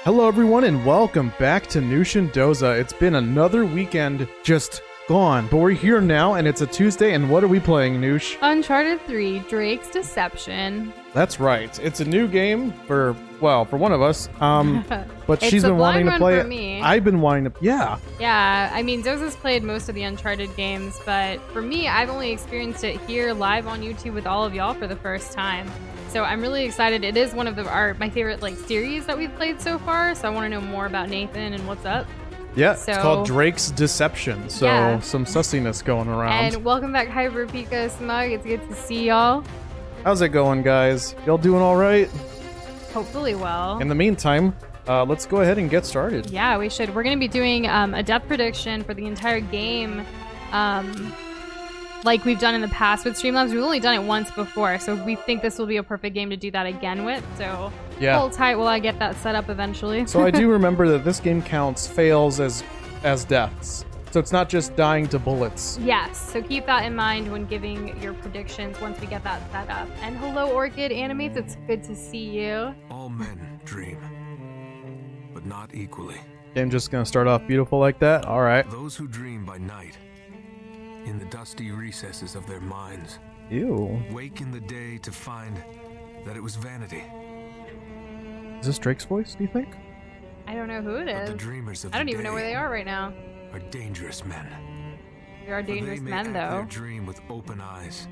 Hello everyone and welcome back to Nushin Doza. It's been another weekend just gone, but we're here now and it's a Tuesday, and what are we playing, Noosh? Uncharted 3, Drake's Deception. That's right. It's a new game for one of us. But she's been wanting to play it. Me. I've been wanting to, yeah. Yeah, I mean, Doza's played most of the Uncharted games, but for me, I've only experienced it here live on YouTube with all of y'all for the first time. So I'm really excited. It is one of my favorite series that we've played so far. So I want to know more about Nathan and what's up. Yeah, it's called Drake's Deception. So yeah. Some sussiness going around. And welcome back, Hyper Pika Smug. It's good to see y'all. How's it going, guys? Y'all doing all right? Hopefully well. In the meantime, let's go ahead and get started. Yeah, we should. We're going to be doing a death prediction for the entire game. Like we've done in the past with Streamlabs. We've only done it once before, so we think this will be a perfect game to do that again with. So hold tight while I get that set up eventually. So I do remember that this game counts fails as deaths. So it's not just dying to bullets. Yes, so keep that in mind when giving your predictions once we get that set up. And hello, Orchid Animates. It's good to see you. All men dream, but not equally. Game just gonna start off beautiful like that? All right. Those who dream by night, in the dusty recesses of their minds, wake in the day to find that it was vanity. Is this Drake's voice, do you think? I don't know who it is. The dreamers of I don't even know where they are right now. Are dangerous men. There are dangerous men, though. Their dream with open eyes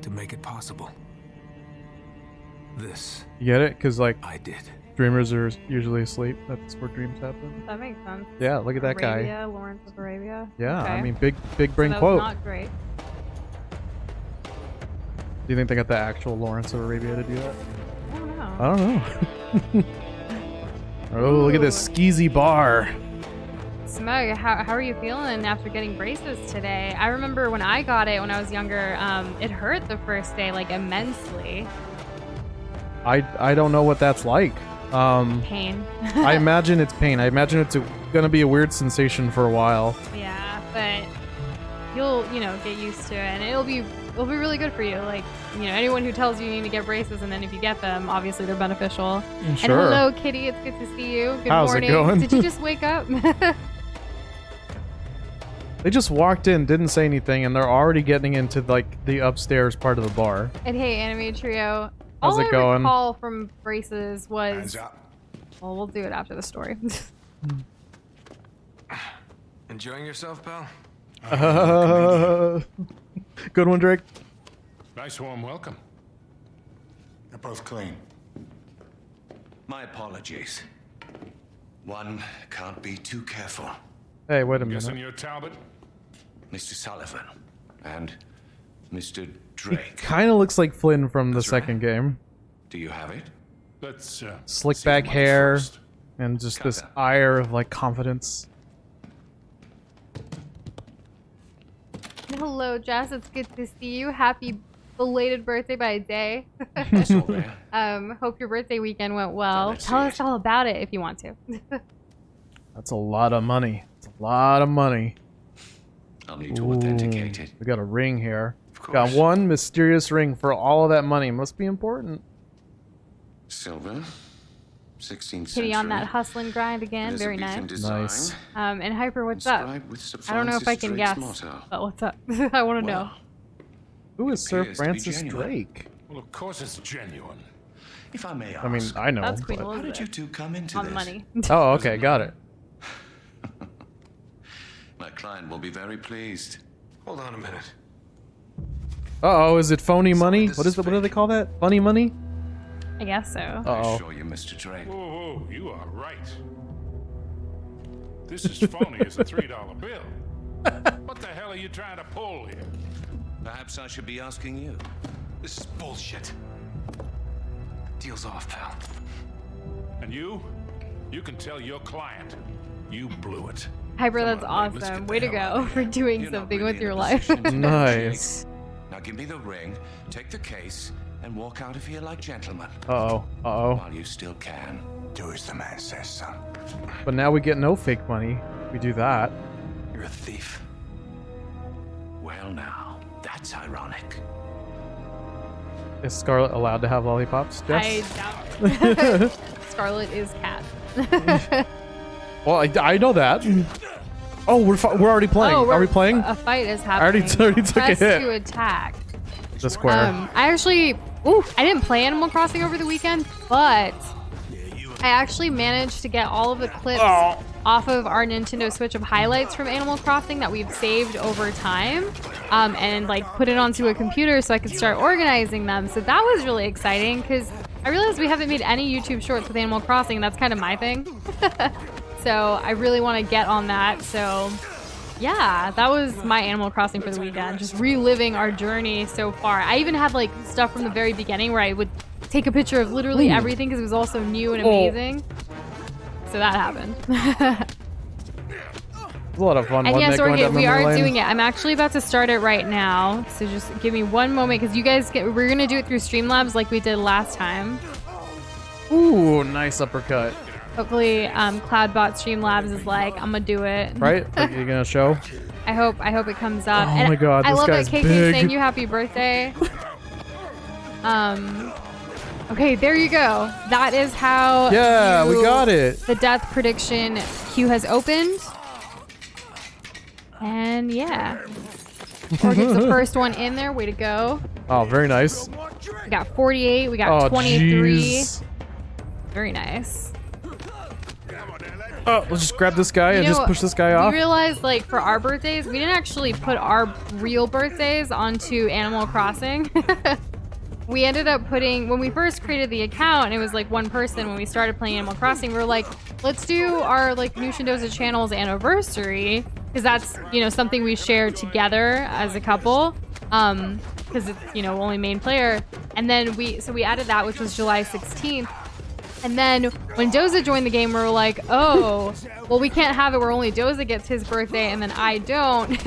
to make it possible. This. You get it? Because I did. Dreamers are usually asleep. That's where dreams happen. That makes sense. Yeah, look at that guy. Lawrence of Arabia. Yeah, okay. I mean, big brain so that quote. Was not great. Do you think they got the actual Lawrence of Arabia to do that? I don't know. I don't know. Oh, look at this skeezy bar. Smug, how are you feeling after getting braces today? I remember when I got it when I was younger, it hurt the first day, immensely. I don't know what that's like. Pain. I imagine it's pain. I imagine it's gonna be a weird sensation for a while. Yeah, but you'll get used to it, and it'll be really good for you. Anyone who tells you need to get braces, and then if you get them, obviously they're beneficial. Sure. And hello, Kitty. It's good to see you. Good How's morning. It going? Did you just wake up? They just walked in, didn't say anything, and they're already getting into the upstairs part of the bar. And hey, Anime Trio. How's it going? All I recall from braces was... Hands up. Well, we'll do it after the story. Enjoying yourself, pal? Good one, Drake. Nice warm welcome. They're both clean. My apologies. One can't be too careful. Hey, wait a minute. Guessing you're Talbot? Mr. Sullivan and Mr. Drake. Kind of looks like Flynn from the second game. Do you have it? Let's slick back hair first. and just this ire of confidence. Hello, Jess. It's good to see you. Happy belated birthday by a day. Hope your birthday weekend went well. Tell us all about it if you want to. That's a lot of money. It's a lot of money. I'll need to authenticate it. We got a ring here. Got one mysterious ring for all of that money. Must be important. Silver. 16th century. Kitty on that hustle and grind again. Very nice. Nice. And Hyper, what's up? I don't know if I can guess, but what's up? I want to know. Who is Sir Francis Drake? Well, of course it's genuine. If I may ask. I mean, I know. That's Queen How Elizabeth. did you two come into On this? money. Oh, okay, got it. My client will be very pleased. Hold on a minute. Uh-oh, is it phony money? What do they call that? Funny money? I guess so. I assure you, Mr. Drake. Whoa, you are right. This is phony as a $3 bill. What the hell are you trying to pull here? Perhaps I should be asking you. This is bullshit. Deal's off, pal. And you can tell your client you blew it. Hyper, that's Come on, let's awesome. get the Way to hell out go of for here. doing You're not something really with in your a life. position to Nice. negotiate. Now give me the ring, take the case, and walk out of here like gentlemen. Uh-oh. Uh-oh. While you still can. Do as the man says, son. But now we get no fake money. We do that. You're a thief. Well now, that's ironic. Is Scarlet allowed to have lollipops? I Yes. doubt it. Scarlet is cat. Well, I know that. Oh, we're already playing. Oh, Are we playing? A fight is I already happening. took a Press hit. to attack. The square. I actually, I didn't play Animal Crossing over the weekend, but I actually managed to get all of the clips off of our Nintendo Switch of highlights from Animal Crossing that we've saved over time, and like put it onto a computer so I could start organizing them. So that was really exciting because I realized we haven't made any YouTube shorts with Animal Crossing, and that's kind of my thing. So I really want to get on that. So yeah, that was my Animal Crossing for the weekend. Just reliving our journey so far. I even had like stuff from the very beginning where I would take a picture of literally everything because it was all so new and amazing. So that happened. It was a lot of fun. And yes, we are lane. doing it. I'm actually about to start it right now. So just give me one moment because you guys we're going to do it through Streamlabs like we did last time. Ooh, nice uppercut. Hopefully, Cloudbot Streamlabs is like, I'm gonna do it. Right? Like you're gonna show? I hope it comes up. Oh my god, I this love guy's that KK big. saying you happy birthday. Okay, there you go. That is how. Yeah, we got it. The death prediction queue has opened, and yeah, or gets the first one in there. Way to go! Oh, very nice. We got 48. We got 23. Jeez. Very nice. Oh, let's just grab this guy and just push this guy off. We realized, like, for our birthdays, we didn't actually put our real birthdays onto Animal Crossing. We ended up putting, when we first created the account, and it was like one person when we started playing Animal Crossing, we were like, let's do our like Nushindoza channel's anniversary, because that's, you know, something we share together as a couple, because it's, you know, only main player. And then we added that, which was July 16th. And then when Doza joined the game, we were like, oh, well, we can't have it where only Doza gets his birthday and then I don't.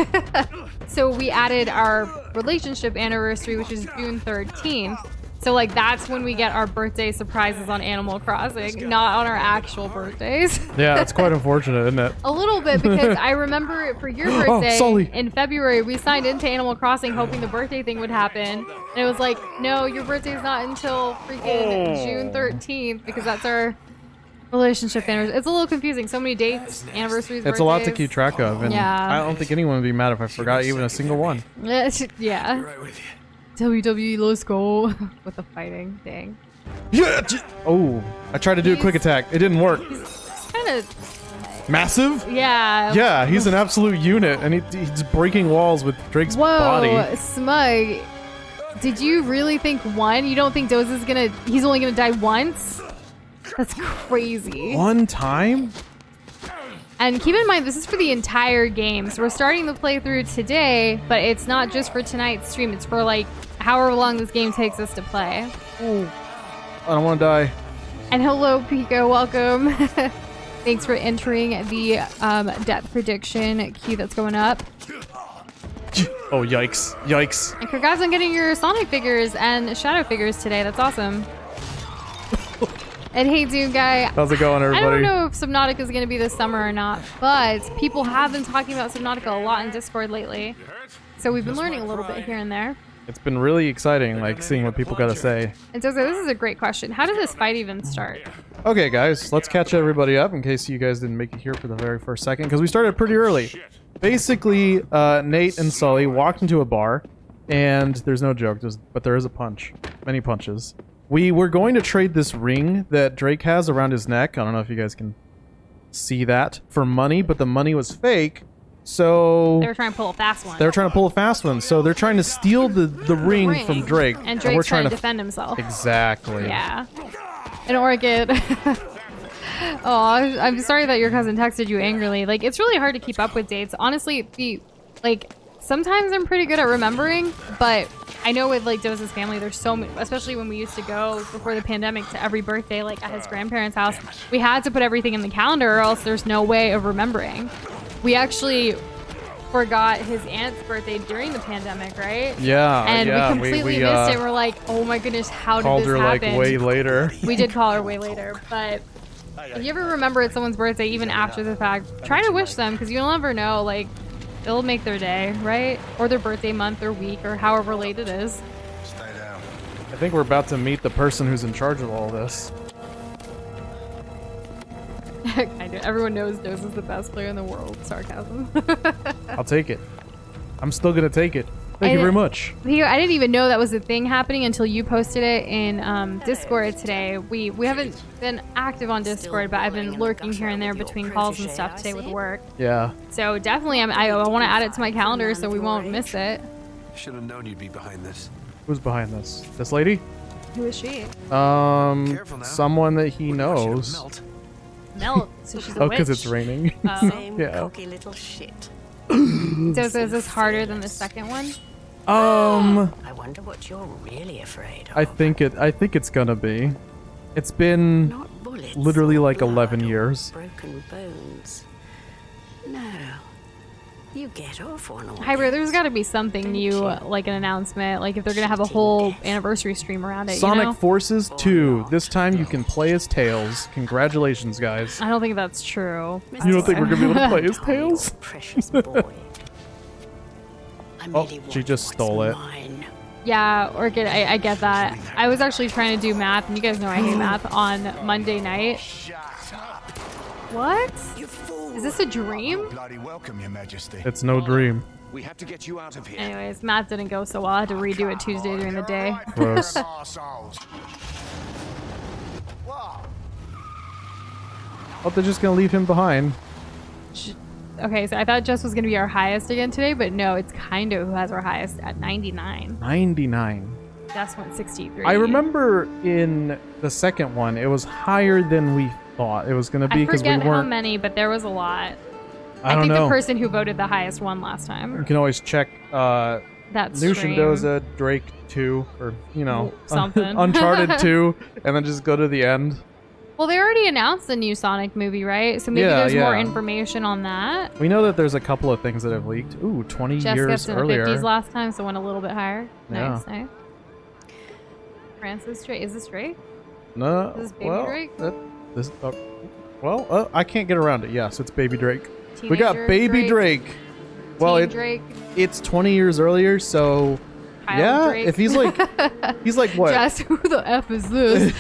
So we added our relationship anniversary, which is June 13th. So, like, that's when we get our birthday surprises on Animal Crossing, not on our actual birthdays. Yeah, it's quite unfortunate, isn't it? A little bit, because I remember for your birthday in February, we signed into Animal Crossing hoping the birthday thing would happen. And it was like, no, your birthday's not until freaking June 13th, because that's our relationship anniversary. It's a little confusing. So many dates, anniversaries, It's a lot to keep track of. And yeah. I don't think anyone would be mad if I forgot even a single one. Yeah. Right with you. WWE, let's go. With the fighting. Dang. Yeah. Oh, I tried to do a quick attack. It didn't work. He's kind of... Massive? Yeah. Yeah, he's an absolute unit, and he's breaking walls with Drake's body. Whoa, Smug. Did you really think one? You don't think Doza's gonna... He's only gonna die once? That's crazy. One time? And keep in mind, this is for the entire game. So we're starting the playthrough today, but it's not just for tonight's stream. It's for, like, however long this game takes us to play. Oh, I don't want to die. And hello, Pico. Welcome. Thanks for entering the death prediction queue that's going up. Oh, yikes. Yikes. And congrats on getting your Sonic figures and Shadow figures today. That's awesome. And hey, Doom Guy. How's it going, everybody? I don't know if Subnautica is going to be this summer or not, but people have been talking about Subnautica a lot in Discord lately. So we've been learning a little bit here and there. It's been really exciting, like, seeing what people got to say. And so this is a great question. How did this fight even start? Okay, guys, let's catch everybody up in case you guys didn't make it here for the very first second, because we started pretty early. Basically, Nate and Sully walked into a bar, and there's no joke, but there is a punch. Many punches. We were going to trade this ring that Drake has around his neck. I don't know if you guys can see that, for money, but the money was fake. So They were trying to pull a fast one. they're trying to pull a fast one. So they're trying to steal the ring from Drake. And Drake's we're trying to defend himself. Exactly. Yeah. And Orchid. Oh, I'm sorry that your cousin texted you angrily. Like, it's really hard to keep up with dates. Honestly, sometimes I'm pretty good at remembering, but I know with, like, Doza's family, there's so many, especially when we used to go before the pandemic to every birthday, like, at his grandparents' house, we had to put everything in the calendar or else there's no way of remembering. We actually forgot his aunt's birthday during the pandemic, right? Yeah, and yeah, we completely missed it. We're like, oh my goodness, how did this happen? Called her, like, way later. We did call her way later, but if you ever remember it's someone's birthday, even after the fact, try to wish them, because you'll never know, like, it'll make their day, right? Or their birthday month or week or however late it is. Stay down. I think we're about to meet the person who's in charge of all this. Kind of. Everyone knows Dose is the best player in the world. Sarcasm. I'll take it. I'm still gonna take it. Thank you very much. Theo, I didn't even know that was a thing happening until you posted it in Discord today. We haven't been active on Discord, but I've been lurking here and there between calls and stuff today with work. Yeah. So definitely, I want to add it to my calendar so we won't miss it. Should have known you'd be behind this. Who's behind this? This lady? Who is she? Someone that he knows. Melt. So she's a Oh, witch. because it's raining. Oh. Yeah. Cocky little shit. So is this harder than the second one? I wonder what you're really afraid of. I think it's gonna be. It's been Not bullets literally or like blood 11 or years. Broken bones. No. You get off on all Hyper, there's this. got to be something new, like an announcement, like if they're gonna have a whole anniversary stream around it. Sonic you know? Forces 2. This time you can play as Tails. Congratulations, guys. I don't think that's true. You don't think we're gonna be able to play as Oh, you Tails? precious boy. I Oh, merely she want just what's stole it. mine. Yeah, Orchid, I get that. I was actually trying to do math, and you guys know I hate math, on Monday night. What? You fool! Is this a dream? Bloody welcome, Your Majesty. It's no dream. We have to get you out of here. Anyways, math didn't go so well. I had to redo it Tuesday during the day. Gross. Oh, they're just gonna leave him behind. Okay, so I thought Jess was going to be our highest again today, but no, it's Kindo who has our highest at 99. 99. Jess went 63. I remember in the second one, it was higher than we thought it was gonna be I because we forget how weren't. many, but there was a lot. I don't think know. the person who voted the highest won last You time. can always check That's New stream. Shindoza, Drake 2, or Something. Uncharted 2, and then just go to the end. Well, they already announced the new Sonic movie, right? So maybe Yeah, there's more yeah. information on that. We know that there's a couple of things that have leaked. Ooh, 20 Jess years gets in earlier. the 50s last time, so went a little bit higher. Yeah. Nice, nice. Francis Drake. Is this Drake? No, Is this Baby well, Drake? I can't get around it. Yes, it's Baby Drake. We got Teenager Baby Drake. Well, Teen Drake. it's 20 years earlier, so Child yeah. Drake. If he's like what? Jess, who the F is this?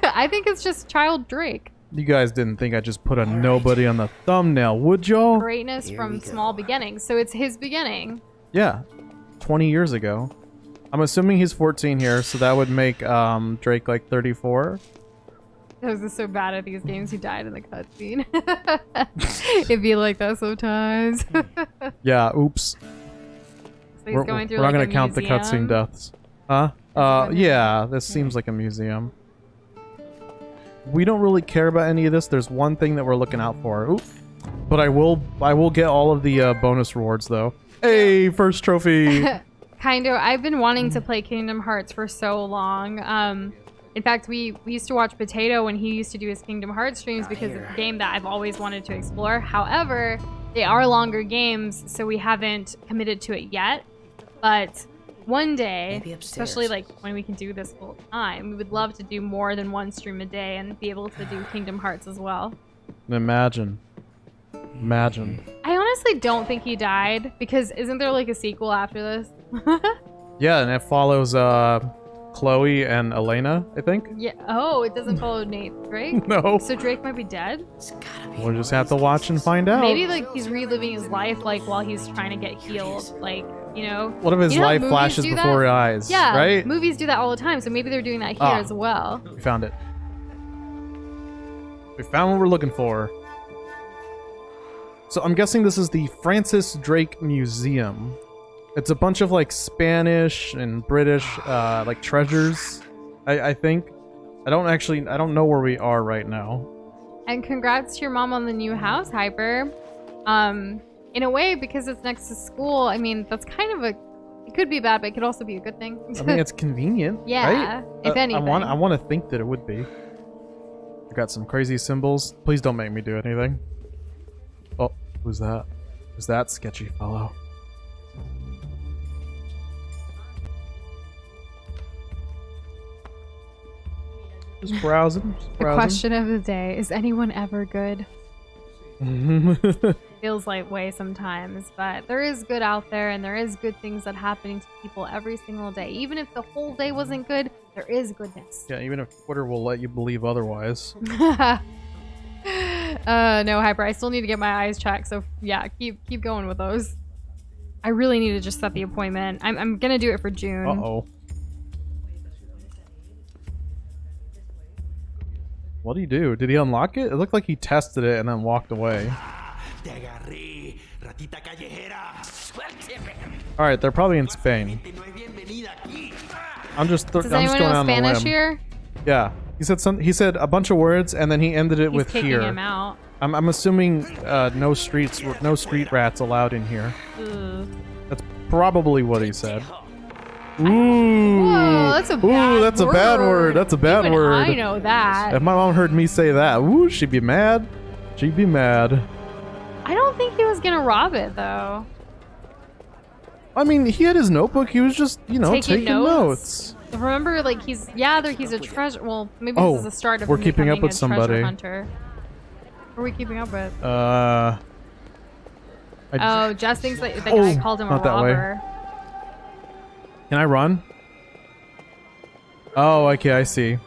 I think it's just Child Drake. You guys didn't think I just put a nobody on the thumbnail, would y'all? Greatness from small beginnings. So it's his beginning. Yeah, 20 years ago. I'm assuming he's 14 here, so that would make Drake like 34. Those are so bad at these games. He died in the cutscene. It'd be like that sometimes. So Yeah, oops. he's We're, going through we're not like gonna count the cutscene deaths. Huh? Yeah, this seems like a museum. We don't really care about any of this. There's one thing that we're looking out for. Oop. But I will get all of the bonus rewards though. Hey, first trophy. Kind of. I've been wanting to play Kingdom Hearts for so long. In fact, we used to watch Potato when he used to do his Kingdom Hearts streams because it's a game that I've always wanted to explore. However, they are longer games, so we haven't committed to it yet. But one day, especially like when we can do this full time, we would love to do more than one stream a day and be able to do Kingdom Hearts as well. Imagine. I honestly don't think he died because isn't there like a sequel after this? Yeah, and it follows Chloe and Elena, I think. Yeah. Oh, it doesn't follow Nate Drake? No. So Drake might be dead? We'll just have to watch and find out. Maybe like he's reliving his life like while he's trying to get healed. Like, you know. What if his You know how life movies flashes do before that? your eyes? Yeah. Right? Movies do that all the time, so maybe they're doing that here as well. We found it. We found what we're looking for. So I'm guessing this is the Francis Drake Museum. It's a bunch of like Spanish and British like treasures, I think. I don't know where we are right now. And congrats to your mom on the new house, Hyper. In a way, because it's next to school, I mean, that's kind of it could be bad, but it could also be a good thing. I mean, it's convenient, yeah, right? if anything. I want to think that it would be. We got some crazy symbols. Please don't make me do anything. Oh, who's that? Who's that sketchy fellow? Just browsing. The question of the day, is anyone ever good? Feels like way sometimes, but there is good out there and there is good things that happening to people every single day. Even if the whole day wasn't good, there is goodness. Yeah, even if Twitter will let you believe otherwise. No, Hyper. I still need to get my eyes checked. So yeah, keep going with those. I really need to just set the appointment. I'm gonna do it for June. Uh-oh. What did he do? Did he unlock it? It looked like he tested it and then walked away. Alright, they're probably in Spain. I'm just Does going anyone know on a Spanish limb. here? Yeah. He said a bunch of words and then he ended it He's with kicking here. him out. I'm assuming no street rats allowed in here. Ugh. That's probably what he said. Ooh. Whoa, that's a bad Ooh, that's a bad word. That's a bad Even word. I know that. If my mom heard me say that, ooh, she'd be mad. She'd be mad. I don't think he was gonna rob it though. I mean, he had his notebook. He was just, you know, taking notes. Remember, like he's a treasure. Well, maybe Oh, this is the start of we're him keeping up becoming with a somebody. treasure hunter. Who are we keeping up with? Oh, Jess thinks that the guy called him a not that way. robber. Can I run? Oh, okay, I see.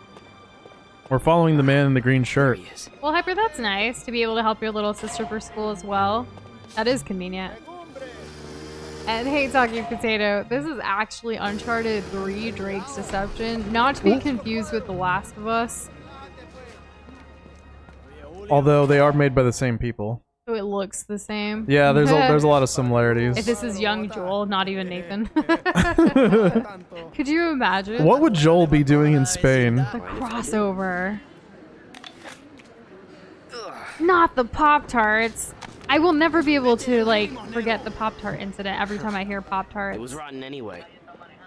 We're following the man in the green shirt. Well, Hyper, that's nice to be able to help your little sister for school as well. That is convenient. And hey, Talking Potato, this is actually Uncharted 3 Drake's Deception, not to be confused with The Last of Us. Although they are made by the same people. So it looks the same. Yeah, there's a lot of similarities. If this is young Joel, not even Nathan. Could you imagine? What would Joel be doing in Spain? The crossover. Not the Pop-Tarts. I will never be able to, like, forget the Pop-Tart incident every time I hear Pop-Tarts. It was rotten anyway.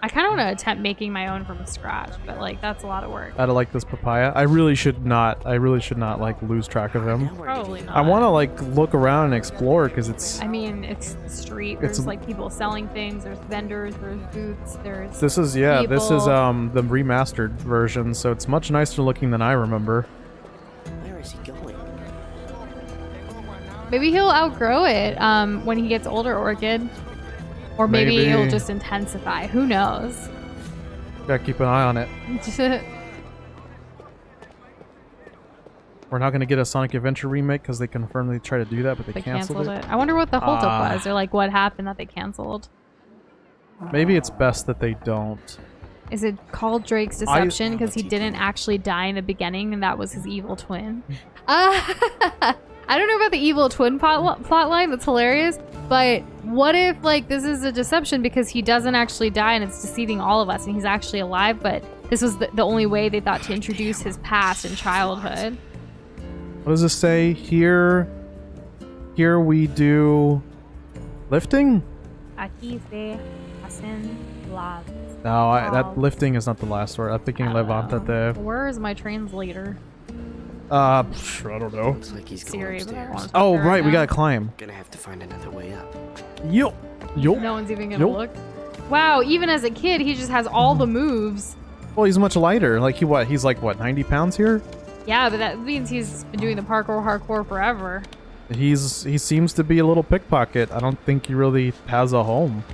I kind of want to attempt making my own from scratch, but, like, that's a lot of work. I like this papaya. I really should not, like, lose track of him. Probably not. I want to, like, look around and explore, because it's... I mean, it's the street. There's, like, people selling things. There's vendors. There's booths. There's This is, yeah, people. this is, the remastered version, so it's much nicer looking than I remember. Where is he going? Maybe he'll outgrow it when he gets older, Orchid. Or maybe it'll just intensify. Who knows? Gotta keep an eye on it. We're not gonna get a Sonic Adventure remake because they confirmed they tried to do that, but they canceled it. I wonder what the holdup was, or like what happened that they canceled. Maybe it's best that they don't. Is it called Drake's Deception because he didn't actually die in the beginning and that was his evil twin? I don't know about the evil twin plot line. That's hilarious. But what if, like, this is a deception because he doesn't actually die and it's deceiving all of us and he's actually alive, but this was the only way they thought to introduce his past and childhood. What does this say? Here we do lifting? Aquí se hacen las. No, that lifting is not the last word. I'm thinking levantate. Where is my translator? I don't know. Looks like he's going Siri, but I upstairs. want to Oh, figure it right, we out. gotta climb. Gonna have to find another way up. Yo. No one's even gonna look. Wow, even as a kid, he just has all the moves. Well, he's much lighter. Like, he's like, what, 90 pounds here? Yeah, but that means he's been doing the hardcore forever. He seems to be a little pickpocket. I don't think he really has a home.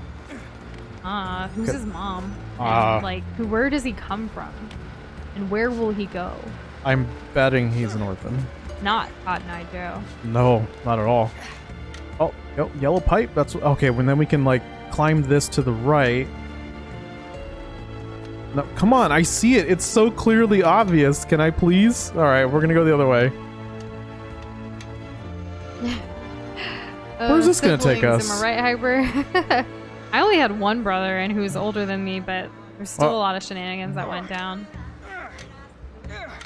Who's his mom? And, like, where does he come from? And where will he go? I'm betting he's an orphan. Not Cotton Eye Joe. No, not at all. Oh, yellow pipe. That's okay. Well, then we can like climb this to the right. No, come on! I see it. It's so clearly obvious. Can I please? All right, we're gonna go the other way. Where's this gonna take us? Am I right, Hyper? I only had one brother and who's older than me, but there's still a lot of shenanigans that went down.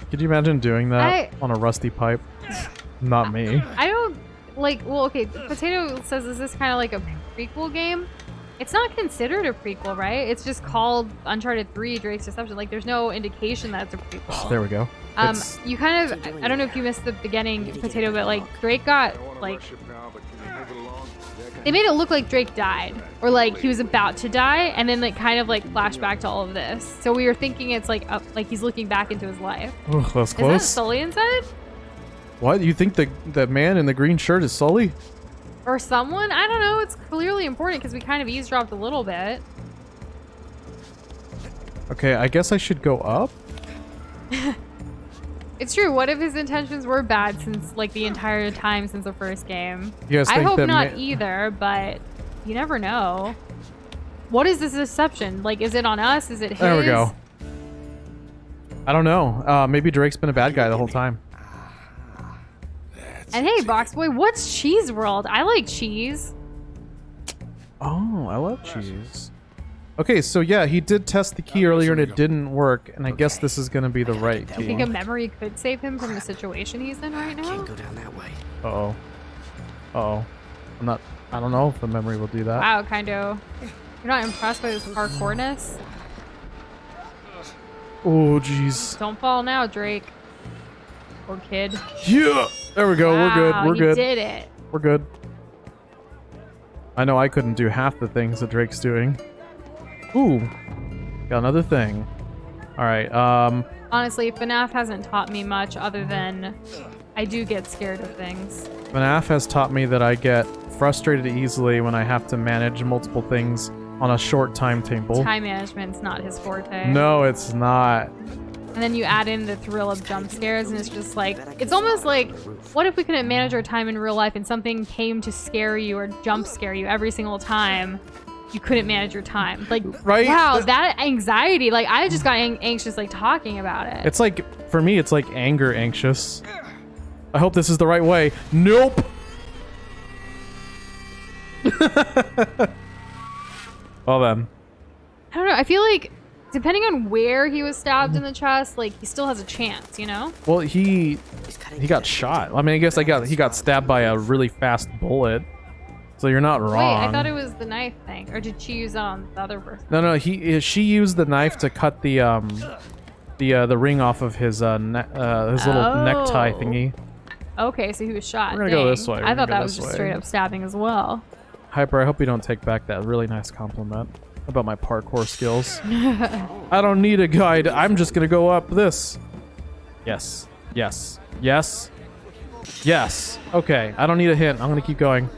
Could you imagine doing that on a rusty pipe? Not me. I don't like. Well, okay. Potato says, "Is this kind of like a prequel game?" It's not considered a prequel, right? It's just called Uncharted 3: Drake's Deception. Like, there's no indication that it's a prequel. Oh, there we go. You kind of. I don't know if you missed the beginning, Potato, but like Drake got like. They made it look like Drake died, or like he was about to die, and then like kind of like flash back to all of this. So we were thinking it's like he's looking back into his life. Oh, that's close. Is that Sully inside? What? You think the man in the green shirt is Sully? Or someone? I don't know. It's clearly important because we kind of eavesdropped a little bit. Okay, I guess I should go up. It's true. What if his intentions were bad since like the entire time since the first game? You guys I think hope that not either, but you never know. What is this deception? Like, is it on us? Is it his? There we go. I don't know. Maybe Drake's been a bad guy the whole time. And hey, Box Boy, what's Cheese World? I like cheese. Oh, I love cheese. Okay, so yeah, he did test the key earlier and it didn't work, and I guess this is gonna be the right I key. think a memory could save him from the situation he's in right now. Can't go down that way. Uh-oh. Uh-oh. I don't know if the memory will do that. Wow, kind of. You're not impressed by this parkourness? Oh, jeez. Don't fall now, Drake. Or kid. Yeah! There we go, we're good, Wow, we're you good. did it. We're good. I know I couldn't do half the things that Drake's doing. Ooh. Got another thing. Alright, Honestly, FNAF hasn't taught me much other than I do get scared of things. FNAF has taught me that I get frustrated easily when I have to manage multiple things on a short timetable. Time management's not his forte. No, it's not. And then you add in the thrill of jump scares, and it's just like, it's almost like, what if we couldn't manage our time in real life and something came to scare you or jump scare you every single time you couldn't manage your time? Like, Right? wow, that anxiety, like, I just got anxious, like, talking about it. It's like, for me, it's like anger anxious. I hope this is the right way. Nope! Well then. I don't know, I feel like, depending on where he was stabbed in the chest, like, he still has a chance, you know? Well, he got shot. I mean, I guess he got stabbed by a really fast bullet. So you're not wrong. Wait, I thought it was the knife thing. Or did she use it on the other person? No, she used the knife to cut the ring off of his little necktie thingy. Okay, so he was shot. We're gonna go this way. I thought that was just straight up stabbing as well. Hyper, I hope you don't take back that really nice compliment about my parkour skills. I don't need a guide. I'm just gonna go up this. Yes. Yes. Yes. Yes. Okay, I don't need a hint. I'm gonna keep going.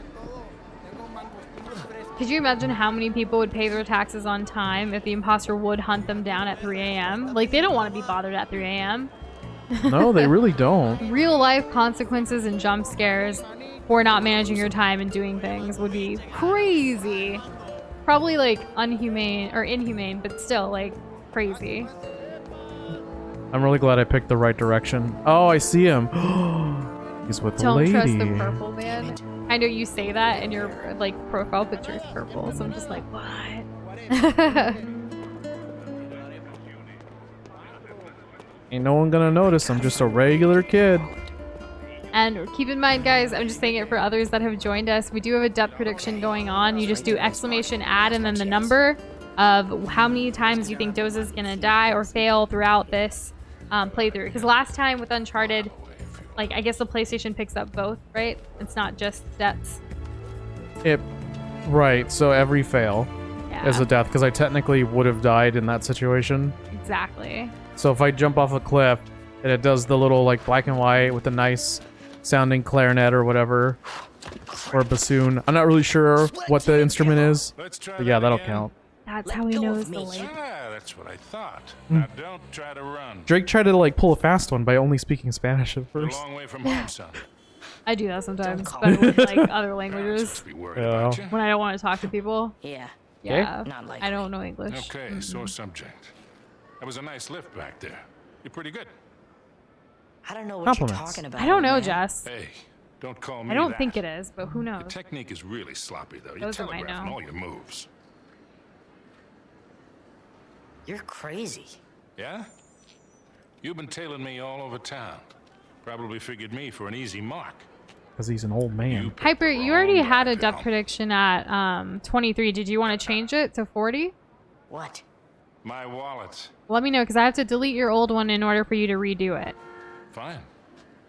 Could you imagine how many people would pay their taxes on time if the imposter would hunt them down at 3 a.m.? Like, they don't want to be bothered at 3 a.m. No, they really don't. Real life consequences and jump scares for not managing your time and doing things would be crazy. Probably like inhumane, but still like crazy. I'm really glad I picked the right direction. Oh, I see him. He's with the lady. Don't trust the purple man. I know you say that and your like profile picture is purple, so I'm just like, what? Ain't no one gonna notice. I'm just a regular kid. And keep in mind, guys, I'm just saying it for others that have joined us, we do have a depth prediction going on. You just do exclamation add and then the number of how many times you think Doza's gonna die or fail throughout this playthrough. Because last time with Uncharted, like, I guess the PlayStation picks up both, right? It's not just deaths. Right, so every fail is a death, because I technically would have died in that situation. Exactly. So if I jump off a cliff and it does the little like black and white with a nice sounding clarinet or whatever, or bassoon. I'm not really sure what the instrument is, but yeah, that'll count. That's how he knows the lady. Ah, that's what I thought. Now don't try to run. Drake tried to like pull a fast one by only speaking Spanish at You're a first. long way from home, son. I do that sometimes, but with like other languages. Be worried about you. When I don't want to talk to people. Yeah. Yeah, Not like I don't know English. Okay, sore subject. That was a nice lift back there. You're pretty good. I don't know what Compliments. you're talking about. I don't know, man. Jess. Hey, don't call me I don't that. think it is, but who knows? The technique is really sloppy, though. You're Those are my telegraphing know. all your moves. You're crazy. Yeah? You've been tailing me all over town. Probably figured me for an easy mark. Because he's an old man. Hyper, you already had a depth prediction at 23. Did you want to change it to 40? What? My wallet. Let me know, because I have to delete your old one in order for you to redo it. Fine.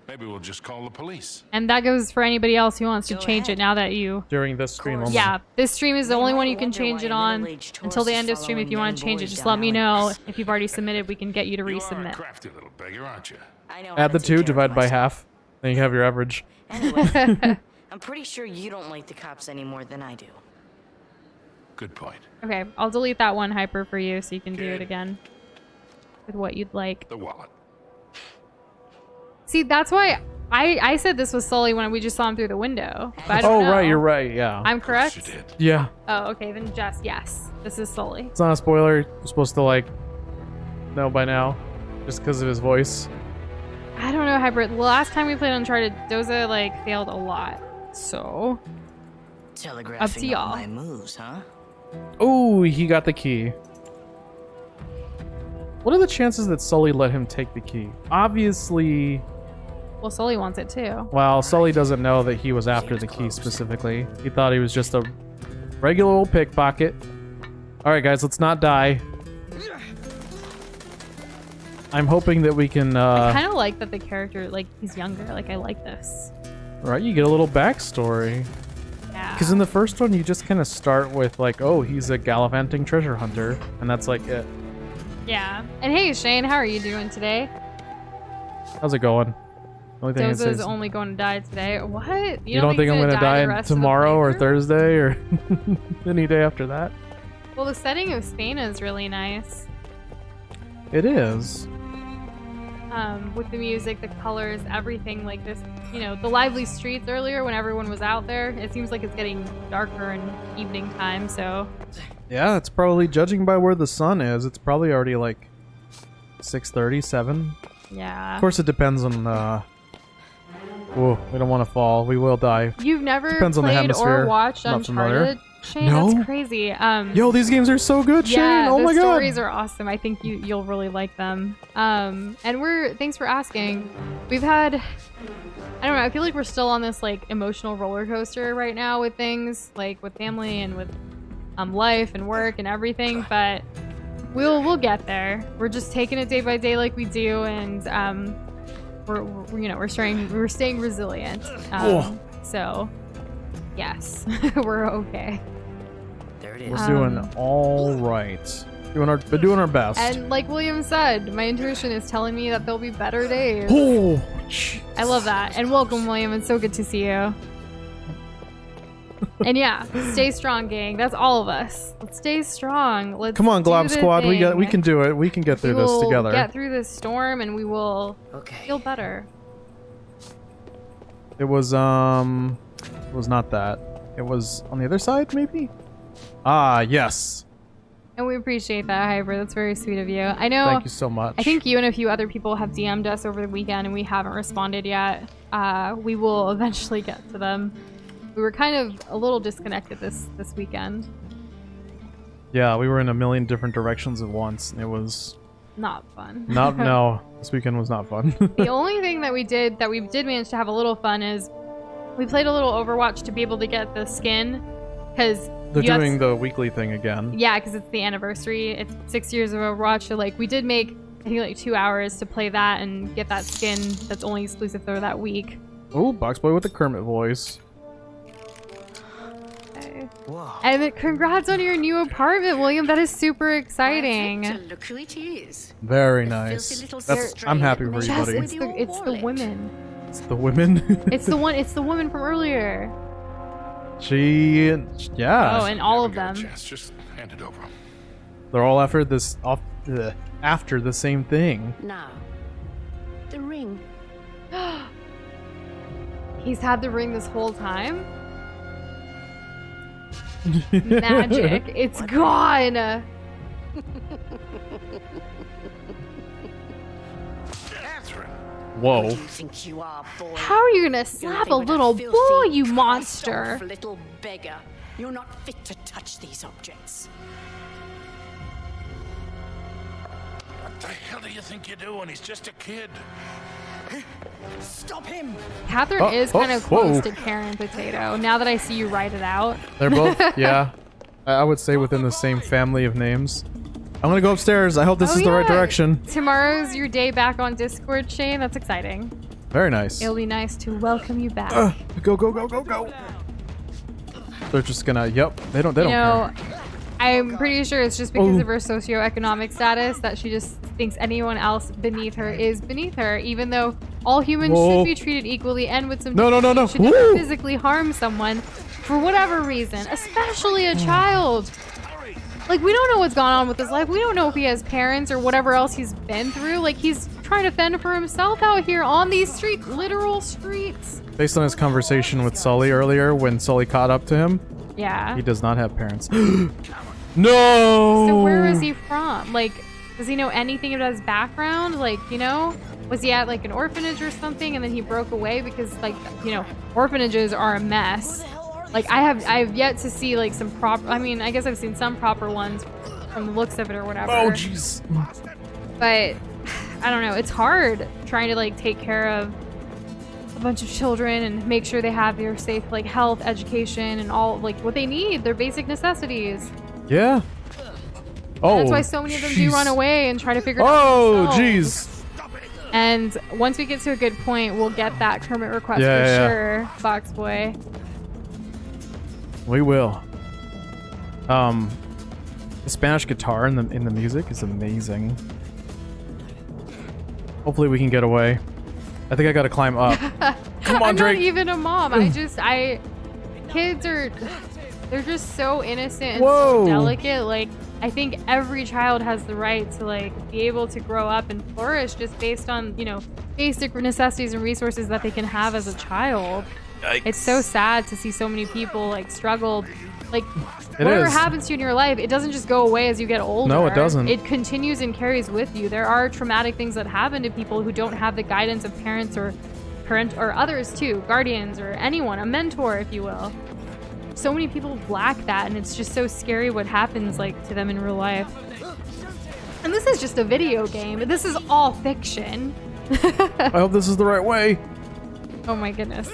Maybe we'll just call the police. And that goes for anybody else who wants to Go change ahead. it now that you... During this stream only. Yeah, this stream is the They only might one you can wonder change why it a on middle-aged until the tourist end of is stream. If you following want to young change it, boys just down let me alleys. know. If you've already submitted, we can get you to You are a resubmit. crafty little beggar, aren't you? I know. how Add the to take two, care of divide by myself. half. Then you have your average. Anyway, I'm pretty sure you don't like the cops any more than I do. Good point. Okay, I'll delete that one, Hyper, for you so you can do it Kid. again with what you'd like. The wallet. See, that's why I said this was Sully when we just saw him through the window. But I don't know. Right, you're right. Yeah. I'm correct? Yeah. Oh, okay, then Jess, yes. This is Sully. It's not a spoiler. You're supposed to like know by now, just because of his voice. I don't know, Hybrid. The last time we played Uncharted, Doza like failed a lot. So up to y'all. My moves, huh? Oh, he got the key. What are the chances that Sully let him take the key? Obviously. Well, Sully wants it too. Well, Sully doesn't know that he was after the key specifically. He thought he was just a regular old pickpocket. All right, guys, let's not die. I'm hoping that we can. I kind of like that the character, like, he's younger. Like, I like this. Right, you get a little backstory. Yeah. Because in the first one, you just kind of start with like, oh, he's a gallivanting treasure hunter, and that's like it. Yeah. And hey, Shane, how are you doing today? How's it going? Only thing I say Doza's is, only going to die today. What? you don't think I'm he's gonna die the rest of the tomorrow or playthrough? Thursday or any day after that? Well, the setting of Spain is really nice. It is. With the music, the colors, everything like this, you know, the lively streets earlier when everyone was out there. It seems like it's getting darker in evening time, so. Yeah, it's probably, judging by where the sun is, it's probably already like 6:30, 7. Yeah. Of course, it depends on. Whoa, we don't want to fall. We will die. You've never Depends on the played hemisphere. or watched Not familiar. Uncharted, Shane? No. That's crazy. Yo, these games are so good, Shane. Yeah, Oh my the god. stories are awesome. I think you'll really like them. And thanks for asking. We've had, I don't know, I feel like we're still on this like emotional roller coaster right now with things like with family and with life and work and everything, but we'll get there. We're just taking it day by day like we do, and we're staying resilient. So yes, we're okay. There it is. We're doing all right. Doing our best. And like William said, my intuition is telling me that there'll be better days. Oh, I love that. And welcome, William. It's so good to see you. And yeah, stay strong, gang. That's all of us. Let's stay strong. Let's come on, Glob do the Squad. We thing. can do it. We can get through We this will together. Get through this storm, and we will feel better. It was not that. It was on the other side, maybe? Ah, yes. And we appreciate that, Hybrid. That's very sweet of you. I know. Thank you so much. I think you and a few other people have DM'd us over the weekend, and we haven't responded yet. We will eventually get to them. We were kind of a little disconnected this weekend. Yeah, we were in a million different directions at once, and it was not fun. No, this weekend was not fun. The only thing that we did manage to have a little fun is we played a little Overwatch to be able to get the skin, because they're doing the weekly thing again. Yeah, because it's the anniversary. It's 6 years of Overwatch, so like we did make I think like 2 hours to play that and get that skin that's only exclusive for that week. Oh, Box Boy with the Kermit voice. And congrats on your new apartment, William. That is super exciting. Look who it is. Very nice. I'm happy for you, buddy. It's the women. It's the women. It's the woman from earlier. Yeah. Oh, and all of them. Just hand it over. They're all after the same thing. Now, the ring. He's had the ring this whole time? Magic. It's gone. Whoa. Who do you think you are, boy? How are you gonna slap a little boy, you monster? Little beggar. You're not fit to touch these objects. What the hell do you think you're doing? He's just a kid. Stop him! Catherine is kind of close to Karen Potato. Now that I see you write it out. They're both, yeah. I would say within the same family of names. I'm gonna go upstairs. I hope this is the right direction. Tomorrow's your day back on Discord, Shane. That's exciting. Very nice. It'll be nice to welcome you back. Go, go, go, go, go. They're just gonna, yep. They don't care. I'm pretty sure it's just because of her socioeconomic status that she just thinks anyone else beneath her is beneath her, even though all humans should be treated equally and with some no. should never physically harm someone for whatever reason, especially a child. Like, we don't know what's gone on with his life. We don't know if he has parents or whatever else he's been through. Like, he's trying to fend for himself out here on these streets, literal streets. Based on his conversation with Sully earlier, when Sully caught up to him, Yeah. he does not have parents. No! So where is he from? Like, does he know anything about his background? Like, you know, was he at like an orphanage or something and then he broke away? Because like, you know, orphanages are a mess. Like I've yet to see like some proper, I mean, I guess I've seen some proper ones from the looks of it or whatever. Oh, jeez. But I don't know, it's hard trying to like take care of a bunch of children and make sure they have their safe like health, education, and all like what they need, their basic necessities. Yeah. Oh, That's why so many of them do run away and try to figure it out Oh, themselves. jeez. And once we get to a good point, we'll get that Kermit request Yeah. sure, Box Boy. We will. The Spanish guitar in the music is amazing. Hopefully we can get away. I think I gotta climb up. Come on, I'm Drake. not even a mom. Kids are, they're just so innocent and Whoa. so delicate. Like, I think every child has the right to like be able to grow up and flourish just based on, you know, basic necessities and resources that they can have as a child. Yikes. It's so sad to see so many people like struggle. Like, It whatever is. happens to you in your life, it doesn't just go away as you get older. No, it doesn't. It continues and carries with you. There are traumatic things that happen to people who don't have the guidance of parents or others too, guardians or anyone, a mentor, if you will. So many people lack that, and it's just so scary what happens like to them in real life. And this is just a video game. This is all fiction. I hope this is the right way. Oh my goodness.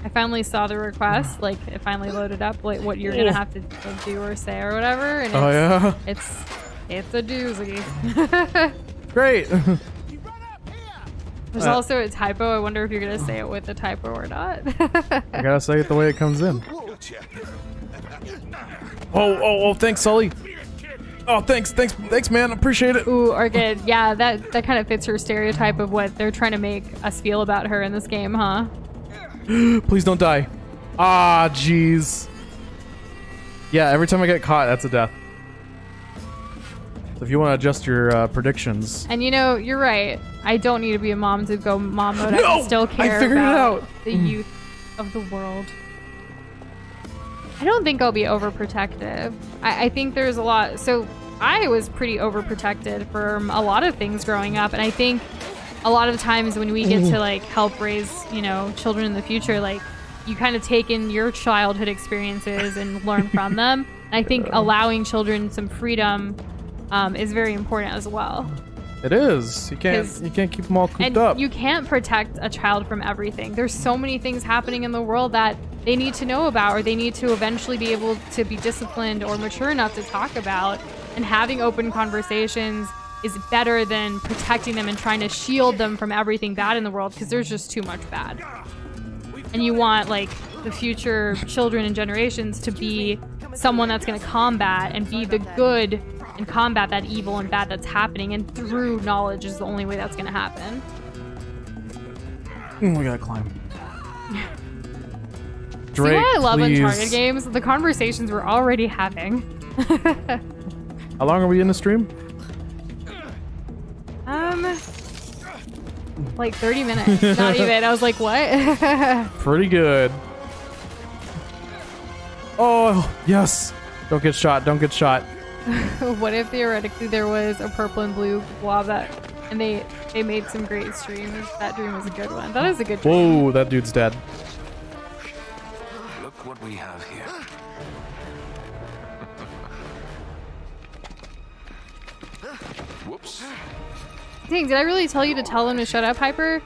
I finally saw the request, like it finally loaded up like what you're gonna have to like, do or say or whatever. And Oh, yeah? it's a doozy. Great. There's also a typo. I wonder if you're gonna say it with a typo or not. I gotta say it the way it comes in. Oh, thanks, Sully. Oh, thanks, man. Appreciate it. Ooh, Orchid. Yeah, that kind of fits her stereotype of what they're trying to make us feel about her in this game, huh? Please don't die. Ah, jeez. Yeah, every time I get caught, that's a death. So if you want to adjust your predictions. And you know, you're right. I don't need to be a mom to go mom mode. I No! can still I care figured it about out. the youth of the world. I don't think I'll be overprotective. I think there's a lot. So I was pretty overprotected from a lot of things growing up, and I think a lot of times when we get to like help raise, you know, children in the future, like you kind of take in your childhood experiences and learn from them. And I think allowing children some freedom is very important as well. It is. You can't keep them all cooped And up. you can't protect a child from everything. There's so many things happening in the world that they need to know about, or they need to eventually be able to be disciplined or mature enough to talk about. And having open conversations is better than protecting them and trying to shield them from everything bad in the world, because there's just too much bad. And you want like the future children and generations to be someone that's going to combat and be the good and combat that evil and bad that's happening, and through knowledge is the only way that's going to happen. We gotta climb. See why I love please. Uncharted games? The conversations we're already having. How long are we in the stream? Like 30 minutes. Not even. I was like, what? Pretty good. Oh, yes. Don't get shot. Don't get shot. What if theoretically there was a purple and blue blob and they made some great streams? That dream was a good one. That is a good dream. Whoa, that dude's dead. Look what we have here. Whoops. Dang, did I really tell you to tell them to shut up, Hyper?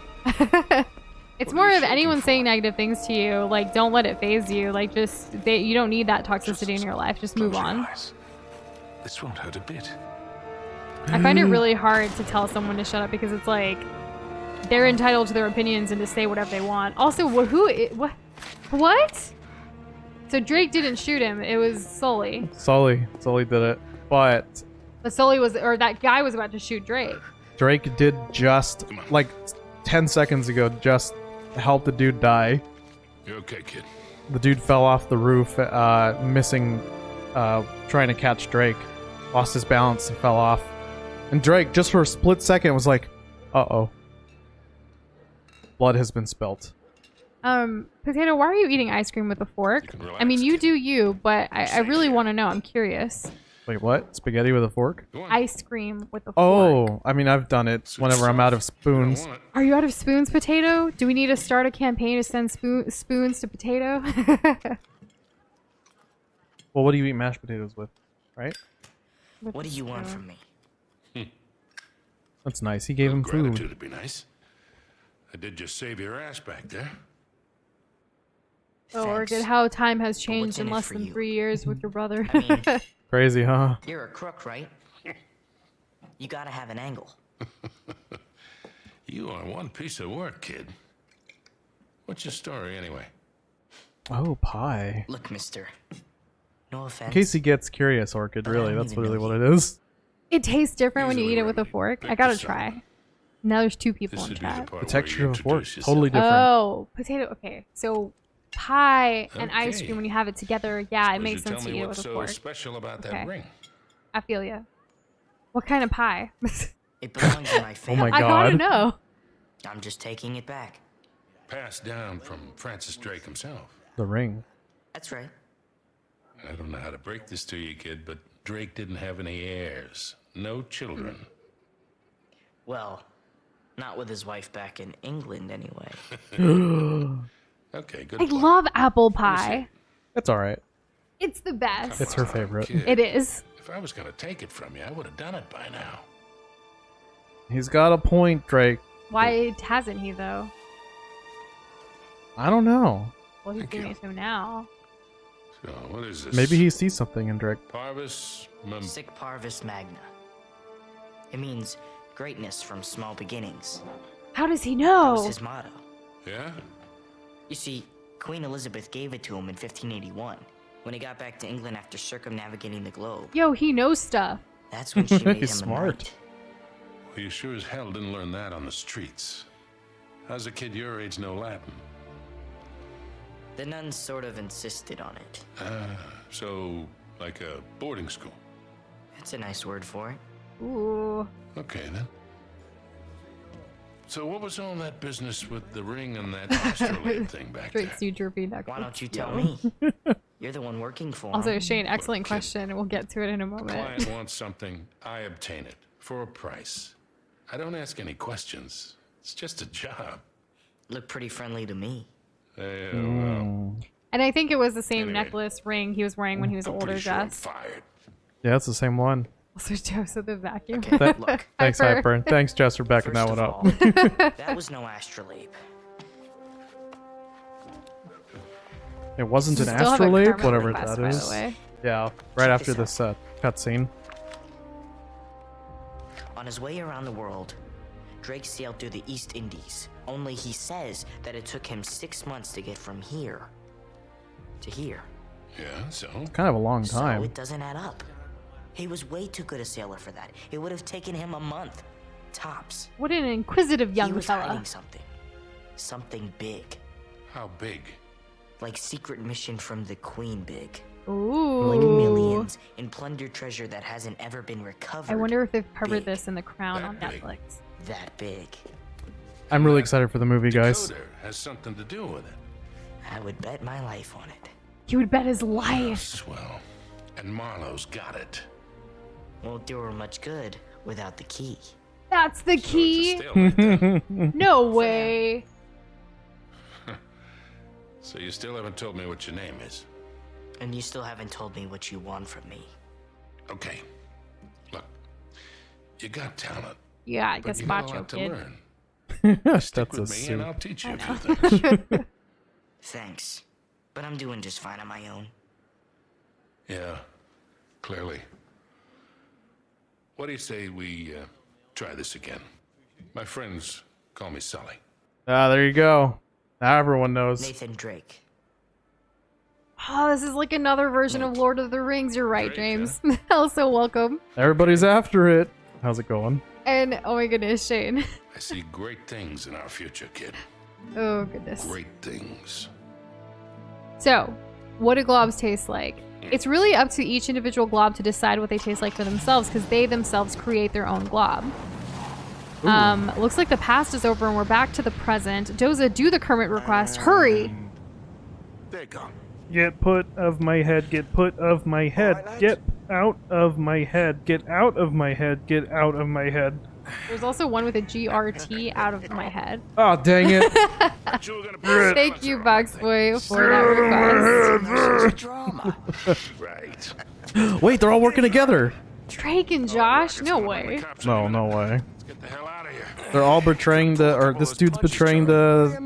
It's more of anyone saying negative things to you, like, don't let it phase you. Like, you don't need that toxicity in your life. Just move on. This won't hurt a bit. I find it really hard to tell someone to shut up, because it's like they're entitled to their opinions and to say whatever they want. Also, what? So Drake didn't shoot him. It was Sully. Sully did it. But Sully that guy was about to shoot Drake. Drake did just, like, 10 seconds ago, just help the dude die. You okay, kid? The dude fell off the roof, missing, trying to catch Drake. Lost his balance and fell off. And Drake, just for a split second, was like, Uh-oh. Blood has been spilt. Potato, why are you eating ice cream with a fork? relax, I mean, you kid. do you, but I really want to know. I'm curious. Wait, what? Spaghetti with a fork? Go on. Ice cream with a fork. Oh, I mean, I've done it whenever I'm out of You spoons. don't want it. Are you out of spoons, Potato? Do we need to start a campaign to send spoons to Potato? Well, what do you eat mashed potatoes with? Right? What do you want from me? That's nice. He gave him Gratitude food. would be nice. I did just save your ass back there. Oh, Thanks. Orchid, how time has what's changed in in it less for than you? 3 years with your brother. I mean, Crazy, huh? you're a crook, right? You gotta have an angle. You are one piece of work, kid. What's your story, anyway? Oh, pie. Look, mister. No In offense. case he gets curious, Orchid, I really, don't that's even really know what you. it is. It tastes different when you Easily eat it with a remedied. fork. Pick I gotta this up. try. Now there's 2 people This in would be the chat. part The where texture you of a fork, introduce yourself. totally different. Oh, Potato. Okay, so pie and ice Okay. cream when you have it together, yeah, it Suppose makes you tell sense to me eat it what's with a so fork. special about that Okay. ring. I feel ya. What kind of pie? It belongs in my Oh family. my I gotta god. know. I'm just taking it back. Passed down from Francis Drake himself. The ring. That's right. I don't know how to break this to you, kid, but Drake didn't have any heirs. No children. Well, not with his wife back in England, anyway. Okay, good I plan. love apple pie. It's alright. It's the best. It's her favorite. Kid, It is. If I was gonna take it from you, I would have done it by now. He's got a point, Drake. Why hasn't he though? I don't know. Well, he's Thank doing you. it to him now. So, what is this? Maybe he sees something in Drake. Parvis Sic Parvis Magna. It means greatness from small beginnings. How does he That was know? his motto. Yeah? You see, Queen Elizabeth gave it to him in 1581, when he got back to England after circumnavigating the globe. Yo, he knows stuff. That's when she made him He's a smart. knight. Well, you sure as hell didn't learn that on the streets. How's a kid your age know Latin? The nuns sort of insisted on it. So, like a boarding school. It's a nice word for it. Ooh. Okay, then. So what was all that business with the ring and that astrolabe thing back there? Drake's new droopy neck. Why don't you tell me? You're the one working for him. Also, Shane, excellent kid. question. We'll get to it in a moment. Client wants something, I obtain it for a price. I don't ask any questions. It's just a job. Look pretty friendly to me. Well, And I think it was the same Anyway. necklace ring he was wearing when he was I'm older, pretty sure I'm Jess. fired. Yeah, it's the same one. Also, Joseph the vacuum. Okay, look. Thanks, Hyper. Hyper. And thanks, Jess, for backing First that one of up. all, that was no astrolabe. It wasn't an Still have a astrolabe, karma whatever request, that by the is. way. Yeah, right after this this cutscene. On his way around the world, Drake sailed through the East Indies. Only he says that it took him 6 months to get from here to here. Yeah, so? Kind of a long So time. it doesn't add up. He was way too good a sailor for that. It would have taken him a month, tops. What an inquisitive He young was fella. hiding something. Something big. How big? Like secret mission from the Queen big. Ooh. Like millions in plundered treasure that hasn't ever been recovered. I wonder if they've covered Big. this in The Crown That on big. Netflix. That big. I'm really excited for the movie, guys. Decoder has something to do with it. I would bet my life on it. He would bet his life. Swell. And Marlowe's got it. Won't do her much good without the key. That's the So it's a key. stalemate then. No way. So you still haven't told me what your name is. And you still haven't told me what you want from me. Okay. Look, you got talent, Yeah, I but guess you got a Bacho lot to kid. learn. That's Stick a with me and suit. I'll teach you a few things. Thanks. But I'm doing just fine on my own. Yeah, clearly. What do you say we try this again? My friends call me Sully. Ah, there you go. Now everyone knows. Nathan Drake. Oh, this is like another version of Lord of the Rings. You're right, Drake, James. Also, welcome. Everybody's after it. How's it going? And oh my goodness, Shane. I see great things in our future, kid. Oh goodness. Great things. So, what do globs taste like? It's really up to each individual glob to decide what they taste like for themselves because they themselves create their own glob. Looks like the past is over and we're back to the present. Doza, do the Kermit request. Hurry! They're gone. Get put of my head, get put of my head, get out of my head, get out of my head, get out of my head. There's also one with a GRT out of my head. Oh, dang it. Thank you, Boxboy, for that request. Drama. Right. Wait, they're all working together. Drake and Josh? No way. No, no way. Let's get the hell out of here. They're all betraying or this dude's betraying the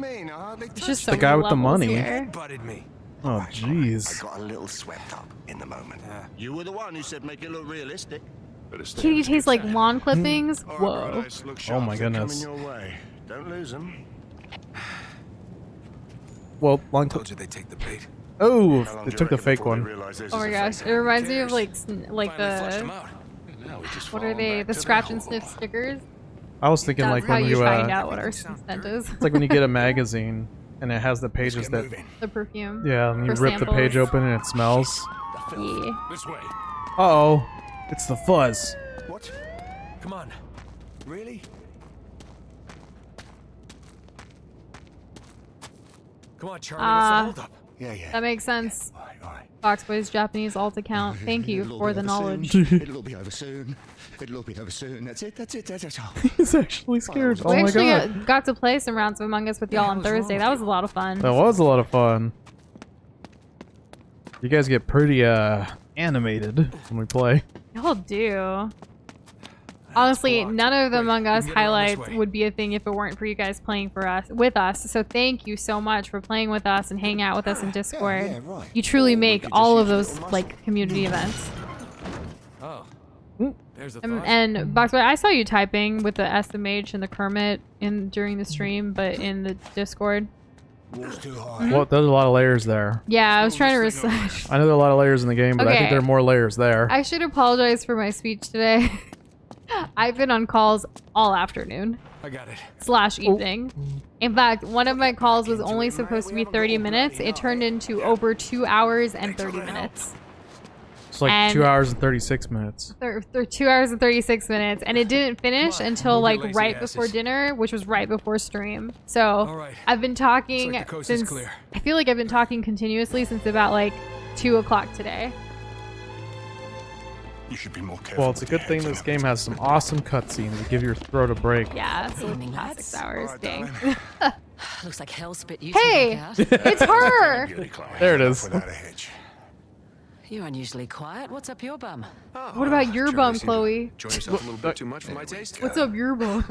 It's just so guy with the levels money. here. Butted me. Oh, jeez. I got a little swept up in the moment. You were the one who said make it look realistic. Kitty tastes like lawn clippings? Whoa. Oh my Coming goodness. your way. Don't lose them. Well, long Told you they take the bait. Oh, they took the fake one. Oh my gosh, it reminds me of like Finally fleshed them the out. what are they? The scratch and sniff stickers. I was thinking That's like how when you you find out what our scent is. it's like when you get a magazine and it has the pages that The perfume. yeah, and you For rip the page samples. open and it smells. Yeah. This way. Uh-oh. It's the fuzz. What? Come on. Really? Come on, Charlie. What's the hold up? Yeah. That makes sense. All right. Foxboy's Japanese alt account. Thank you It'll all for be the over knowledge. soon. It'll all be over soon. It'll all be over soon. That's it. That's all. He's actually scared. Oh We my actually god. got to play some rounds of Among Us with y'all on Thursday. That was a lot of fun. That was a lot of fun. You guys get pretty animated when we play. Y'all do. Honestly, none of the Among Us Get around this highlights way. would be a thing if it weren't for you guys playing with us. So thank you so much for playing with us and hanging out with us in Discord. yeah, right. You truly make could just all of use a those little muscle. like community events. Oh. There's the And Boxboy, I saw you typing with the SMH and the Kermit during the stream, but in the Discord. Wall's too high. Well, there's a lot of layers there. Yeah, I was trying to research. I know there are a lot of layers in the game, but I think Okay. there are more layers there. I should apologize for my speech today. I've been on calls all afternoon I got it. / evening. In fact, one of my calls was only supposed to be 30 minutes. It turned into over 2 hours and 30 minutes. It's like and- 2 hours and 36 minutes. 2 hours and 36 minutes, and it didn't finish Come on, until move your like lazy right before asses. dinner, which was right before stream. So All right. I've been talking Looks like the coast is since clear. I feel like I've been talking continuously since about like 2 o'clock today. You should be more careful. Well, it's a with good your thing heads this on game has some awesome cutscenes that give your throat a break. Yeah, so past 6 hours. Dang. Looks like hell spit you Hey, back out. it's her. Beauty, Chloe. There it is. Without a hitch. You're unusually quiet. What's up your bum? What about your bum, Chloe? Enjoy yourself a little bit too much for my taste. What's up your bum?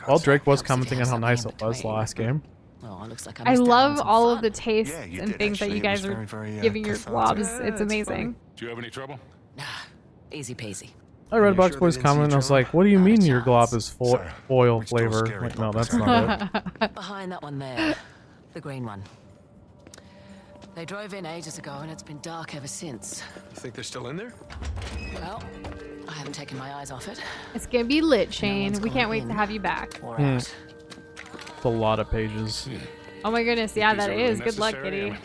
Well, Drake was commenting on how nice it was the last game. Oh, looks like I missed out love on some all fun. of the tastes Yeah, you and did, things that actually. you It was guys are very, giving your cathartic. globs. It's amazing. Do you have any trouble? Easy peasy. I read You're Box sure Boy's they didn't see comment and I was like, what do you mean your glob is Sorry. foil We still flavor? scary Like, no, poppers. that's not it. Behind that one there, the green one. They drove in ages ago and it's been dark ever since. You think they're still in there? Well, I haven't taken my eyes off it. It's gonna be lit, No Shane. one's We gone can't wait in to have you back. Or Hmm. out. It's a lot of pages. Oh my goodness, yeah, These that are really is. Good luck, necessary? Kitty. I mean,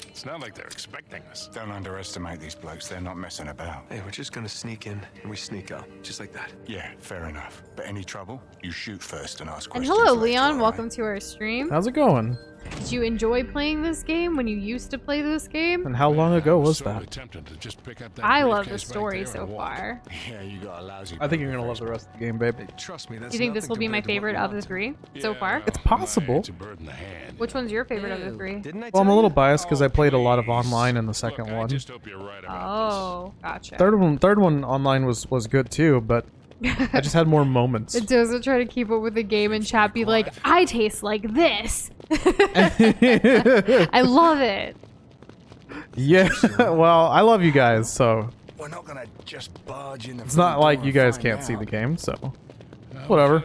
it's not like they're expecting us. Don't underestimate these blokes. They're not messing about. Hey, we're just gonna sneak in and we sneak out. Just like that. Yeah, fair enough. But any trouble, you shoot first and ask And questions. hello, later, Leon. all right? Welcome to our stream. How's it going? Did you enjoy playing this game when you used to play this game? And how long ago was Sorely that? tempted to just pick up that I love the briefcase back story there so and walk. far. Yeah, you got a lousy. I think you're gonna love the rest of the game, babe. Hey, trust me, that's Do you think this nothing will be my compared to what favorite we of the want. 3 so Yeah, far? well, It's possible. It's a bird in the hand. Which one's your favorite of the Ew. 3? Didn't I Well, I'm tell a little you? biased because I played a lot of please. online in the Look, second I one. just hope you're right about Oh, gotcha. Third one online was good too, but I just had more moments. It doesn't try to keep up with the game and chat be like, I taste like this. I love it. Yeah, well, I love you guys, so We're not gonna just barge in the. it's not like you guys can't see the game, so this. whatever.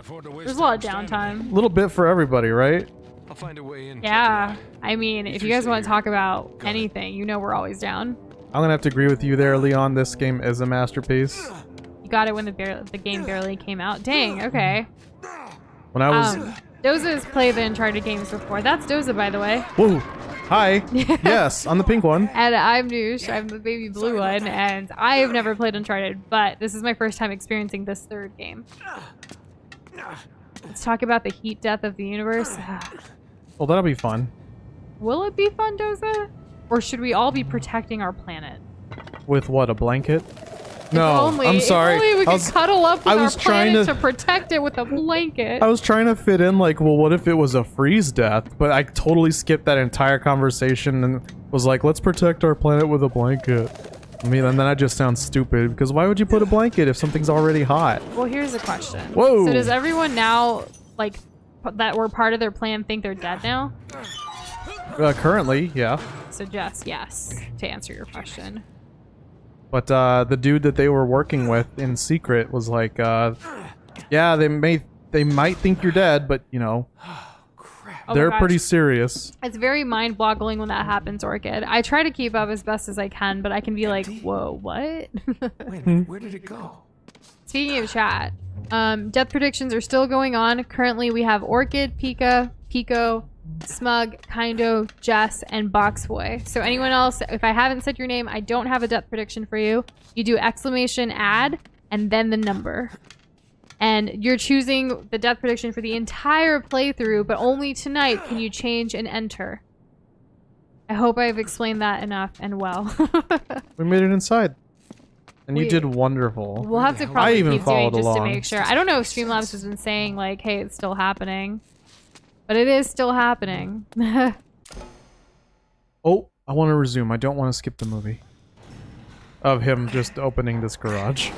There's a lot of downtime. A little bit for everybody, right? I'll find a way in. Yeah. I mean, if you guys stay want to here. talk about anything, you know we're always down. I'm gonna have to agree with you there, Leon. This game is a masterpiece. You got it when the game barely came out. Dang, okay. When I was Doza's played the Uncharted games before. That's Doza, by the way. whoa, hi, yes, on the pink one. And I'm Noosh. I'm the baby blue one, and I have never played Uncharted, but this is my first time experiencing this third game. Let's talk about the heat death of the universe. Well, that'll be fun. Will it be fun, Doza? Or should we all be protecting our planet? With what, a blanket? If only, I'm sorry. If only we could cuddle up with our planet to protect it with a blanket. I was trying to fit in like, well, what if it was a freeze death? But I totally skipped that entire conversation and was like, let's protect our planet with a blanket. I mean, and then I just sound stupid because why would you put a blanket if something's already hot? Well, here's a question. Whoa. So does everyone now, like, that were part of their plan think they're dead now? Currently, yeah. So just yes, to answer your question. But the dude that they were working with in secret was like, yeah, they might think you're dead, but you know, Oh they're pretty serious. It's very mind-boggling when that happens, Orchid. I try to keep up as best as I can, but I can be like, whoa, what? Wait a minute, where did it go? Speaking of chat, death predictions are still going on. Currently, we have Orchid, Pika, Pico, Smug, Kindo, Jess, and Boxboy. So anyone else, if I haven't said your name, I don't have a death prediction for you. You do exclamation add and then the number. And you're choosing the death prediction for the entire playthrough, but only tonight can you change and enter. I hope I've explained that enough and well. We made it inside. And you did wonderful. We'll have to probably keep doing just along. to make sure. I don't know if Streamlabs has been saying like, hey, it's still happening. But it is still happening. Oh, I want to resume. I don't want to skip the movie. Of him just opening this garage.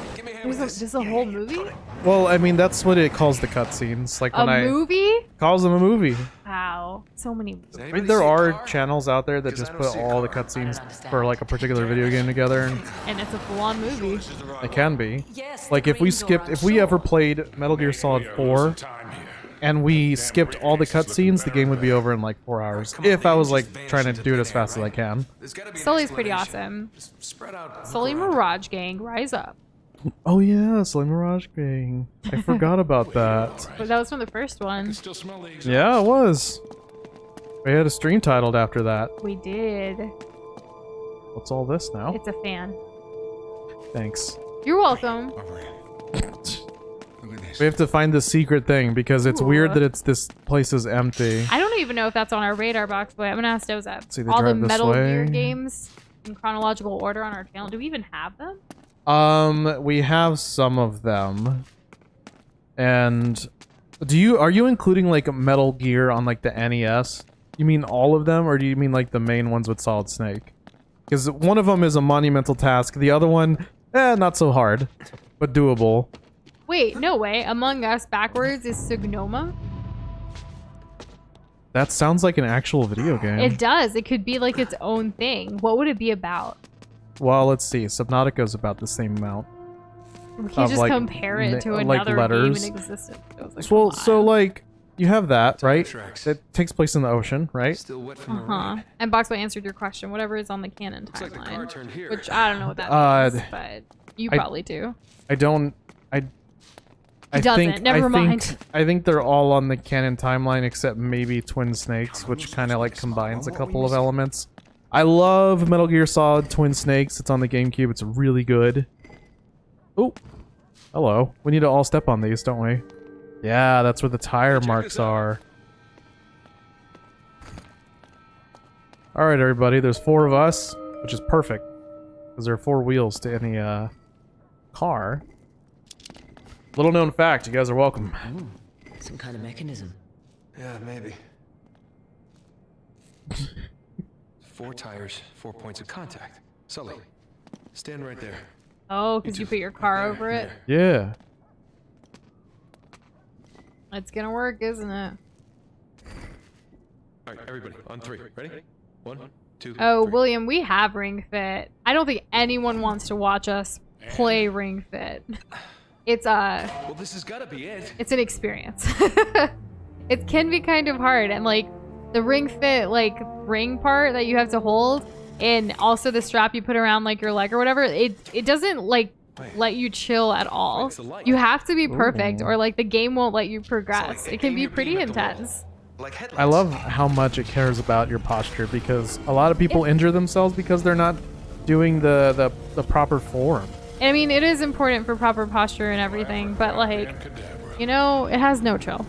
There's a whole movie? Well, I mean, that's what it calls the cutscenes. Like when A movie? calls them a movie. Wow. So many. I mean, there are channels out there that just put all the cutscenes for like a particular video game together. And it's a full-on movie. It can be. Like if we ever played Metal Gear Solid 4 and we skipped all the cutscenes, the game would be over in like 4 hours. If I was like trying to do it as fast as I can. Sully's pretty awesome. Sully Mirage Gang, rise up. Oh yeah, Sully Mirage Gang. I forgot about that. But that was from the first one. Yeah, it was. We had a stream titled after that. We did. What's all this now? It's a fan. Thanks. You're welcome. We have to find the secret thing because it's weird that this place is empty. I don't even know if that's on our radar box, but I'm gonna ask Doza. See, they all the drive this Metal Gear way. games in chronological order on our channel. Do we even have them? We have some of them. And are you including like Metal Gear on like the NES? You mean all of them, or do you mean like the main ones with Solid Snake? Because one of them is a monumental task. The other one, not so hard, but doable. Wait, no way. Among Us backwards is Sugnoma? That sounds like an actual video game. It does. It could be like its own thing. What would it be about? Well, let's see. Subnautica is about the same amount. We can just like, compare it to like another letters. game in existence. Well, so like you have that, right? That takes place in the ocean, right? And Boxboy answered your question. Whatever is on the canon timeline, which I don't know what that means, but you probably do. I don't. I think they're all on the canon timeline except maybe Twin Snakes, which kind of like combines a couple of elements. I love Metal Gear Solid Twin Snakes. It's on the GameCube. It's really good. Oh, hello. We need to all step on these, don't we? Yeah, that's where the tire marks are. All right, everybody. There's 4 of us, which is perfect because there are 4 wheels to any car. Little known fact, you guys are welcome. Some kind of mechanism. Yeah, maybe. 4 tires, 4 points of contact. Sully, stand right there. Oh, because you put your car over it? Yeah. It's gonna work, isn't it? Alright, everybody, on 3. Ready? 1, 2, Oh, 3. William, we have Ring Fit. I don't think anyone wants to watch us play Ring Fit. It's well, this has got to be it. It's an experience. It can be kind of hard, and like the Ring Fit like ring part that you have to hold, and also the strap you put around like your leg or whatever, it doesn't like let you chill at all. You have to be perfect, or like the game won't let you progress. It can be pretty intense. I love how much it cares about your posture because a lot of people injure themselves because they're not doing the proper form. I mean, it is important for proper posture and everything, but like, You know, it has no chill.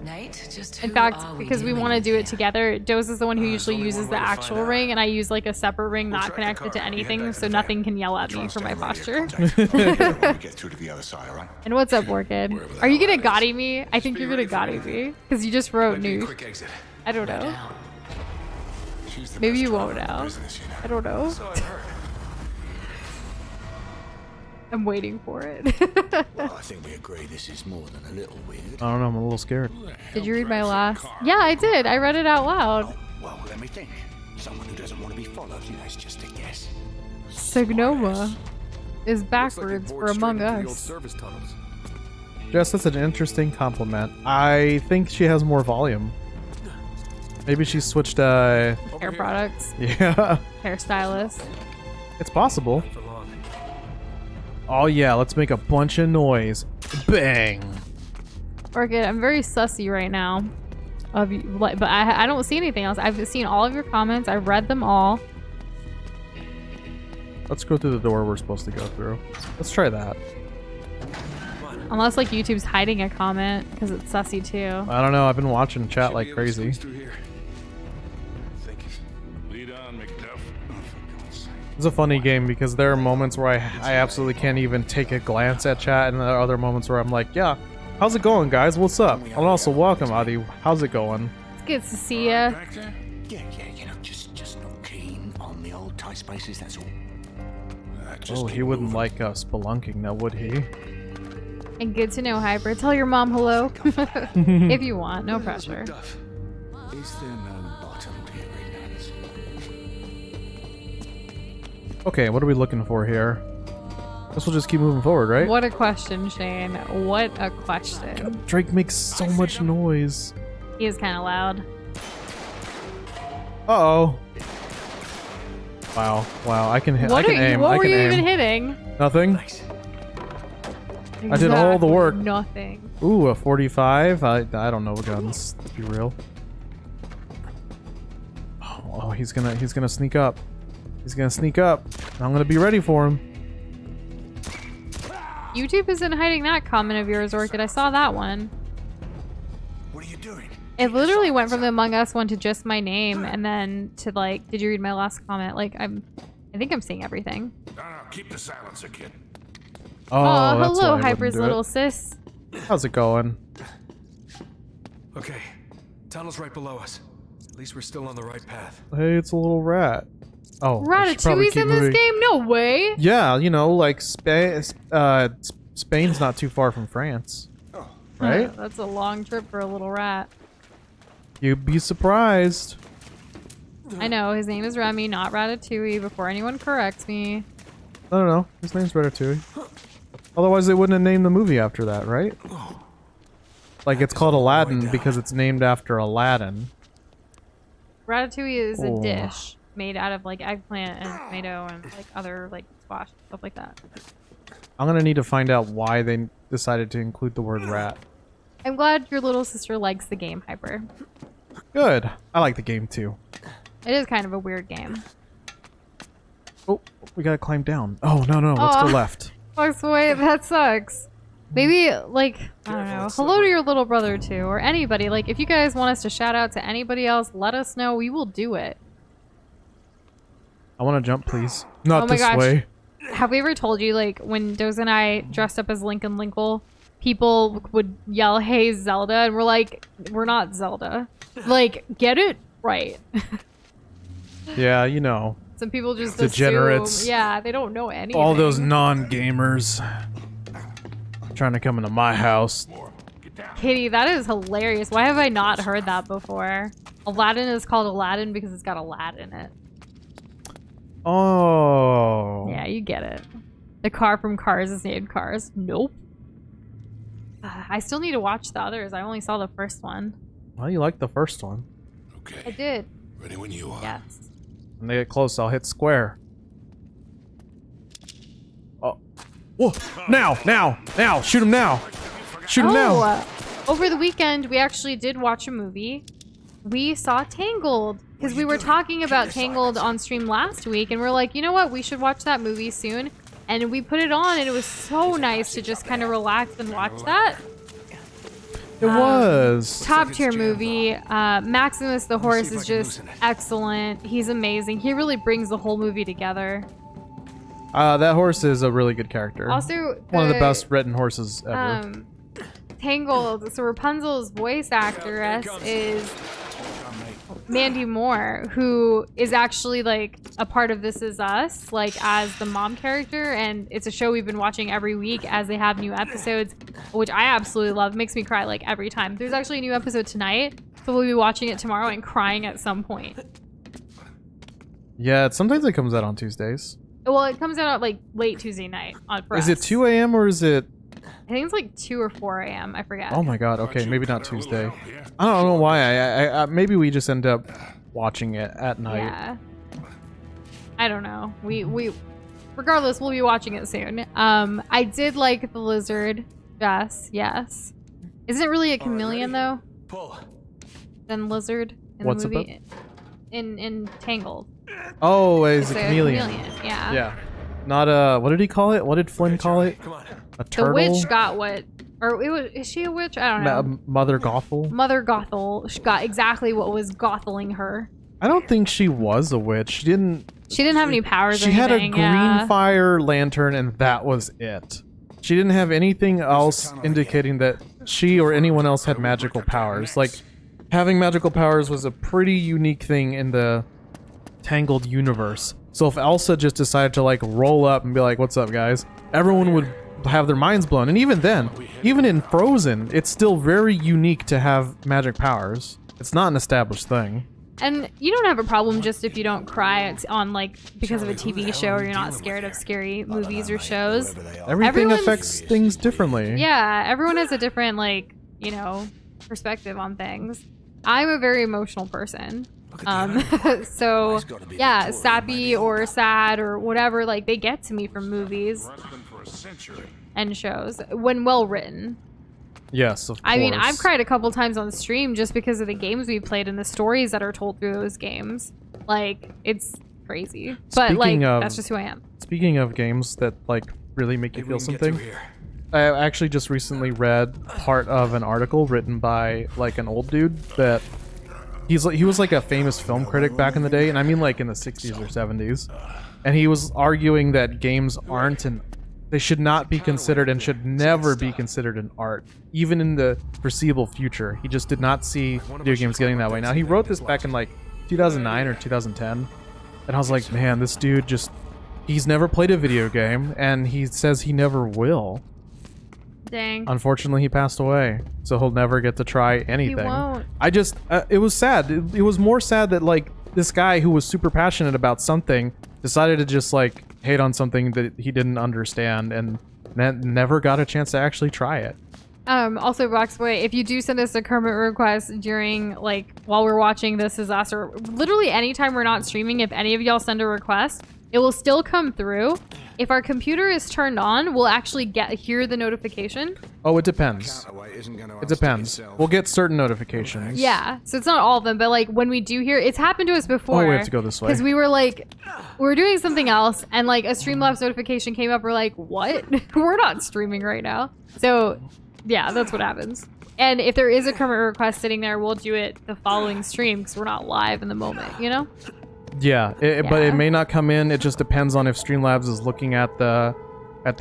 Nate, just In who fact, are because we dealing want to with do it here? together, Doze is the one who There's usually only uses one the way to find actual out. ring, and I use like a separate ring We'll not track the connected to car. You head anything, back to so the nothing van. can yell at Try me and for stay my on radio posture. contact. When we get through to the other side, all right? And what's up, Orchid? Wherever the Are you hell gonna that is. Gotti me? I think be you're gonna ready for Gotti anything. me. Because you just wrote Might be a new. quick exit. I don't know. Down. She's the Maybe best you driver won't in the now. business, you know. I don't know. So I've heard. I'm waiting for it. Well, I think we agree this is more than a little weird. I don't know. I'm a little scared. Did you read my last? Yeah, I did. I read it out loud. Well, let me think. Someone who doesn't want to be followed, you know, it's just a guess. Signoma is Looks like you backwards bored for straight Among into the old Us. service tunnels. Jess, that's an interesting compliment. I think she has more volume. Maybe she switched, Hair products, yeah. hairstylist. It's possible. For long. Oh yeah, let's make a bunch of noise. Bang! Orchid, I'm very sussy right now. Of you, but I don't see anything else. I've seen all of your comments. I've read them all. Let's go through the door we're supposed to go through. Let's try that. Unless like YouTube's hiding a comment because it's sussy too. I don't know, I've been watching chat Should like be able to crazy. squeeze through here. I think. Lead on, McDuff. Oh, for God's sake. It's a funny game because there are moments where I absolutely can't even take a glance at chat, and there are other moments where I'm like, yeah, how's it going, guys? What's up? And also, welcome, Adi. How's it going? It's good to see ya. Back there? Yeah, you know, just not keen on the old tight spaces, that's all. Just Oh, keep he wouldn't moving. like spelunking now, would he? And good to know, Hyper. Tell your mom hello. If you want, no pressure. Duff. Is there no bottom to your ignorance? Okay, what are we looking for here? Guess we'll just keep moving forward, right? What a question, Shane. What a question. Drake makes so much noise. He is kind of loud. Uh-oh. Wow, I can hit. I What, can aim. what I were can you aim. even hitting? Nothing. I did all the work. Nothing. Ooh, a 45. I don't know guns. To be real. Oh, he's gonna sneak up. He's gonna sneak up. I'm gonna be ready for him. YouTube isn't hiding that comment of yours, Orchid. I saw that one. What are you doing? It literally went from the Among Us one to just my name, and then to like, did you read my last comment? Like, I think I'm seeing everything. No, keep the silencer, kid. Oh, Aw, that's hello, why I wouldn't Hyper's do little it. sis. How's it going? Okay. Tunnel's right below us. At least we're still on the right path. Hey, it's a little rat. Oh, I should probably Ratatouille's keep in this moving. game? No way. Yeah, you know, like Spain's not too far from France, right? That's a long trip for a little rat. You'd be surprised. I know, his name is Remy, not Ratatouille, before anyone corrects me. No. His name's Ratatouille. Otherwise, they wouldn't have named the movie after that, right? Like, it's called Aladdin because it's named after Aladdin. Ratatouille is a Oh. dish made out of like eggplant and tomato and like other like squash, stuff like that. I'm gonna need to find out why they decided to include the word rat. I'm glad your little sister likes the game, Hyper. Good. I like the game too. It is kind of a weird game. Oh, we gotta climb down. Oh, no. Let's go Aw. left. Fucks away, that sucks. Maybe, like, I don't know. Hello to your little brother, too, or anybody. Like, if you guys want us to shout out to anybody else, let us know. We will do it. I want to jump, please. Not Oh my this gosh. way. Have we ever told you, like, when Doze and I dressed up as Link and Linkle, people would yell, "Hey, Zelda," and we're like, we're not Zelda. Like, get it right. Yeah, you know. Some people just Degenerates. assume, yeah, they don't know anything. All those non-gamers trying to come into my house. Kitty, that is hilarious. Why have I not heard that before? Aladdin is called Aladdin because it's got a lad in it. Oh. Yeah, you get it. The car from Cars is named Cars. Nope. I still need to watch the others. I only saw the first one. Well, you liked the first one. I Okay, did. ready when you are. Yes. When they get close, I'll hit square. Oh. Whoa. Now. Shoot him now. Shoot him now. Over the weekend, we actually did watch a movie. We saw Tangled because we were talking about Tangled on stream last week, and we're like, you know what? We should watch that movie soon. And we put it on, and it was so nice to just kind of relax and watch that. It was. Top tier movie. Maximus the horse is just excellent. He's amazing. He really brings the whole movie together. That horse is a really good character. Also, one of the best written horses ever. Tangled. So Rapunzel's voice actress is Mandy Moore, who is actually like a part of This Is Us, like as the mom character, and it's a show we've been watching every week as they have new episodes, which I absolutely love. Makes me cry like every time. There's actually a new episode tonight, so we'll be watching it tomorrow and crying at some point. Yeah, sometimes it comes out on Tuesdays. Well, it comes out like late Tuesday night on for Is us. it 2 a.m. or is it? I think it's like 2 or 4 a.m. I forget. Oh my god. Okay, maybe not Tuesday. I don't know why. I maybe we just end up watching it at night. Yeah. I don't know. We regardless, we'll be watching it soon. I did like the lizard dress. Yes. Isn't it really a chameleon though? Than lizard in What's the movie? it In Tangled. Oh, it's a It's chameleon. Yeah. Yeah. Not a. What did he call it? What did Flynn call it? A turtle. The witch got what? Or is she a witch? I don't know. Mother Gothel. Mother Gothel. She got exactly what was gothling her. I don't think she was a witch. She didn't have any powers. She or had a anything, green yeah. fire lantern, and that was it. She didn't have anything else indicating that she or anyone else had magical powers. Like, having magical powers was a pretty unique thing in the Tangled universe. So if Elsa just decided to like roll up and be like, "What's up, guys?" everyone would have their minds blown. And even then, even in Frozen, it's still very unique to have magic powers. It's not an established thing. And you don't have a problem just if you don't cry on like because of a TV show or you're not scared of scary movies or shows. Everything affects things differently. Yeah, everyone has a different like, you know, perspective on things. I'm a very emotional person. So yeah, sappy or sad or whatever, like they get to me from movies and shows when well written. Yes, of course. I mean, I've cried a couple times on stream just because of the games we played and the stories that are told through those games. Like, it's crazy. But Speaking like, of- that's just who I am. Speaking of games that like really make you feel something, I actually just recently read part of an article written by like an old dude that he was like a famous film critic back in the day, and I mean like in the 60s or 70s, and he was arguing that games they should not be considered and should never be considered an art, even in the foreseeable future. He just did not see video games getting that way. Now, he wrote this back in like 2009 or 2010, and I was like, man, this dude he's never played a video game, and he says he never will. Dang. Unfortunately, he passed away, so he'll never get to try anything. He won't. I just, it was sad. It was more sad that like this guy who was super passionate about something decided to just like hate on something that he didn't understand and never got a chance to actually try it. Also, Boxboy, if you do send us a Kermit request during, like, while we're watching This Is Us, or literally anytime we're not streaming, if any of y'all send a request, it will still come through. If our computer is turned on, we'll actually hear the notification. Oh, it depends. It depends. We'll get certain notifications. Yeah, so it's not all of them, but like when we do hear, it's happened to us before. Oh, we have to go this way. Because we were like, we were doing something else, and like a Streamlabs notification came up. We're like, what? We're not streaming right now. So yeah, that's what happens. And if there is a Kermit request sitting there, we'll do it the following stream because we're not live in the moment, you know? Yeah, but it may not come in. It just depends on if Streamlabs is looking at the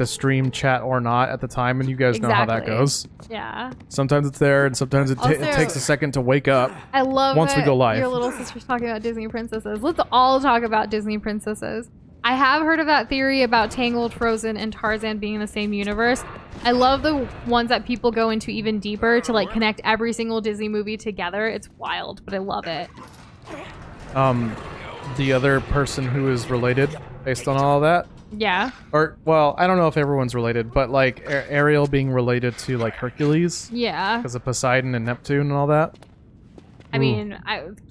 stream chat or not at the time, and you guys know how that Exactly. goes. Yeah. Sometimes it's there, and sometimes it Also, takes a second to wake up. I love once we that go live. your little sister's talking about Disney princesses. Let's all talk about Disney princesses. I have heard of that theory about Tangled, Frozen, and Tarzan being in the same universe. I love the ones that people go into even deeper to like connect every single Disney movie together. It's wild, but I love it. The other person who is related based on all that, Yeah. or well, I don't know if everyone's related, but like Ariel being related to like Hercules Yeah. because of Poseidon and Neptune and all that. I mean,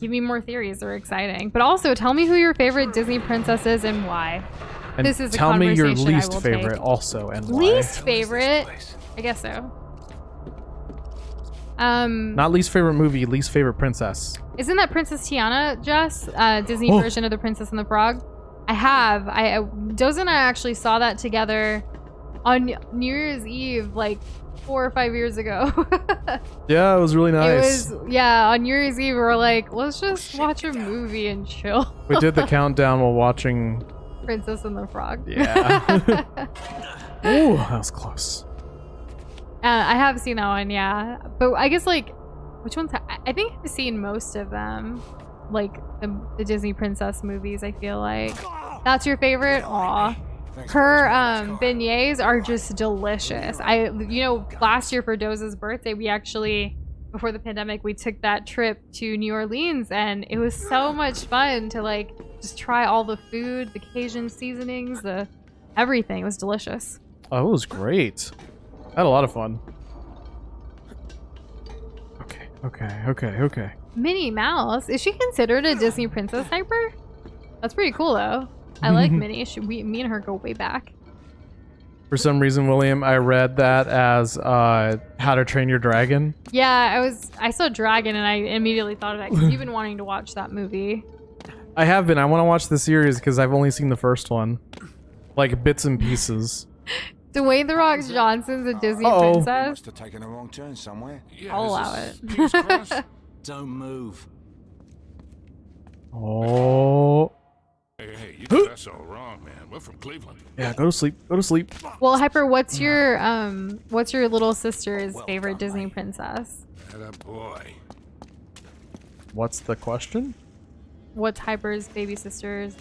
give me more theories. They're exciting. But also, tell me who your favorite Disney princess is and why. And This is a tell me your conversation I least will favorite take. also and why. Least favorite? I guess so. Not least favorite movie, least favorite princess. Isn't that Princess Tiana, Jess? Disney Oh. version of The Princess and the Frog? I have. Doza and I actually saw that together on New Year's Eve, like 4 or 5 years ago. Yeah, it was really nice. It was, yeah, on New Year's Eve, we were like, let's just watch a movie and chill. We did the countdown while watching Princess and the Frog. Yeah. Ooh, that was close. I have seen that one, yeah. But I guess, like, which ones? I think I've seen most of them. Like, the Disney princess movies, I feel like. That's your favorite? Aw. Her beignets are just delicious. You know, last year for Doza's birthday, we actually, before the pandemic, we took that trip to New Orleans, and it was so much fun to, like, just try all the food, the Cajun seasonings, everything. It was delicious. Oh, it was great. I had a lot of fun. Okay. Minnie Mouse? Is she considered a Disney princess, Hyper? That's pretty cool, though. I like Minnie. Me and her go way back. For some reason, William, I read that as How to Train Your Dragon. Yeah, I saw Dragon and I immediately thought of that because you've been wanting to watch that movie. I have been. I want to watch the series because I've only seen the first one. Like, bits and pieces. Dwayne The Rock Johnson's a Disney princess. Must have taken a wrong turn somewhere. Yeah, I'll is allow this it. King's Cross? Don't move. Oh. Hey, you got us all wrong, man. We're from Cleveland. Yeah, go to sleep. Go to sleep. Well, Hyper, what's your little sister's favorite Disney princess? Atta boy. What's the question? What's Hyper's baby sister's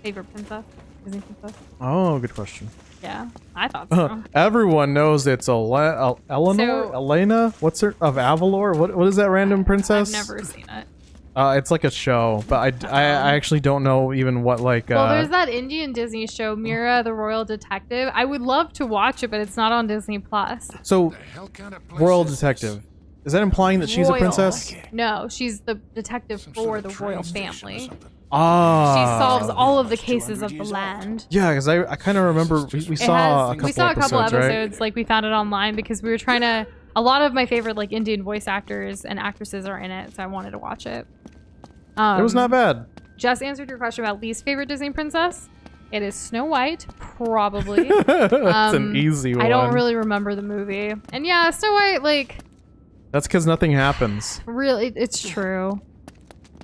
favorite princess? Disney princess? Oh, good question. Yeah, I thought so. Everyone knows it's Eleanor? Elena? What's her? Of Avalor? What is that random princess? I've never seen it. It's like a show, but I actually don't know even what, like... Well, there's that Indian Disney show, Mira the Royal Detective. I would love to watch it, but it's not on Disney Plus. So, Hell kind of place Royal is this? Detective. Is that implying that she's a Royal. princess? No, she's the detective Some for sort the of royal train station or family. something. Ah. She solves all of the 200 cases of the years old. land. Yeah, because I kind of remember we saw a couple we saw a couple episodes, episodes, like we found it online because we were trying to. A lot of my favorite like Indian voice actors and actresses are in it, so I wanted to watch it. It was not bad. Just answered your question about least favorite Disney princess. It is Snow White, probably. That's an easy one. I don't really remember the movie, and yeah, Snow White, like. That's because nothing happens. Really, it's true.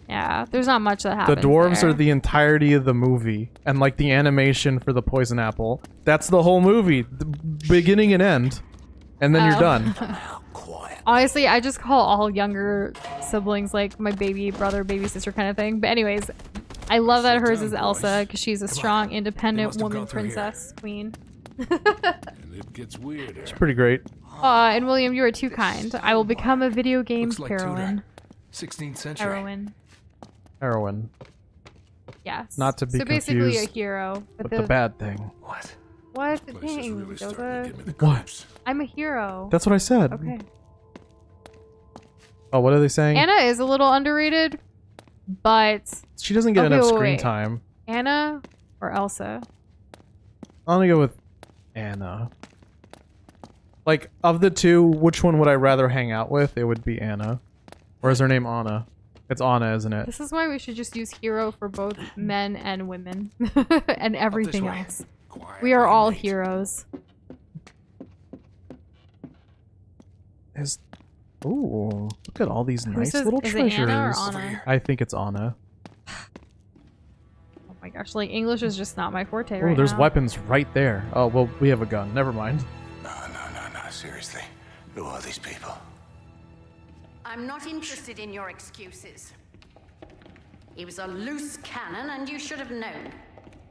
Yeah, there's not much that The happens. dwarves there. are the entirety of the movie, and like the animation for the poison apple. That's the whole movie, the beginning and end, and then you're done. Honestly, I just call all younger siblings like my baby brother, baby sister kind of thing. But anyways, I love that hers is Elsa because she's a strong, independent must have woman gone through here. princess queen. And it gets weirder. It's pretty great. And William, you are too kind. I will become a video game Looks like heroine. Tudor. 16th century. Heroine. Yes. Not to be so basically a confused hero. with the bad thing. What? What? Place is Dang, really starting to Doza. give me the What? creeps. I'm a hero. That's what I said. Okay. Oh, what are they saying? Anna is a little underrated, but She doesn't get Okay, enough wait, screen wait. time. Anna or Elsa? I'm gonna go with Anna. Like, of the two, which one would I rather hang out with? It would be Anna. Or is her name Anna? It's Anna, isn't it? This is why we should just use hero for both men and women and everything way. else. Quiet, We are all mate. heroes. Ooh, look at all these nice says- little is it Anna or treasures. Anna? I think it's Anna. Oh my gosh, like English is just not my forte Oh, right there's now. weapons right there. Oh, well, we have a gun. Never mind. No, seriously. Who are these people? I'm not interested in your excuses. He was a loose cannon and you should have known.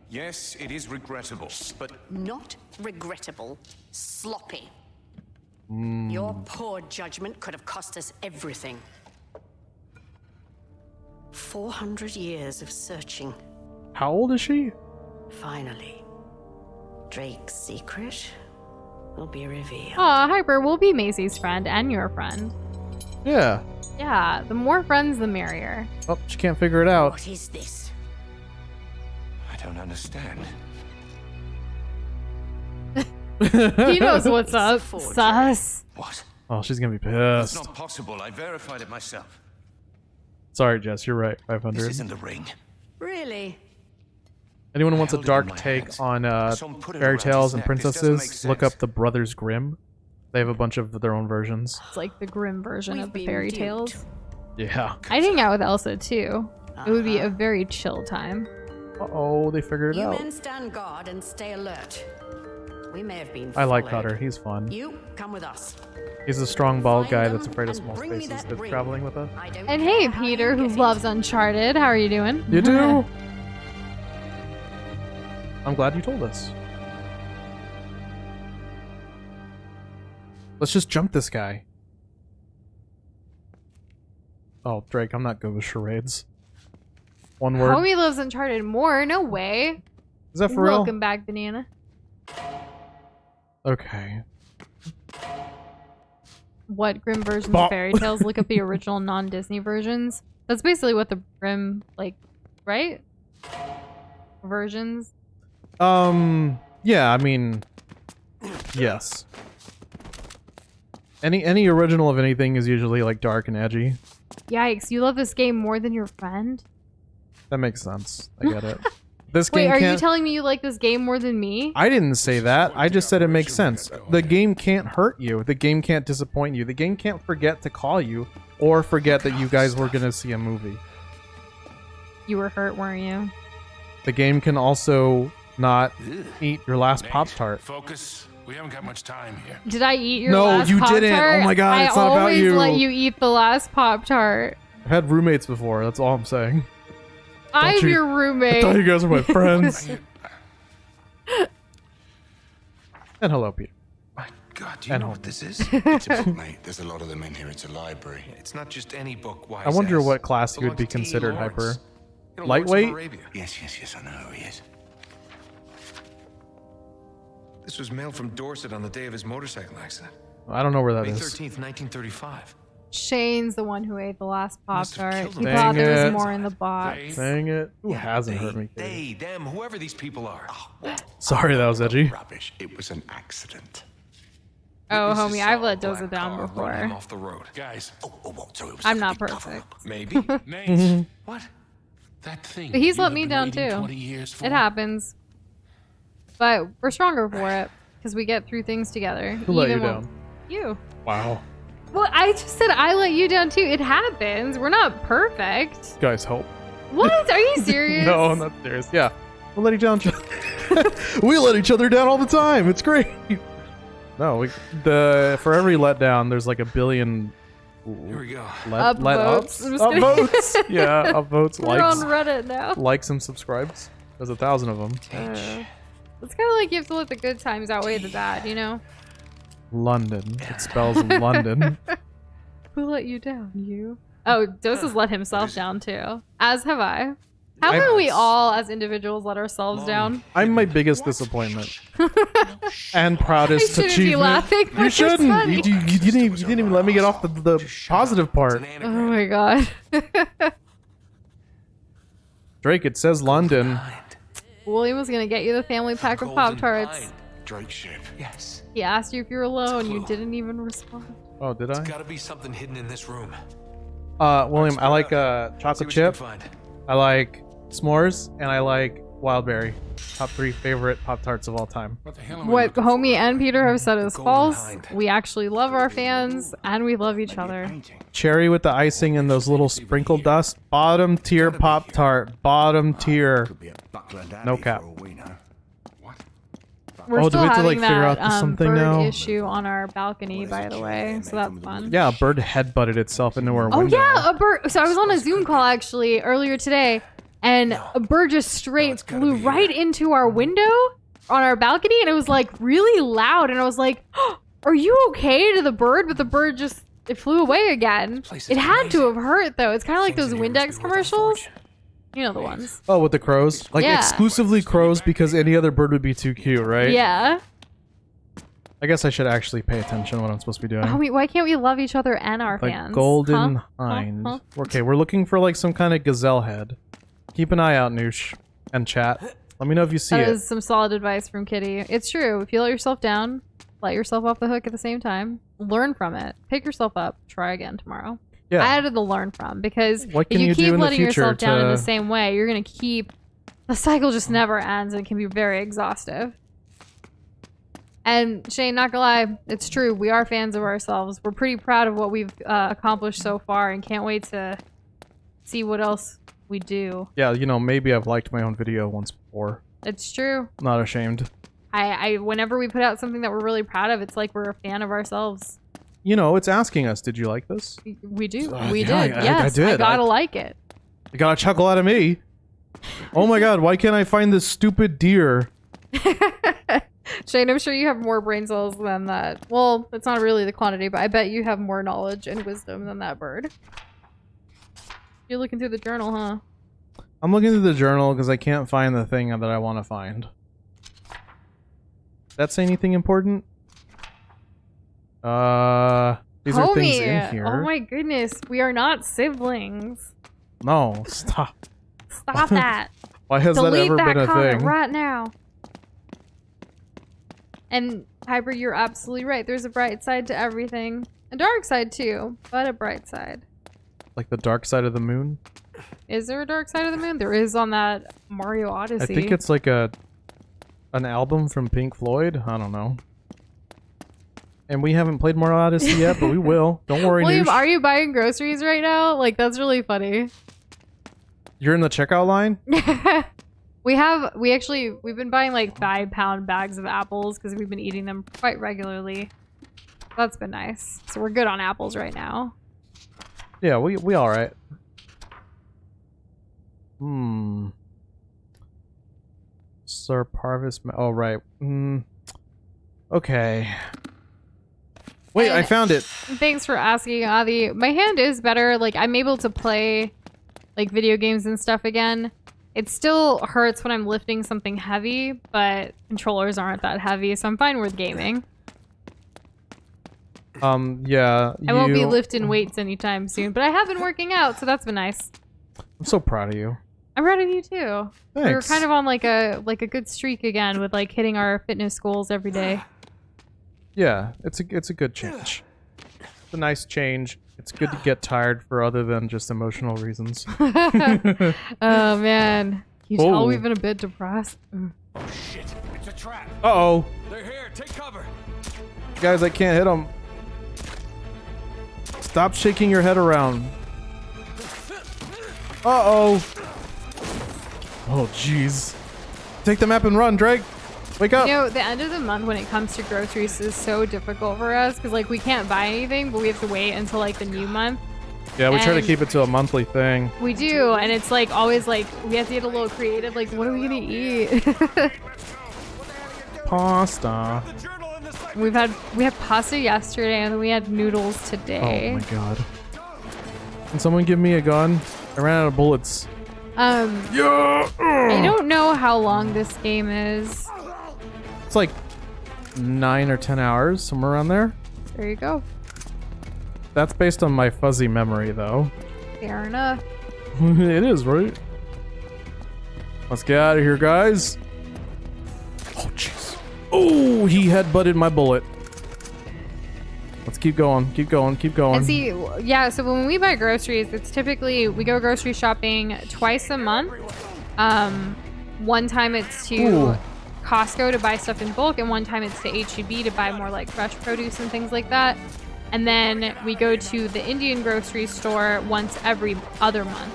Yes, it is regrettable, but Not regrettable, sloppy. Your poor judgment could have cost us everything. 400 years of searching. How old is she? Finally, Drake's secret will be revealed. Aw, Hyper, we'll be Maisie's friend and your friend. Yeah. Yeah, the more friends, the merrier. Oh, she can't figure it out. What is this? I don't understand. He knows what's up. forgery. Sus. What? Oh, she's gonna be That's pissed. not possible. I verified it myself. Sorry, Jess. You're right. This 500. isn't the ring. Really? Anyone who wants a dark take on fairy tales and princesses, look up the Brothers Grimm. They have a bunch of their own versions. It's like the grim version of the fairy tales. Yeah. I'd hang out with Elsa too. It would be a very chill time. Uh-oh, they figured it You out. men stand guard and stay alert. We may have been I like followed. Cutter. He's fun. You come with us. He's a strong, bald guy Find that's them afraid of and small bring me spaces that that's ring. traveling with us. I don't And care hey, how Peter, you who get it. loves Uncharted. How are you doing? You do? I'm glad you told us. Let's just jump this guy. Oh, Drake, I'm not good with charades. One word. Homie loves Uncharted more. No way. Is that for real? Welcome back, Banana. Okay. What Grimm versions of fairy tales? Look up the original non-Disney versions. That's basically what the Grimm, like, right? Versions. Yeah, I mean, yes. Any original of anything is usually like dark and edgy. Yikes! You love this game more than your friend? That makes sense. I get it. This Wait, game are can't... you telling me you like this game more than me? I didn't say that. I just said it makes sense. The game can't hurt you. The game can't disappoint you. The game can't forget to call you or forget that you guys were gonna see a movie. You were hurt, weren't you? The game can also not eat your last Pop-Tart. Focus. We haven't got much time here. Did I eat your No, last you Pop-Tart? didn't. Oh my God, it's not about you. I always let you eat the last Pop-Tart. I've had roommates before, that's all I'm saying. I'm you- your roommate. I thought you guys were my friends. And hello, Peter. My God, do you And know home. what this is? It's a book, mate. There's a lot of them in here. It's a library. It's not just any book, wise I wonder ass. what class you would be Belongs to E. considered Lawrence. hyper. You know, Lawrence of Lightweight? Arabia. Yes, I know who he is. This was mailed from Dorset on the day of his motorcycle accident. I don't know where that May is. 13th, 1935. Shane's the one who ate the last Must have Pop-Tart. killed He him. thought there Dang was it. more in the box. Dang it. Who hasn't they, hurt me, Katie? They, them, whoever these people are. Sorry, that was edgy. Rubbish. It was an accident. Oh, Witnesses homie, saw I've a let black Doza down car run him before. off the road. Guys, Sorry, it was I'm not definitely perfect. cover-up. Maybe. Nate, What? that thing. But he's you let have me been down waiting too. 20 years for. It happens. But we're stronger for it. Because we get through things together. Who let you even when- down? You. Wow. Well, I just said I let you down too. It happens. We're not perfect. Guys, help. What? Are you serious? No, I'm not serious. Yeah. We'll let each other we let each other down all the time. It's great. No, for every letdown, there's like a billion Here we go. let Upvotes. ups. I'm just kidding. Upvotes. Yeah, upvotes, We're on likes, Reddit now. likes and subscribes. There's 1,000 of them. It's kind of like you have to let the good times outweigh the bad, you know? London. It spells London. Who let you down? You? Oh, Dos has let himself down too. As have I. Haven't we all, as individuals, let ourselves down? I'm my biggest disappointment and proudest I shouldn't be achievement. laughing, but You it's shouldn't. funny. You didn't even let me get off the positive part. Oh my god. Drake, it says London. William was gonna get you the family pack of Pop-Tarts. Drake's ship. Yes. He asked you if you were alone. You didn't even respond. Oh, did There's I? gotta be something hidden in this room. William, I like See chocolate what you can chip. find. I like s'mores, and I like wildberry. Top 3 favorite Pop-Tarts of all time. What the hell am I What looking for? homie and Peter have said is Golden false. Hind. We actually love our fans, and we love each other. Cherry with the icing and those little sprinkle dust. Bottom tier Pop-Tart. Bottom tier. Could be a buckler daddy No cap. for all we know. We're Oh, do still we have to, having like, figure that out something bird now? issue on our balcony, by the way, so that's fun. Yeah, a bird headbutted itself into our Oh window. yeah, a bird. So I was on a Zoom call actually earlier today, and a bird just straight flew right into our window on our balcony, and it was like really loud, and I was like, oh, "Are you okay?" to the bird, but the bird just it flew away again. place is It had to amazing. have hurt though. It's kind of like Things those in here must Windex be worth a commercials. fortune. You know the ones. Oh, with the crows? Like Yeah. exclusively crows because any other bird would be too cute, right? Yeah. I guess I should actually pay attention to what I'm supposed to be doing. Oh, why can't we love each other and our Like fans? golden Huh? hind. Huh? Okay, we're looking for like some kind of gazelle head. Keep an eye out, Noosh, and chat. Let me know if you see That it. is some solid advice from Kitty. It's true. If you let yourself down, let yourself off the hook at the same time. Learn from it. Pick yourself up. Try again tomorrow. Yeah. I added the learn from because What if can you you do keep in the letting future yourself down in to- the same way, you're gonna keep The cycle just never ends and can be very exhaustive. And Shane, not gonna lie, it's true. We are fans of ourselves. We're pretty proud of what we've accomplished so far and can't wait to see what else we do. Yeah, you know, maybe I've liked my own video once before. It's true. Not ashamed. Whenever we put out something that we're really proud of, it's like we're a fan of ourselves. You know, it's asking us, did you like this? We do. We did. I Yes, did. I gotta like it. You got a chuckle out of me. Oh my god, why can't I find this stupid deer? Shane, I'm sure you have more brain cells than that. Well, it's not really the quantity, but I bet you have more knowledge and wisdom than that bird. You're looking through the journal, huh? I'm looking through the journal because I can't find the thing that I want to find. That say anything important? These are things in here. Oh my goodness, we are not siblings. No, stop. Stop that. Why has that ever been a thing? Right now. And Hyper, you're absolutely right. There's a bright side to everything. A dark side too, but a bright side. Like the dark side of the moon? Is there a dark side of the moon? There is on that Mario Odyssey. I think it's like an album from Pink Floyd. I don't know. And we haven't played Mario Odyssey yet, but we will. Don't worry, William, Noosh. are you buying groceries right now? Like, that's really funny. You're in the checkout line? We've been buying like 5-pound bags of apples because we've been eating them quite regularly. That's been nice. So we're good on apples right now. Yeah, we all right. Sir Parvis. Oh right. Okay. Wait, I found it. Thanks for asking, Adi. My hand is better. Like, I'm able to play like video games and stuff again. It still hurts when I'm lifting something heavy, but controllers aren't that heavy, so I'm fine with gaming. Yeah. I won't be lifting weights anytime soon, but I have been working out, so that's been nice. I'm so proud of you. I'm proud of you too. Thanks. We're kind of on like a good streak again with like hitting our fitness goals every day. Yeah, it's a good change. It's a nice change. It's good to get tired for other than just emotional reasons. Oh man, you tell we've been a bit depressed. Oh shit! It's a trap. Uh-oh. They're here. Take cover. Guys, I can't hit them. Stop shaking your head around. Uh-oh. Oh, jeez. Take the map and run, Drake. Wake up. You know, the end of the month when it comes to groceries is so difficult for us because, like, we can't buy anything, but we have to wait until, like, the new month. Yeah, we try to keep it to a monthly thing. We do, and it's, like, always, like, we have to get a little creative. Like, what are we going to eat? Pasta. We had pasta yesterday, and then we had noodles today. Oh, my God. Can someone give me a gun? I ran out of bullets. Yeah! I don't know how long this game is. It's like 9 or 10 hours, somewhere around there. There you go. That's based on my fuzzy memory, though. Fair enough. It is, right? Let's get out of here, guys. Oh, jeez. Oh, he headbutted my bullet. Let's keep going, keep going, keep going. And see, yeah, so when we buy groceries, it's typically, we go grocery shopping twice a month. One time it's to Costco to buy stuff in bulk, and one time it's to H-E-B to buy more like fresh produce and things like that. And then we go to the Indian grocery store once every other month.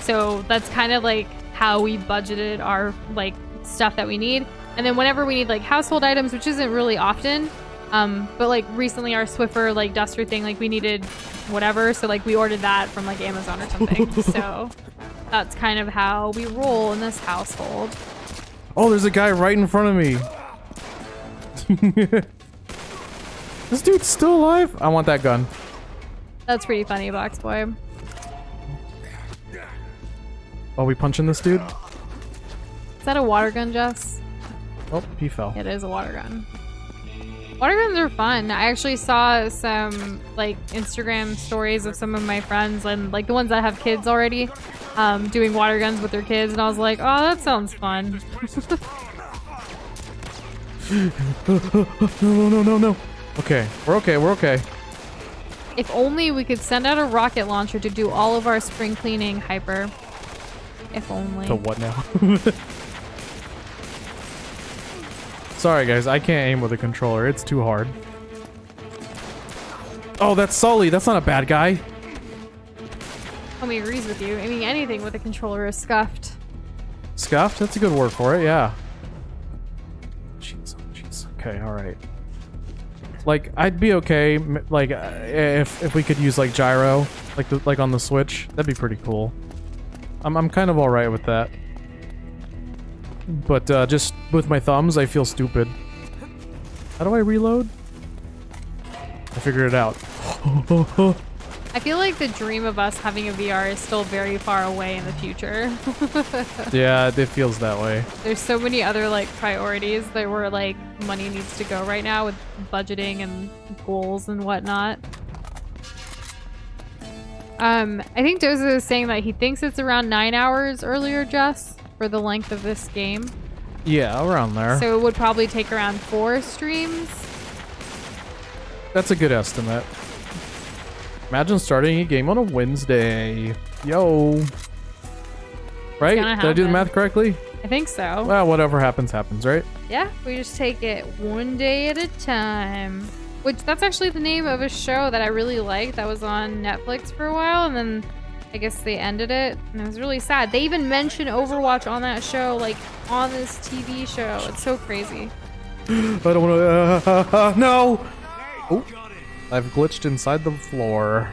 So that's kind of like how we budgeted our like stuff that we need. And then whenever we need like household items, which isn't really often, but like recently our Swiffer like duster thing, like we needed whatever, so like we ordered that from like Amazon or something. So that's kind of how we roll in this household. Oh, there's a guy right in front of me. This dude's still alive? I want that gun. That's pretty funny, Box Boy. Oh, we punching this dude? Is that a water gun, Jess? Oh, he fell. It is a water gun. Water guns are fun. I actually saw some like Instagram stories of some of my friends and like the ones that have kids already doing water guns with their kids, and I was like, oh, that sounds fun. No. Okay, we're okay, we're okay. If only we could send out a rocket launcher to do all of our spring cleaning, Hyper. If only. To what now? Sorry guys, I can't aim with a controller. It's too hard. Oh, that's Sully. That's not a bad guy. Homie agrees with you. I mean, anything with a controller is scuffed. Scuffed? That's a good word for it, yeah. Jeez, oh jeez. Okay, alright. Like, I'd be okay, like, if we could use, like, gyro, like on the Switch. That'd be pretty cool. I'm kind of alright with that. But, just with my thumbs, I feel stupid. How do I reload? I figured it out. I feel like the dream of us having a VR is still very far away in the future. Yeah, it feels that way. There's so many other like priorities that where like money needs to go right now with budgeting and goals and whatnot. I think Doza is saying that he thinks it's around 9 hours earlier, Jess, for the length of this game. Yeah, around there. So it would probably take around 4 streams. That's a good estimate. Imagine starting a game on a Wednesday. Yo. Right? Did I do the math correctly? I think so. Well, whatever happens, happens, right? Yeah, we just take it one day at a time. Which, that's actually the name of a show that I really liked that was on Netflix for a while, and then I guess they ended it, and it was really sad. They even mentioned Overwatch on that show, like, on this TV show. It's so crazy. I don't want to... no! Oh, I've glitched inside the floor.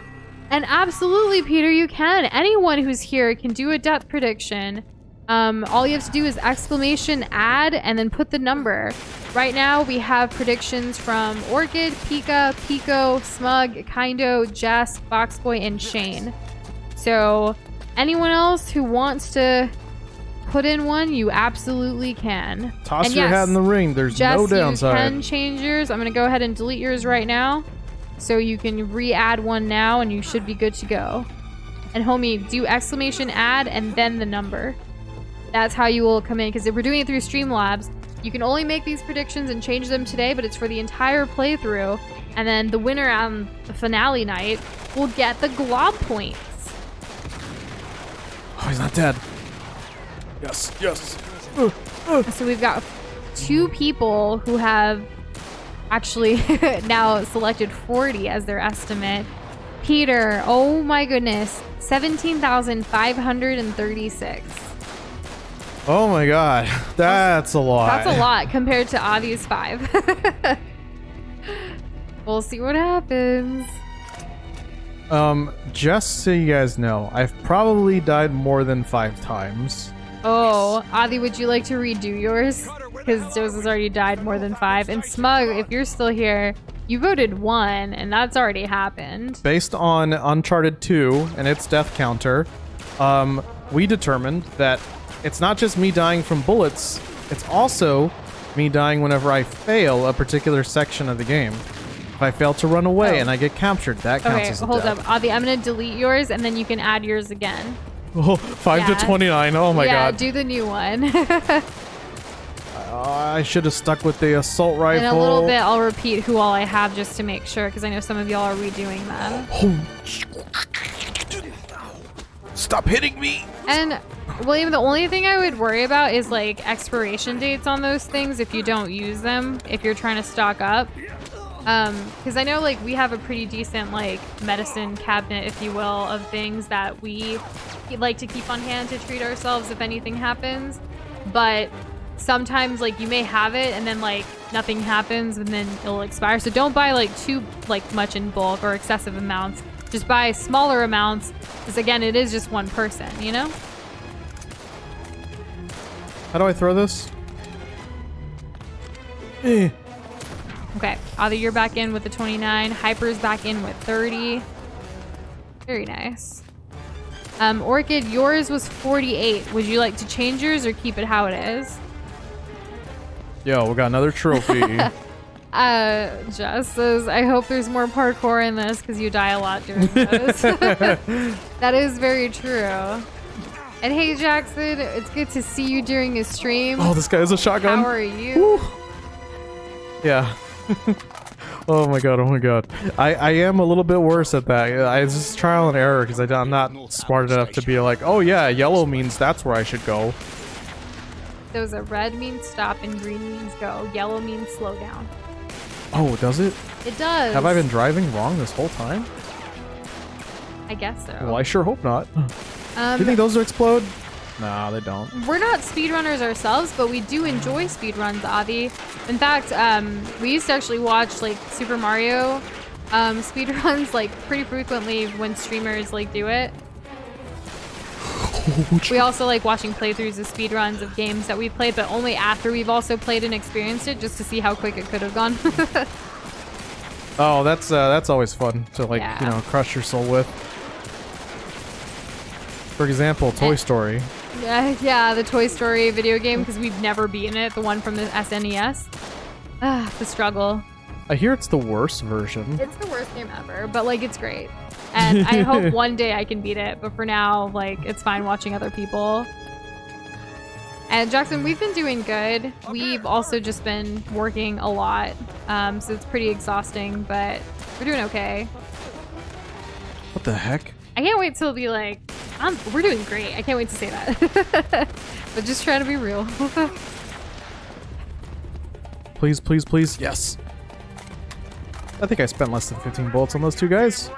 And absolutely, Peter, you can. Anyone who's here can do a death prediction. All you have to do is exclamation add and then put the number. Right now, we have predictions from Orchid, Pika, Pico, Smug, Kindo, Jess, Boxboy, and Shane. So anyone else who wants to put in one, you absolutely can. Toss and your hat in the ring. There's no downside. You can change yours. I'm going to go ahead and delete yours right now. So you can re-add one now and you should be good to go. And homie, do exclamation add and then the number. That's how you will come in, because if we're doing it through Streamlabs, you can only make these predictions and change them today, but it's for the entire playthrough. And then the winner on the finale night will get the glob points. Oh, he's not dead. Yes, yes. So we've got 2 people who have actually now selected 40 as their estimate. Peter, oh my goodness, 17,536. Oh my god, that's a lot. That's a lot compared to Avi's 5. We'll see what happens. Just so you guys know, I've probably died more than 5 times. Oh, Avi, would you like to redo yours? Because Jose's already died more than 5. And Smug, if you're still here, you voted 1, and that's already happened. Based on Uncharted 2 and its death counter, we determined that it's not just me dying from bullets, it's also me dying whenever I fail a particular section of the game. If I fail to run away and I get captured, that counts as a hold death. up. Avi, I'm going to delete yours, and then you can add yours again. Oh, 5 to 29. Oh my god. Yeah, do the new one. I should have stuck with the assault rifle. In a little bit, I'll repeat who all I have just to make sure, because I know some of y'all are redoing them. Stop hitting me! And, William, the only thing I would worry about is, like, expiration dates on those things if you don't use them, if you're trying to stock up. Because I know, like, we have a pretty decent, like, medicine cabinet, if you will, of things that we like to keep on hand to treat ourselves if anything happens. But sometimes, like, you may have it and then, like, nothing happens and then it'll expire. So don't buy, like, too, like, much in bulk or excessive amounts. Just buy smaller amounts, because, again, it is just one person, you know? How do I throw this? Okay, Avi, you're back in with the 29. Hyper's back in with 30. Very nice. Orchid, yours was 48. Would you like to change yours or keep it how it is? Yo, we got another trophy. Jess says, I hope there's more parkour in this because you die a lot doing those. That is very true. And hey, Jackson, it's good to see you during a stream. Oh, this guy has a shotgun. How are you? Woo. Yeah. Oh my god, oh my god. I am a little bit worse at that. It's just trial and error because I'm not smart enough to be like, oh yeah, yellow means that's where I should go. Those are red means stop and green means go. Yellow means slow down. Oh, does it? It does. Have I been driving wrong this whole time? I guess so. Well, I sure hope not. Do you think those will explode? Nah, they don't. We're not speedrunners ourselves, but we do enjoy speedruns, Avi. In fact, we used to actually watch like Super Mario speedruns like pretty frequently when streamers like do it. We also like watching playthroughs of speedruns of games that we've played, but only after we've also played and experienced it, just to see how quick it could have gone. Oh, that's always fun to like, you know, crush your soul with. For example, Toy Story. Yeah, the Toy Story video game, because we've never beaten it, the one from the SNES. The struggle. I hear it's the worst version. It's the worst game ever, but like it's great. And I hope one day I can beat it, but for now, like, it's fine watching other people. And Jackson, we've been doing good. We've also just been working a lot, so it's pretty exhausting, but we're doing okay. What the heck? I can't wait till be like, we're doing great. I can't wait to say that. But just try to be real. Please, please, please. Yes. I think I spent less than 15 bullets on those two guys.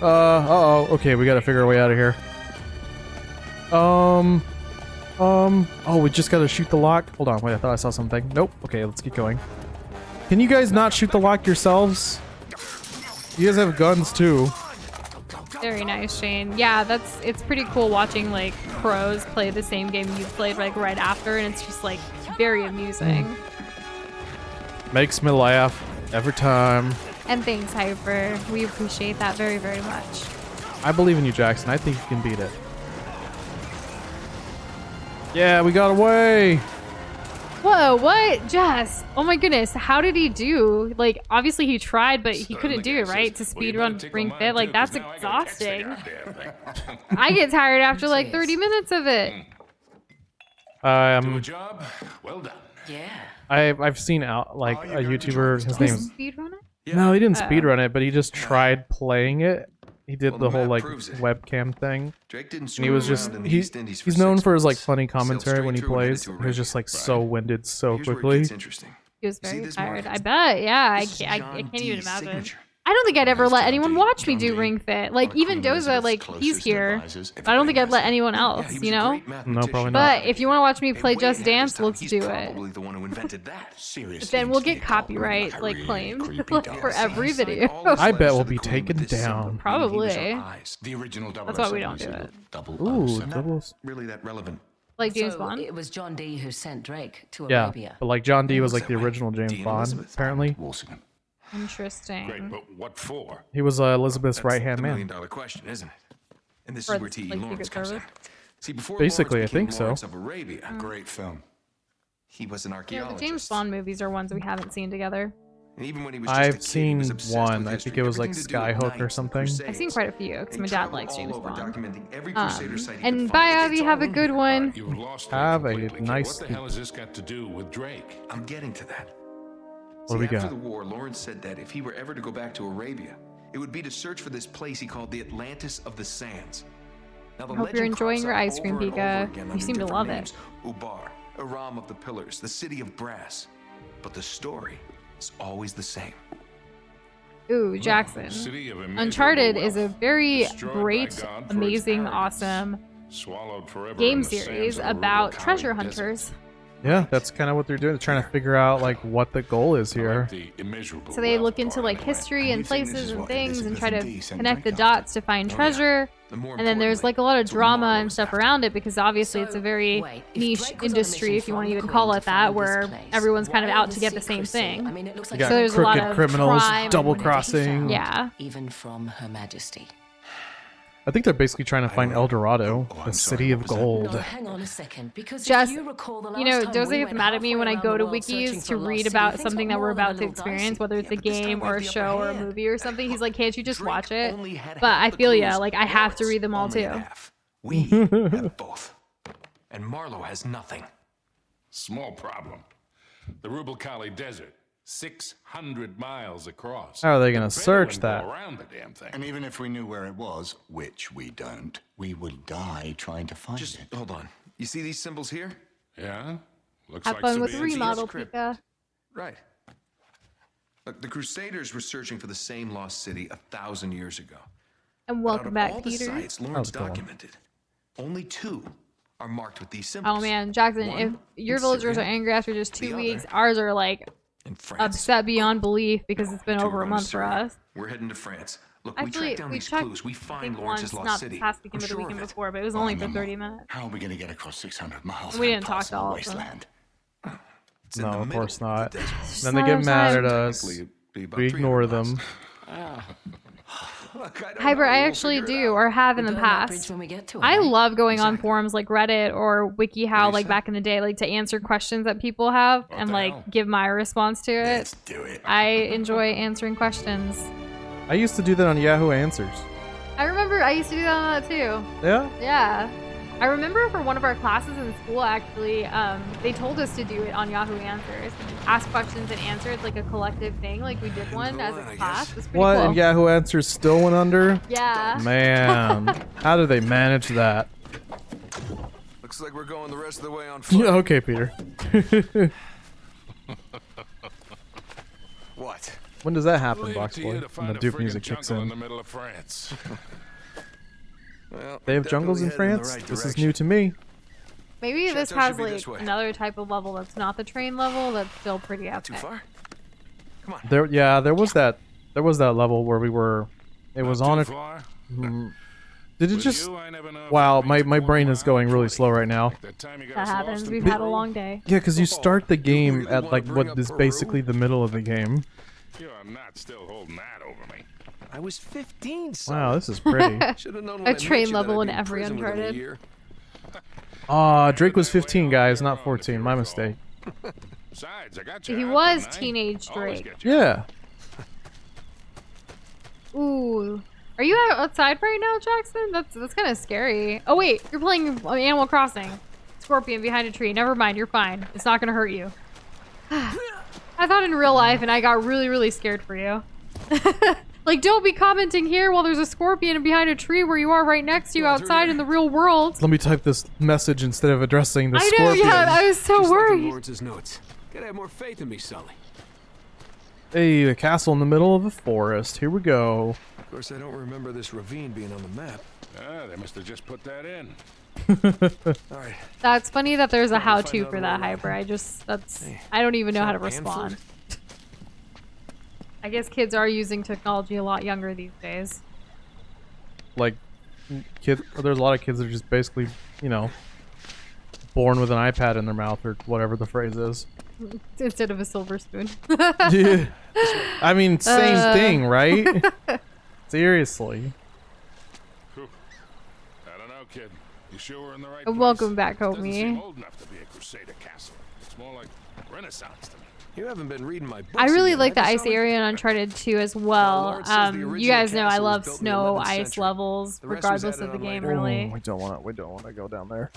Uh-oh. Okay, we gotta figure a way out of here. Oh, we just gotta shoot the lock. Hold on, wait, I thought I saw something. Nope. Okay, let's keep going. Can you guys not shoot the lock yourselves? You guys have guns, too. Very nice, Shane. Yeah, it's pretty cool watching, like, pros play the same game you've played, like, right after, and it's just, like, very amusing. Makes me laugh every time. And thanks, Hyper. We appreciate that very, very much. I believe in you, Jackson. I think you can beat it. Yeah, we got away! Whoa, what? Jess! Oh my goodness, how did he do? Like, obviously he tried, but he couldn't do it, right? To speedrun Ring Fit? Like, that's exhausting. I get tired after like 30 minutes of it. Do a job well done. Yeah. I've seen out like a YouTuber. His name's Speedrun it? No, he didn't speedrun it, but he just tried playing it. He did the whole like webcam thing. And he was just he's known for his like funny commentary when he plays. He was just like so winded so quickly. He was very tired. I bet. Yeah, I can't even imagine. I don't think I'd ever let anyone watch me do Ring Fit. Like, even Doza, like, he's here. But I don't think I'd let anyone else, you know? No, probably not. But if you want to watch me play Just Dance, let's do it. But then we'll get copyright, like, claimed for every video. I bet we'll be taken down. Probably. That's why we don't do it. Ooh, doubles. Really that relevant? Like James Bond? It was John Dee who sent Drake to Yeah, Arabia. but like John Dee was like the original James Bond, apparently. Interesting. Great, but what for? He was Elizabeth's right-hand man. $1 million question, isn't it? And this For is where T.E. like Lawrence Secret comes in. Service? See, before Basically, Lawrence I think became so. Lawrence of Arabia, great film. He was an Yeah, archaeologist. the James Bond movies are ones we haven't seen together. And even when he was just a I've kid, he seen was obsessed one. with I history, think it was like everything to do with Skyhook or knights, something. I've crusades. seen quite a few, because He my dad traveled likes all James over Bond. documenting every crusader site he could And find. bye, It's Avi, all have a in good here. one. You've lost Have a completely. nice- What the hell has this got to do with Drake? I'm getting to that. What do we after got? the war, Lawrence said that if he were ever to go back to Arabia, it would be to search for this place he called the Atlantis of the Sands. Now, the I hope you're legend enjoying crops your up ice cream, over and Pika. over again You under seem to different love names. Ubar, Aram of the Pillars, the City of Brass. But the story is always the same. Ooh, Jackson. City of immeasurable Uncharted is a wealth, very destroyed by great, God for its amazing, arrogance, awesome swallowed forever game in the series sands of the about Rural treasure Valley hunters. Yeah, that's kind of what they're doing. They're trying to figure out like what the goal is here. desert. The immeasurable So they wealth look into part like anyway. history and you think this places is and what things and try to Elizabeth and Dee connect the sent dots to find treasure. But more And then there's like a lot of drama and stuff around it because obviously it's a very Wait, if niche Drake was on a industry, mission if you want to from even the call Queen it to that, find this where place, everyone's kind of why out all to the get the same secrecy? thing. I mean, it looks You like got So there's a lot crooked of criminals, crime double and- crossing. Yeah. even from Her Majesty. I think they're basically trying to find El Dorado, Oh, the I'm city sorry, of what was that? gold. No, hang on a second, because Just, if you recall the last you know, time Doze we gets went mad at me when I halfway go to around the world searching wikis for to a lost read city, about things something got that we're more than a about to little experience, dicey. whether it's Yeah, a but this game time or a we have the show or a upper hand. movie or something. He's like, can't you just Drake watch it? only had But half I the feel ya, clues. like I have to Lawrence read them all only had too. half. We have both. And Marlowe has nothing. Small problem. The Rubal Khali Desert. 600 miles across. How are they gonna The search better that? go around the damn thing. And even if we knew where it was, which we don't, we would die trying to find Just it. hold on. You see these symbols here? Yeah? Looks Have like fun with Sabine's remodel, script. Pika. Right. Look, the Crusaders were searching for the same lost city 1,000 years ago. And But out welcome of back, all Peter. the sites Lawrence cool. documented, only 2 are marked with these symbols. Oh man, Jackson, One if your in villagers are Syria, angry after just the 2 other weeks, ours are like in France. upset beyond belief because it's been 2 over are a going to month for Syria. us. We're heading to France. Look, we Actually, track down we these checked, clues. We I find think Lawrence's once, lost not city. past weekend, I'm but the sure weekend of it. before, but it was only for Remember, 30 minutes. How are we going to get across 600 miles? We of didn't talk to impossible all of them. wasteland? It's in No, the of middle course not. the desert. Then they Not get enough mad time. at us. Technically, it'd be about We 300 ignore miles. them. Look, I don't Hyper, know. I We'll actually figure it do, out. or have in We'll the burn that bridge past. when we get to it, I right? love going on Exactly. forums like Reddit or What WikiHow, do you like say? back in the day, like to answer questions that people have What and the like hell? give my response to it. Let's do it. I enjoy answering questions. I used to do that on Yahoo Answers. I remember I used to do that on that too. Yeah? Yeah. I remember for one of our classes in school, actually, they told us to do it on Yahoo Answers. Ask questions and answer. It's like a collective thing. Like we did one as a class. It's pretty What? cool. And Yahoo Answers still went under? Yeah. Man. How do they manage that? Looks like we're going the rest of the way on foot. Yeah, okay, Peter. What? When does that happen, Leave it to you Boxboy? to When find the a Duke friggin' music kicks jungle in in. the middle of France. Well, They have jungles in definitely headed France? the right This is direction. new to me. Maybe this Chateau has should be like this way. another type of level that's not the train level. That's still pretty Not too epic. far. Come on. There was that level where we were, it was Not on too a, far. did it With just, you, I never know if wow, it my makes it brain one is going really 140. slow right now. That time you got That us lost happens. in We've Peru. had a long day. Yeah, because you start the game really at wanna like bring what up is Peru? basically the middle of the game. You are not still holding that over me. I was 15, son. Wow, this is pretty. Should have known A when I train met you that level I'd in be every prison within a Uncharted. year. Drake was 15, guys, not 14. My mistake. Besides, I got you He out, was didn't I? teenage Always Drake. get you. Yeah. Ooh. Are you outside right now, Jackson? That's kind of scary. Oh wait, you're playing Animal Crossing. Scorpion behind a tree. Never mind, you're fine. It's not gonna hurt you. I thought in real life, and I got really, really scared for you. Like, don't be commenting here while there's a scorpion behind a tree where you are right next to you outside in the real world. Let me type this message instead of addressing the I know, scorpion. yeah, I was so Just like in worried. Lawrence's notes. Gotta have more faith in me, Sully. Hey, a castle in the middle of a forest. Here we go. Of course, I don't remember this ravine being on the map. They must have just put that in. All right. That's funny that there's a Gotta find how-to another for that, way. Hyper. I don't even know how to Hanford? respond. I guess kids are using technology a lot younger these days. Like, there's a lot of kids that are just basically, you know, born with an iPad in their mouth or whatever the phrase is. Instead of a silver spoon. Yeah. I mean, same thing, right? Seriously. Whew. I don't know, kid. You sure we're in the right place? Welcome back, Doesn't seem homie. old enough to be a Crusader castle. It's more like Renaissance to me. You haven't been reading my books. I really again, like the have you, ice Sully? area in Uncharted 2 as well. Lawrence says the You original guys know I castle was love built in the snow, 11th ice century. levels, The rest was regardless added of the on game, later. really. We don't want to go down there.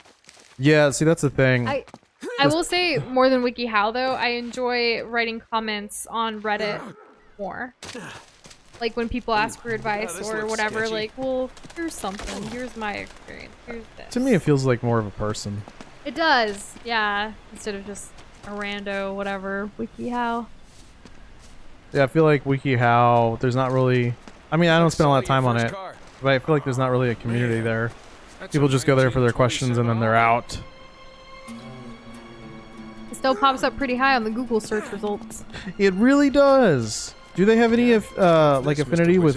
Yeah, see, that's the thing. I will say more than WikiHow though, I enjoy writing comments on Reddit more. Like when people ask for advice this or looks whatever, sketchy. like, well, here's something. Here's my experience. Here's this. To me, it feels like more of a person. It does, yeah. Instead of just a rando, whatever, WikiHow. Yeah, I feel like WikiHow, there's not really... I mean, I don't spend a lot of time on it, but I feel like there's not really a community there. People just go there for their questions and then they're out. It still pops up pretty high on the Google search results. It really does. Do they have any like affinity with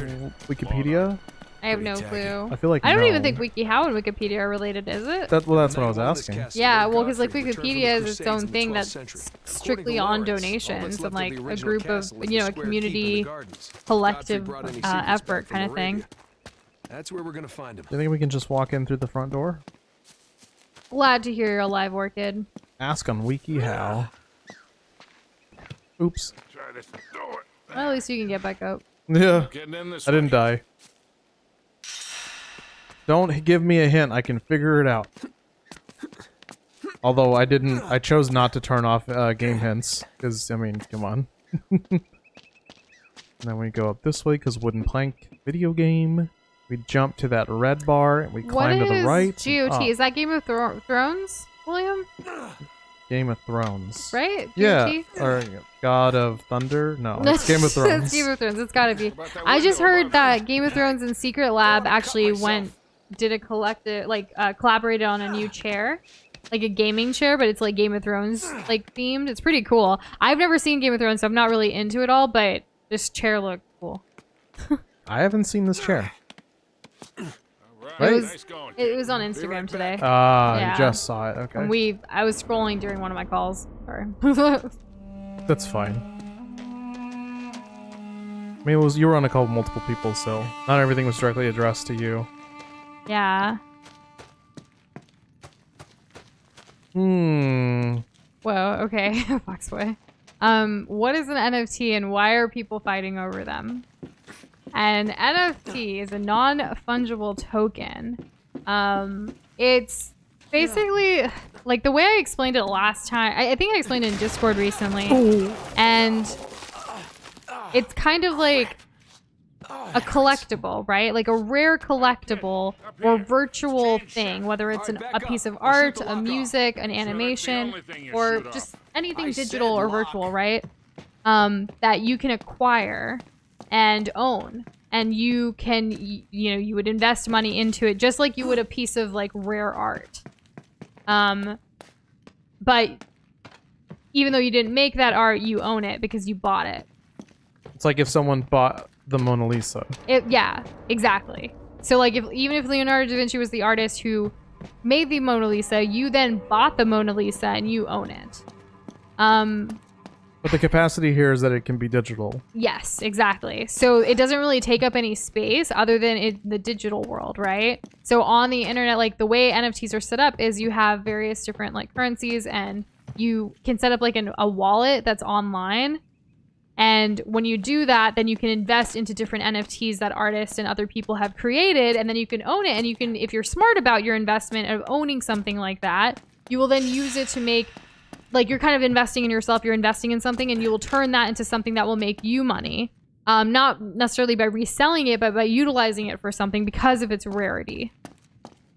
Wikipedia? I have no clue. I feel like I don't no. even think WikiHow and Wikipedia are related, is it? Well, that's what I was asking. Yeah, well, because like Wikipedia is its own thing that's strictly on donations and like a group of, you know, a community collective effort kind of thing. That's where we're gonna find him. Do you think we can just walk in through the front door? Glad to hear you're alive, Orchid. Ask on WikiHow. Oops. Try this door. Well, at least you can get back up. Yeah. Getting in this I didn't way. die. Don't give me a hint. I can figure it out. Although I chose not to turn off game hints because I mean, come on. And then we go up this way because wooden plank video game. We jump to that red bar and we climb to the right. GOT? Is that Game of Thrones, William? Game of Thrones. Right? Yeah. GOT? Or God of Thunder? No, it's Game of Thrones. It's Game of Thrones. It's gotta be. I just heard that Game of Thrones and Secret Lab actually did a collective, collaborated on a new chair. Like a gaming chair, but it's like Game of Thrones themed. It's pretty cool. I've never seen Game of Thrones, so I'm not really into it all, but this chair looked cool. I haven't seen this chair. Right. It was on Instagram today. You just saw it. Okay. And I was scrolling during one of my calls. Sorry. That's fine. I mean, you were on a call with multiple people, so not everything was directly addressed to you. Yeah. Whoa, okay. Foxboy. What is an NFT and why are people fighting over them? An NFT is a non-fungible token. It's basically like the way I explained it last time. I think I explained it in Discord recently. And it's kind of like a collectible, right? Like a rare collectible or virtual thing, whether it's a piece of art, a music, an animation, or just anything digital or virtual, right? That you can acquire and own. And you can, you would invest money into it just like you would a piece of like rare art. But even though you didn't make that art, you own it because you bought it. It's like if someone bought the Mona Lisa. Yeah, exactly. So like even if Leonardo da Vinci was the artist who made the Mona Lisa, you then bought the Mona Lisa and you own it. But the capacity here is that it can be digital. Yes, exactly. So it doesn't really take up any space other than in the digital world, right? So on the internet, like the way NFTs are set up is you have various different like currencies and you can set up like a wallet that's online. And when you do that, then you can invest into different NFTs that artists and other people have created, and then you can own it. And you can, if you're smart about your investment of owning something like that, you will then use it to make, like you're kind of investing in yourself, you're investing in something, and you will turn that into something that will make you money. Not necessarily by reselling it, but by utilizing it for something because of its rarity.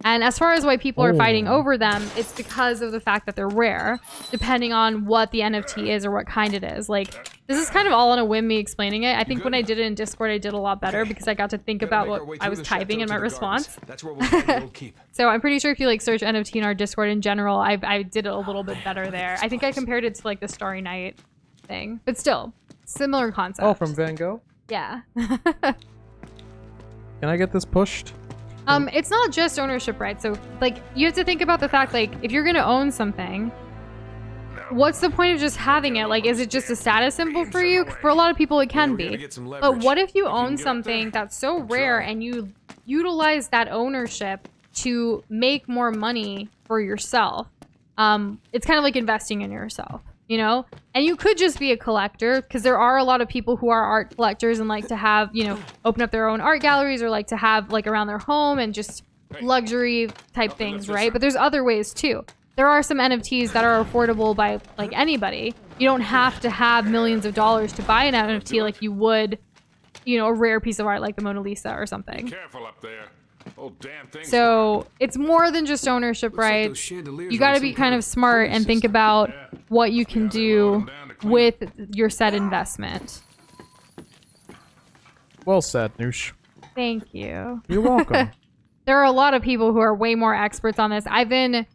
And as far as why people are fighting over them, it's because of the fact that they're rare, depending on what the NFT is or what kind it is. Like, this is kind of all on a whim, me explaining it. I think when I did it in Discord, I did a lot better because I got to think about what I was typing in my response. That's where we'll keep. So I'm pretty sure if you like search NFT in our Discord in general, I did it a little bit better there. I think I compared it to like the Starry Night thing, but still, similar concept. Oh, from Van Gogh? Yeah. Can I get this pushed? It's not just ownership rights. So like you have to think about the fact, like if you're going to own something, what's the point of just having it? Like, is it just a status symbol for you? For a lot of people, it can be. But what if you own something that's so rare and you utilize that ownership to make more money for yourself? It's kind of like investing in yourself, you know? And you could just be a collector because there are a lot of people who are art collectors and like to have, you know, open up their own art galleries or like to have like around their home and just luxury type things, right? But there's other ways too. There are some NFTs that are affordable by like anybody. You don't have to have millions of dollars to buy an NFT like you would, you know, a rare piece of art like the Mona Lisa or something. Careful up there. Oh, damn thing. So it's more than just ownership rights. You got to be kind of smart and think about what you can do with your said investment. Well said, Noosh. Thank you. You're welcome. There are a lot of people who are way more experts on this. I'm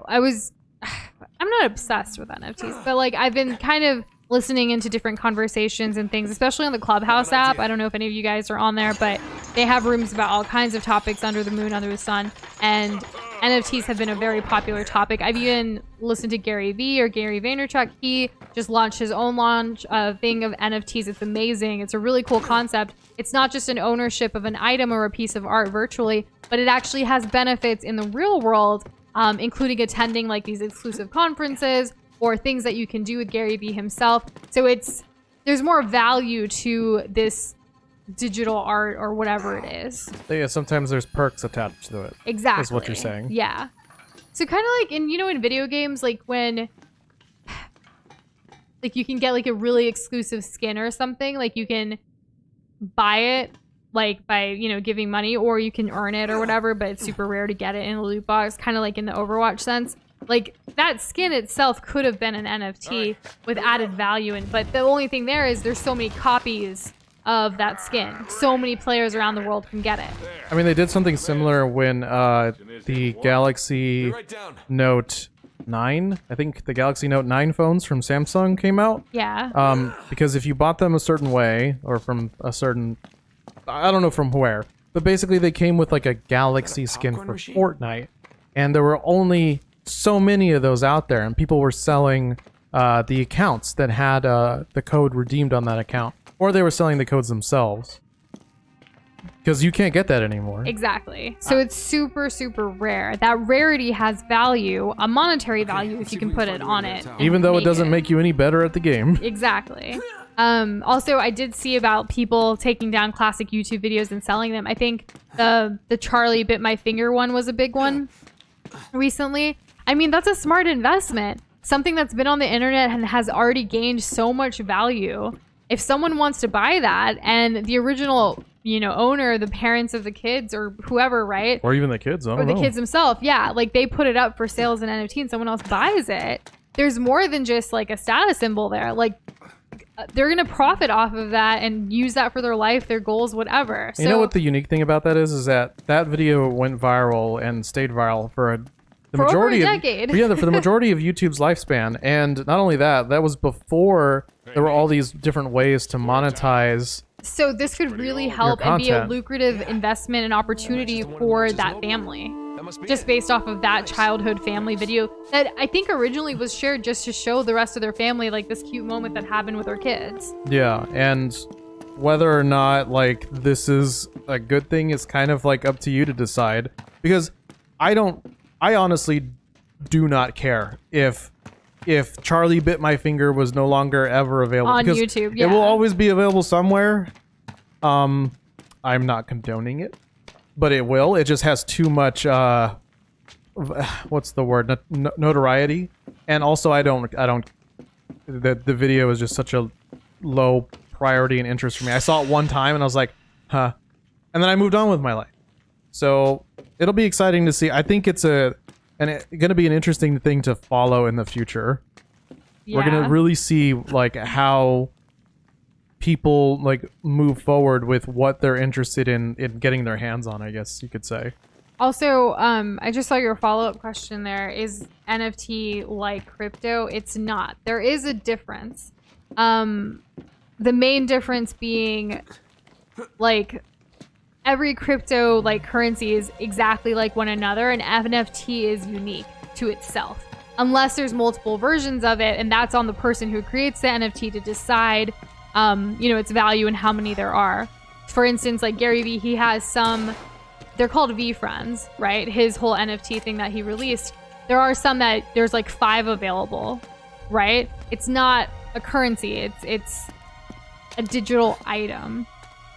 not obsessed with NFTs, but like I've been kind of listening into different conversations and things, especially on the Clubhouse app. I don't know if any of you guys are on there, but they have rooms about all kinds of topics under the moon, under the sun, and NFTs have been a very popular topic. I've even listened to Gary Vee or Gary Vaynerchuk. He just launched his own thing of NFTs. It's amazing. It's a really cool concept. It's not just an ownership of an item or a piece of art virtually, but it actually has benefits in the real world, including attending like these exclusive conferences or things that you can do with Gary Vee himself. So there's more value to this digital art or whatever it is. Yeah, sometimes there's perks attached to it. Exactly. Is what you're saying. Yeah. So kind of like in video games, like when Like you can get like a really exclusive skin or something. Like you can buy it like by, you know, giving money, or you can earn it or whatever, but it's super rare to get it in a loot box, kind of like in the Overwatch sense. Like that skin itself could have been an NFT with added value in, but the only thing there is there's so many copies of that skin. So many players around the world can get it. I mean, they did something similar when the Galaxy Note 9, I think the Galaxy Note 9 phones from Samsung came out. Yeah. Because if you bought them a certain way, or from a certain, I don't know from where, but basically they came with like a Galaxy skin for Fortnite, and there were only so many of those out there, and people were selling the accounts that had the code redeemed on that account, or they were selling the codes themselves, because you can't get that anymore. Exactly. So it's super, super rare. That rarity has value, a monetary value, if you can put it on it. Even though it doesn't make you any better at the game. Exactly. Also, I did see about people taking down classic YouTube videos and selling them. I think the Charlie Bit My Finger one was a big one recently. I mean, that's a smart investment. Something that's been on the internet and has already gained so much value. If someone wants to buy that, and the original, you know, owner, the parents of the kids or whoever, right? Or even the kids, I don't know. Or the know. kids themselves, yeah. Like they put it up for sale as an NFT and someone else buys it. There's more than just like a status symbol there. Like they're going to profit off of that and use that for their life, their goals, whatever. You know what the unique thing about that is that video went viral and stayed viral for the majority over a decade. For the majority of YouTube's lifespan. And not only that, that was before there were all these different ways to monetize. So this could really help and be a lucrative investment and opportunity for that family. Just based off of that childhood family video that I think originally was shared just to show the rest of their family like this cute moment that happened with their kids. Yeah, and whether or not like this is a good thing is kind of like up to you to decide, because I honestly do not care if Charlie Bit My Finger was no longer ever available on YouTube. Yeah. It will always be available somewhere. I'm not condoning it, but it will. It just has too much what's the word? Notoriety. And also the video is just such a low priority and interest for me. I saw it one time and I was like, huh. And then I moved on with my life. So it'll be exciting to see. I think it's going to be an interesting thing to follow in the future. Yeah. We're going to really see like how people like move forward with what they're interested in getting their hands on, I guess you could say. Also, I just saw your follow-up question there. Is NFT like crypto? It's not. There is a difference. The main difference being like every crypto like currency is exactly like one another, and NFT is unique to itself. Unless there's multiple versions of it, and that's on the person who creates the NFT to decide its value and how many there are. For instance, like Gary Vee, he has some, they're called V Friends, right? His whole NFT thing that he released. There are some that there's like 5 available, right? It's not a currency. It's a digital item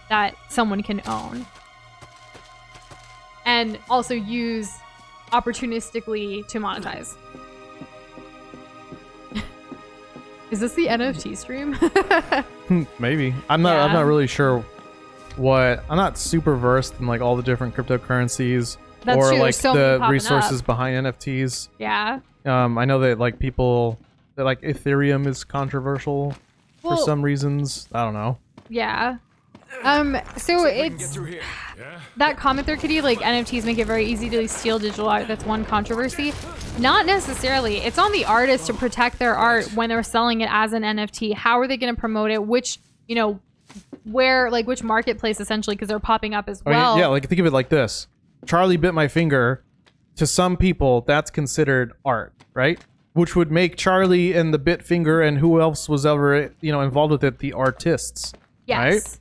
that someone can own and also use opportunistically to monetize. Is this the NFT stream? Maybe. I'm not really sure what. I'm not super versed in like all the different cryptocurrencies or like the resources behind NFTs. Yeah. I know that like people that like Ethereum is controversial for some reasons. I don't know. Yeah. So it's that comment there, Kitty, like NFTs make it very easy to steal digital art. That's one controversy. Not necessarily. It's on the artist to protect their art when they're selling it as an NFT. How are they going to promote it? Which, where, like which marketplace essentially, because they're popping up as well. Yeah, like think of it like this. Charlie Bit My Finger, to some people, that's considered art, right? Which would make Charlie and the Bit Finger and who else was ever, involved with it, the artists. Yes. Right?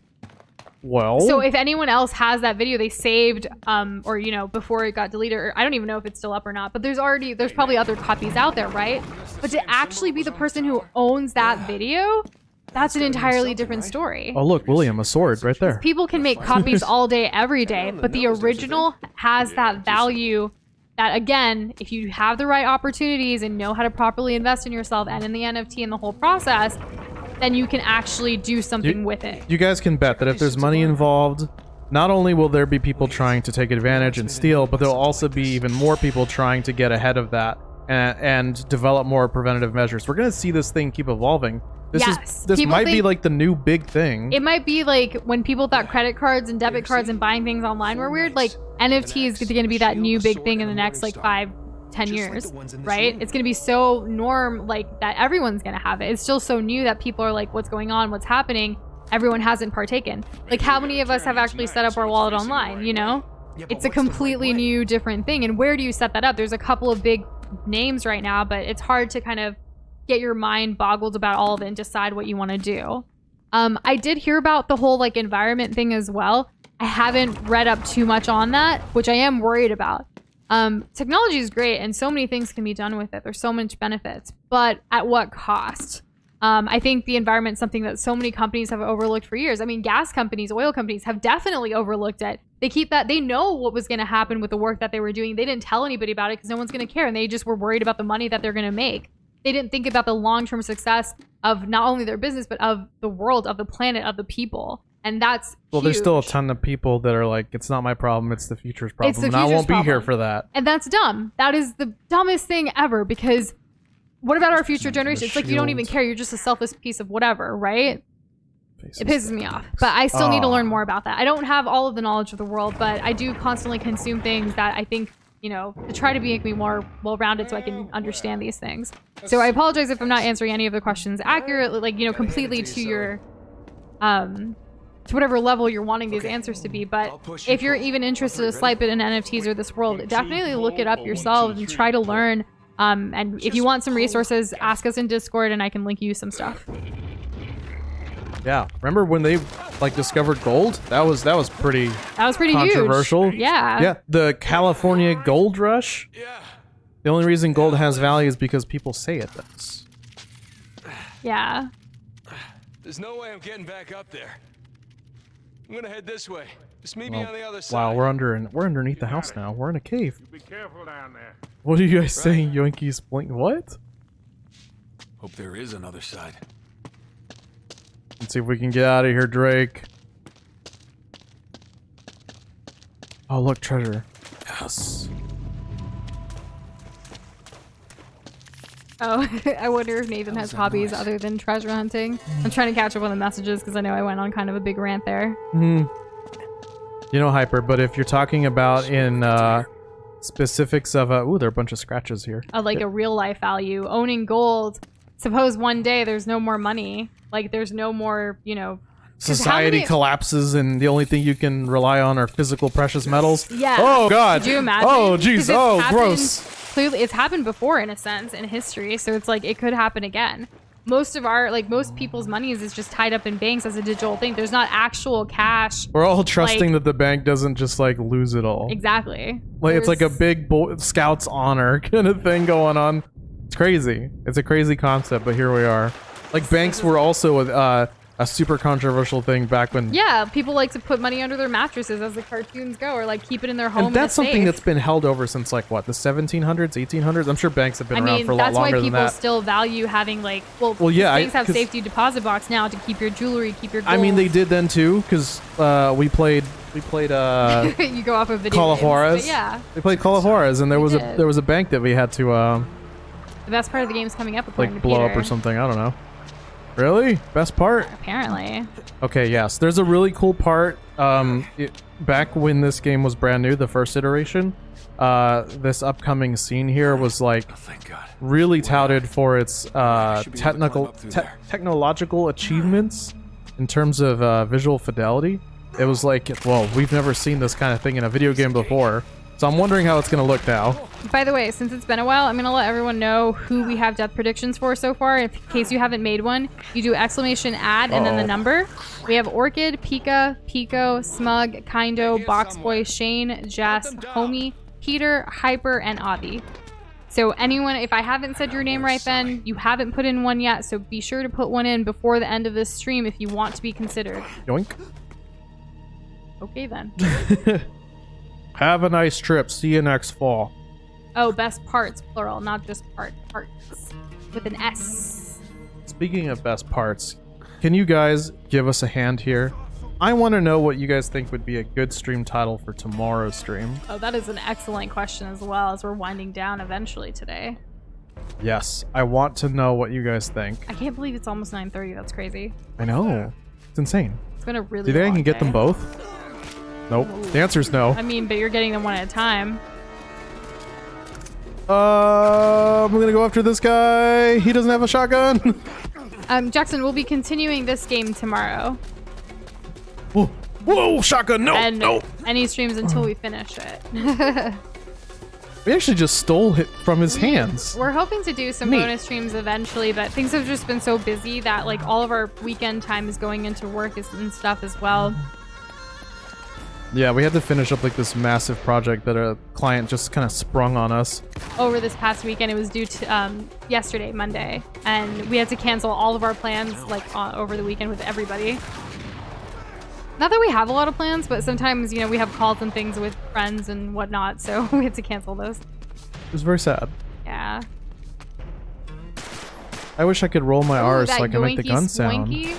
Well, so if anyone else has that video they saved or before it got deleted, or I don't even know if it's still up or not, but there's probably other copies out there, right? But to actually be the person who owns that video, that's an entirely different story. Oh look, William, a sword right there. People can make copies all day every day, but the original has that value that, again, if you have the right opportunities and know how to properly invest in yourself and in the NFT and the whole process, then you can actually do something with it. You guys can bet that if there's money involved, not only will there be people trying to take advantage and steal, but there'll also be even more people trying to get ahead of that and develop more preventative measures. We're going to see this thing keep evolving. This might be like the new big thing. It might be like when people thought credit cards and debit cards and buying things online were weird, like NFT is going to be that new big thing in the next like 5-10 years, right? It's going to be so norm like that everyone's going to have it. It's still so new that people are like, what's going on? What's happening? Everyone hasn't partaken. Like how many of us have actually set up our wallet online, you know? It's a completely new different thing. And where do you set that up? There's a couple of big names right now, but it's hard to kind of get your mind boggled about all of it and decide what you want to do. I did hear about the whole like environment thing as well. I haven't read up too much on that, which I am worried about. Technology is great and so many things can be done with it. There's so much benefits, but at what cost? I think the environment is something that so many companies have overlooked for years. I mean, gas companies, oil companies have definitely overlooked it. They know what was going to happen with the work that they were doing. They didn't tell anybody about it because no one's going to care. And they just were worried about the money that they're going to make. They didn't think about the long-term success of not only their business, but of the world, of the planet, of the people. And that's well, huge. There's still a ton of people that are like, it's not my problem, it's the future's problem. It's the and I future's won't be here problem. for that. And that's dumb. That is the dumbest thing ever, because what about our future generations? It's like you don't even care. You're just a selfish piece of whatever, right? It pisses me off. But I still need to learn more about that. I don't have all of the knowledge of the world, but I do constantly consume things that I think, you know, to try to make me more well-rounded so I can understand these things. So I apologize if I'm not answering any of the questions accurately, like, you know, completely to your, to whatever level you're wanting these answers to be. But if you're even interested a slight bit in NFTs or this world, definitely look it up yourself and try to learn. And if you want some resources, ask us in Discord and I can link you some stuff. Yeah, remember when they like discovered gold? That was pretty controversial. Huge. Yeah. The California gold rush. The only reason gold has value is because people say it does. Yeah. There's no way I'm getting back up there. I'm gonna head this way. Just meet me on the other side. Wow, we're underneath the house now. We're in a cave. Be careful down there. What are you guys saying, Yoinkies blink? What? Hope there is another side. Let's see if we can get out of here, Drake. Oh, look, treasure. Yes. Oh, I wonder if Nathan has hobbies other than treasure hunting. I'm trying to catch up on the messages because I know I went on kind of a big rant there. You know, Hyper, but if you're talking about in specifics of ooh, there are a bunch of scratches here. Like a real life value, owning gold. Suppose one day there's no more money, like there's no more, you know. Society collapses and the only thing you can rely on are physical precious metals. Yeah. Oh God. Could you imagine? Oh jeez. Oh gross. Clearly, it's happened before in a sense in history, so it's like it could happen again. Most of our, like most people's money is just tied up in banks as a digital thing. There's not actual cash. We're all trusting that the bank doesn't just like lose it all. Exactly. Like it's like a big Scout's honor kind of thing going on. It's crazy. It's a crazy concept, but here we are. Like banks were also a super controversial thing back when. Yeah, people like to put money under their mattresses as the cartoons go, or like keep it in their home. And that's in a something safe. that's been held over since like what, the 1700s, 1800s? I'm sure banks have been around for a lot longer than that. That's why people still value having like, well yeah, banks have safety deposit box now to keep your jewelry, keep your gold. I mean, they did then too, because we played you go off of video Call of Juarez. Yeah. We played Call of Juarez, and there was a bank that we had to the best part of the game is coming up, according like to blow Peter. up or something. I don't know. Really? Best part? Apparently. Okay, yes. There's a really cool part. Back when this game was brand new, the first iteration, this upcoming scene here was like really touted for its technological achievements in terms of visual fidelity. It was like, well, we've never seen this kind of thing in a video game before. So I'm wondering how it's going to look now. By the way, since it's been a while, I'm going to let everyone know who we have death predictions for so far. In case you haven't made one, you do !add and then the number. We have Orchid, Pika, Pico, Smug, Kindo, Boxboy, Shane, Jess, Homie, Peter, Hyper, and Avi. So anyone, if I haven't said your name right then, you haven't put in one yet, so be sure to put one in before the end of this stream if you want to be considered. Yoink. Okay then. Have a nice trip. See you next fall. Oh, best parts, plural, not just parts. With an S. Speaking of best parts, can you guys give us a hand here? I want to know what you guys think would be a good stream title for tomorrow's stream. Oh, that is an excellent question as well, as we're winding down eventually today. Yes, I want to know what you guys think. I can't believe it's almost 9:30. That's crazy. I know. It's insane. It's been a really Do you think I long can get day. them both? Nope. The answer is no. I mean, but you're getting them one at a time. I'm gonna go after this guy. He doesn't have a shotgun. Jackson, we'll be continuing this game tomorrow. Whoa, whoa, shotgun, no, And no. any streams until we finish it. We actually just stole it from his hands. We're hoping to do some Neat. bonus streams eventually, but things have just been so busy that like all of our weekend time is going into work and stuff as well. Yeah, we had to finish up like this massive project that a client just kind of sprung on us. Over this past weekend, it was due to yesterday, Monday, and we had to cancel all of our plans like over the weekend with everybody. Not that we have a lot of plans, but sometimes, you know, we have calls and things with friends and whatnot, so we had to cancel those. It was very sad. Yeah. I wish I could roll my R's that so I can make the gun sound. swanky.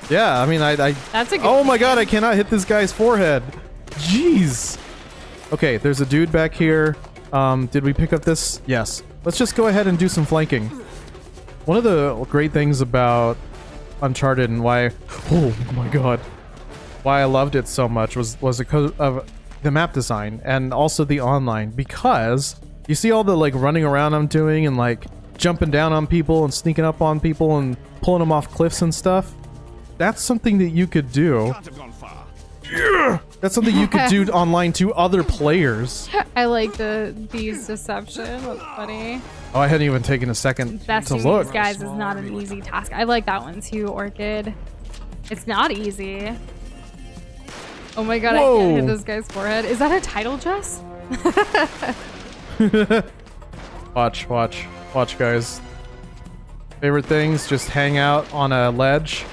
Yeah, I mean, I That's a good oh my god, I cannot hit this guy's forehead. Jeez. Okay, there's a dude back here. Did we pick up this? Yes. Let's just go ahead and do some flanking. One of the great things about Uncharted and why, oh my god, why I loved it so much was because of the map design and also the online, because you see all the like running around I'm doing and like jumping down on people and sneaking up on people and pulling them off cliffs and stuff. That's something that you could do. Yeah! That's something you could do online to other players. I like these deception. That's funny. Oh, I hadn't even taken a second to Besting look. these guys is not an easy task. I like that one too, Orchid. It's not easy. Oh my god, Whoa. I can't hit this guy's forehead. Is that a title, Jess? Watch, guys. Favorite things, just hang out on a ledge.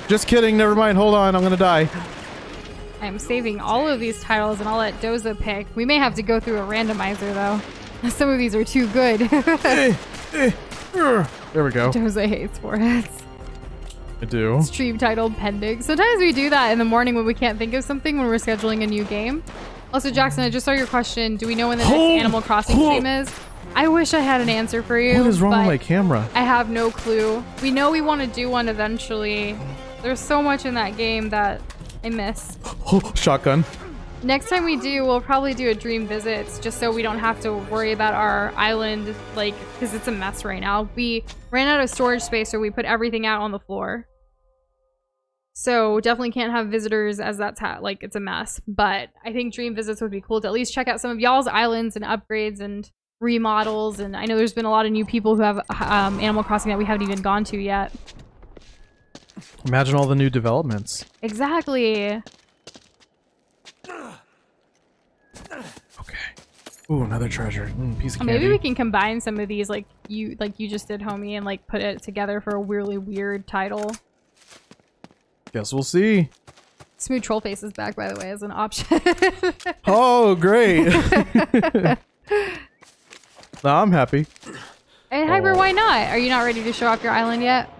Just kidding, never mind, hold on, I'm gonna die. I'm saving all of these titles and I'll let Doza pick. We may have to go through a randomizer though. Some of these are too good. There we go. Doza hates foreheads. I do. Stream titled pending. Sometimes we do that in the morning when we can't think of something when we're scheduling a new game. Also, Jackson, I just saw your question. Do we know when the next Animal Crossing stream is? I wish I had an answer for you. What is wrong with but my camera? I have no clue. We know we want to do one eventually. There's so much in that game that I miss. Shotgun. Next time we do, we'll probably do a dream visits just so we don't have to worry about our island, like, because it's a mess right now. We ran out of storage space, so we put everything out on the floor. So definitely can't have visitors as that's like it's a mess. But I think dream visits would be cool to at least check out some of y'all's islands and upgrades and remodels. And I know there's been a lot of new people who have Animal Crossing that we haven't even gone to yet. Imagine all the new developments. Exactly. Okay. Ooh, another treasure. Piece of candy. Maybe we can combine some of these like you just did, homie, and like put it together for a really weird title. Guess we'll see. Smooth Trollface is back, by the way, as an option. Oh, great. No, I'm happy. Hey, Hyper, why not? Are you not ready to show off your island yet?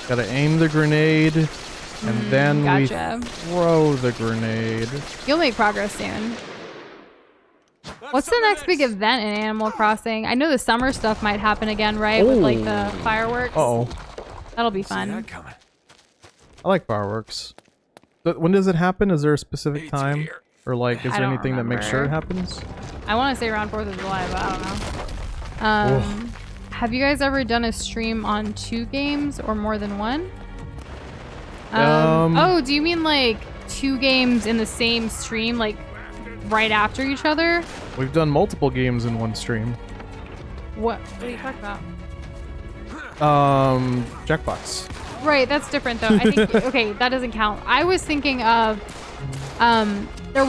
Gotta aim the grenade, and then gotcha. we throw the grenade. You'll make progress soon. What's the next big event in Animal Crossing? I know the summer stuff might happen again, right? With like the fireworks. Uh-oh. That'll be fun. I like fireworks. But when does it happen? Is there a specific time? Or like, is I there don't anything that makes sure it remember. happens? I want to say around 4th of July, but I don't know. Have you guys ever done a stream on 2 games or more than one? Oh, do you mean like 2 games in the same stream, like right after each other? We've done multiple games in one stream. What are you talking about? Jackbox. Right, that's different though. I think okay, that doesn't count. I was thinking of there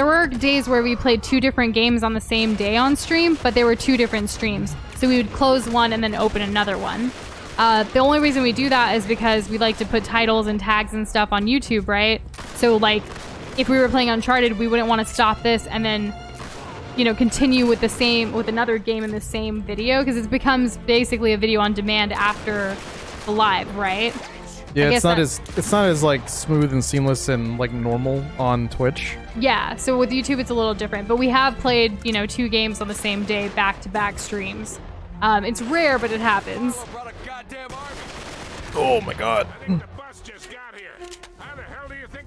were days where we played 2 different games on the same day on stream, but they were 2 different streams. So we would close one and then open another one. The only reason we do that is because we like to put titles and tags and stuff on YouTube, right? So like if we were playing Uncharted, we wouldn't want to stop this and then you know, continue with another game in the same video, because it becomes basically a video on demand after the live, right? Yeah, it's not as like smooth and seamless and like normal on Twitch. Yeah, so with YouTube it's a little different, but we have played, you know, 2 games on the same day, back-to-back streams. It's rare, but it happens. Oh my god.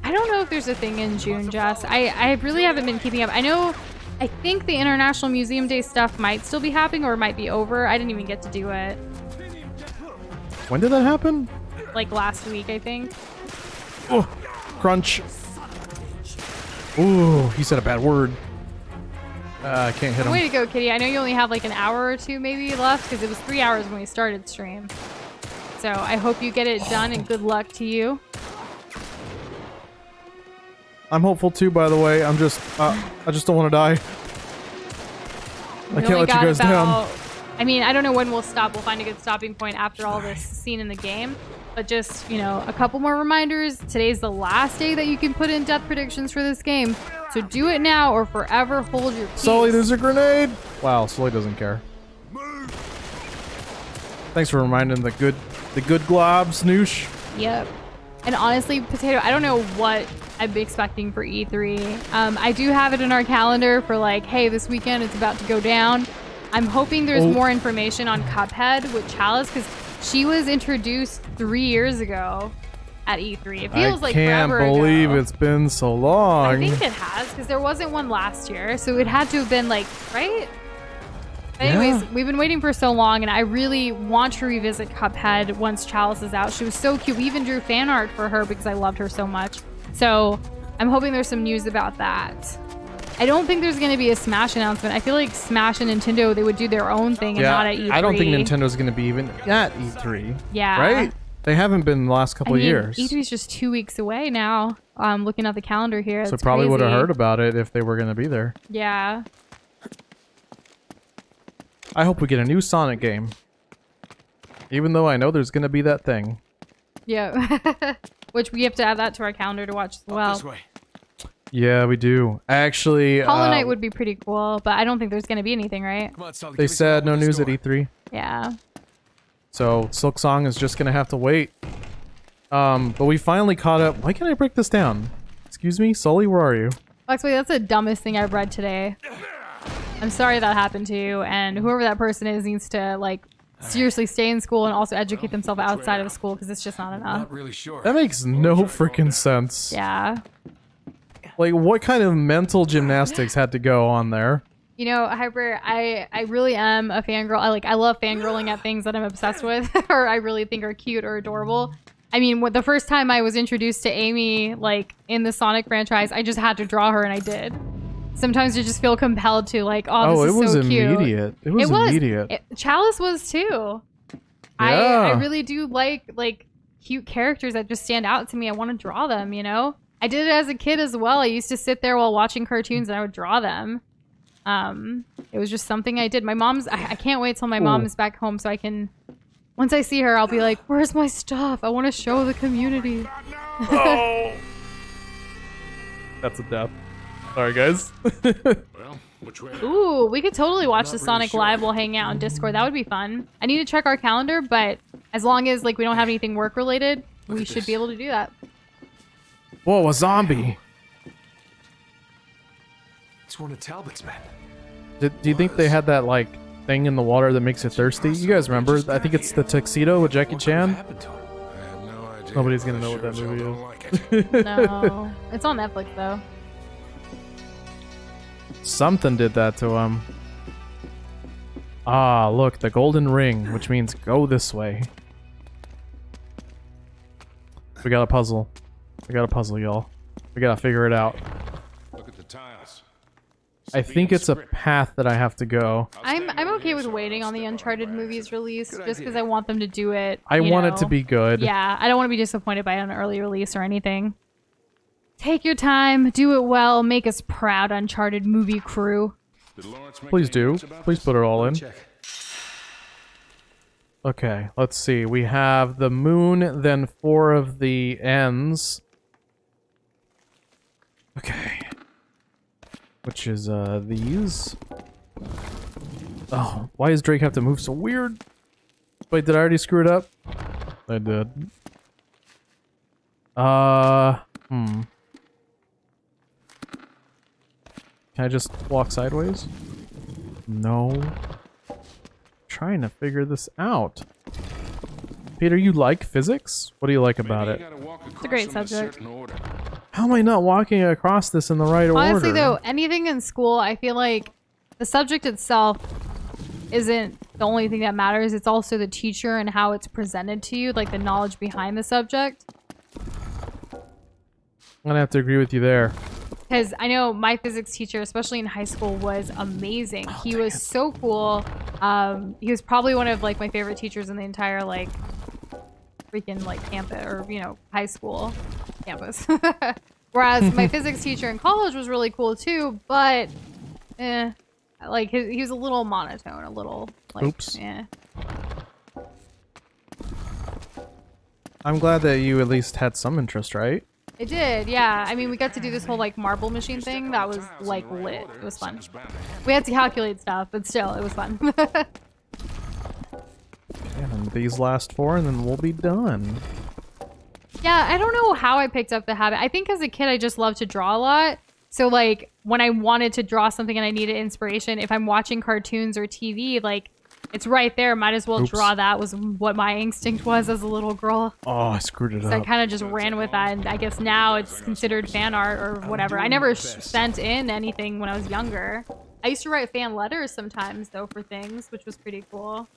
I don't know if there's a thing in June, Jess. I really haven't been keeping up. I think the International Museum Day stuff might still be happening or it might be over. I didn't even get to do it. When did that happen? Like last week, I think. Oh, crunch. Ooh, he said a bad word. I can't hit him. Way to go, Kitty. I know you only have like an hour or 2 maybe left, because it was 3 hours when we started stream. So I hope you get it done, and good luck to you. I'm hopeful too, by the way. I just don't want to die. I can't let you guys down. I mean, I don't know when we'll stop. We'll find a good stopping point after all this scene in the game. But just, you know, a couple more reminders. Today's the last day that you can put in death predictions for this game. So do it now or forever hold your peace. Sully, there's a grenade! Wow, Sully doesn't care. Thanks for reminding the good globs, Noosh. Yep. And honestly, Potato, I don't know what I'm expecting for E3. I do have it in our calendar for like, hey, this weekend it's about to go down. I'm hoping there's more information on Cuphead with Chalice, because she was introduced 3 years ago at E3. It feels like forever ago. I can't believe it's been so long. I think it has, because there wasn't one last year, so it had to have been like, right? But anyways, we've been waiting for so long, and I really want to revisit Cuphead once Chalice is out. She was so cute. We even drew fan art for her because I loved her so much. So I'm hoping there's some news about that. I don't think there's going to be a Smash announcement. I feel like Smash and Nintendo, they would do their own thing and not at E3. I don't think Nintendo's going to be even at E3. Yeah. Right? They haven't been the last couple of years. E3's just 2 weeks away now. Looking at the calendar here. So probably would have heard about it if they were going to be there. Yeah. I hope we get a new Sonic game. Even though I know there's going to be that thing. Yeah. Which we have to add that to our calendar to watch as well. This way. Yeah, we do. Actually, Hollow Knight would be pretty cool, but I don't think there's going to be anything, right? Come on, Sully, they said no news at E3. Yeah. So Silk Song is just going to have to wait. But we finally caught up. Why can't I break this down? Excuse me? Sully, where are you? Actually, that's the dumbest thing I've read today. I'm sorry that happened to you, and whoever that person is needs to, like, seriously stay in school and also educate themselves outside of school, because it's just not enough. Not really sure. That makes no freaking sense. Yeah. Like, what kind of mental gymnastics had to go on there? You know, Hyper, I really am a fangirl. I love fangirling at things that I'm obsessed with or I really think are cute or adorable. I mean, the first time I was introduced to Amy, like, in the Sonic franchise, I just had to draw her, and I did. Sometimes you just feel compelled to, like, oh, this is so cute. Immediate. It was immediate. Chalice was, too. Yeah. I really do like, cute characters that just stand out to me. I want to draw them, you know? I did it as a kid as well. I used to sit there while watching cartoons, and I would draw them. It was just something I did. My mom's... I can't wait till my mom is back home so I can... Once I see her, I'll be like, where's my stuff? I want to show the community. Oh. That's a death. Sorry, guys. Well, which way? Ooh, we could totally watch the Sonic Live while hanging out on Discord. That would be fun. I need to check our calendar, but as long as, like, we don't have anything work-related, we should be able to do that. Whoa, a zombie. It's one of Talbot's men. Do you think they had that, like, thing in the water that makes it thirsty? You guys remember? I think it's the Tuxedo with Jackie Chan. Nobody's gonna know what that movie is. No. It's on Netflix, though. Something did that to him. Ah, look, the golden ring, which means go this way. We got a puzzle. We got a puzzle, y'all. We gotta figure it out. Look at the tiles. I think it's a path that I have to go. I'm okay with waiting on the Uncharted movie's release just because I want them to do it. I want it to be good. Yeah, I don't want to be disappointed by an early release or anything. Take your time, do it well, make us proud, Uncharted movie crew. Please do. Please put it all in. Okay, let's see. We have the moon, then 4 of the ends. Okay. which is these. Oh, why does Drake have to move so weird? Wait, did I already screw it up? I did. Can I just walk sideways? No. Trying to figure this out. Peter, you like physics? What do you like about it? It's a great subject. How am I not walking across this in the right order? Honestly, though, anything in school, I feel like the subject itself isn't the only thing that matters. It's also the teacher and how it's presented to you, like the knowledge behind the subject. I'm gonna have to agree with you there. Because I know my physics teacher, especially in high school, was amazing. Oh, he was so cool. He was probably one of like my favorite teachers in the entire like freaking like campus or high school campus. Whereas my physics teacher in college was really cool too, but like he was a little monotone, a little like oops. I'm glad that you at least had some interest, right? It did, yeah. I mean, we got to do this whole like marble machine thing. That was like lit. It was fun. We had to calculate stuff, but still, it was fun. And these last 4, and then we'll be done. Yeah, I don't know how I picked up the habit. I think as a kid, I just loved to draw a lot. So like when I wanted to draw something and I needed inspiration, if I'm watching cartoons or TV, like it's right there. Might as well draw that, was what my instinct was as a little girl. Oh, I screwed it up. So I kind of just ran with that, and I guess now it's considered fan art or whatever. I never sent in anything when I was younger. I used to write fan letters sometimes, though, for things, which was pretty cool.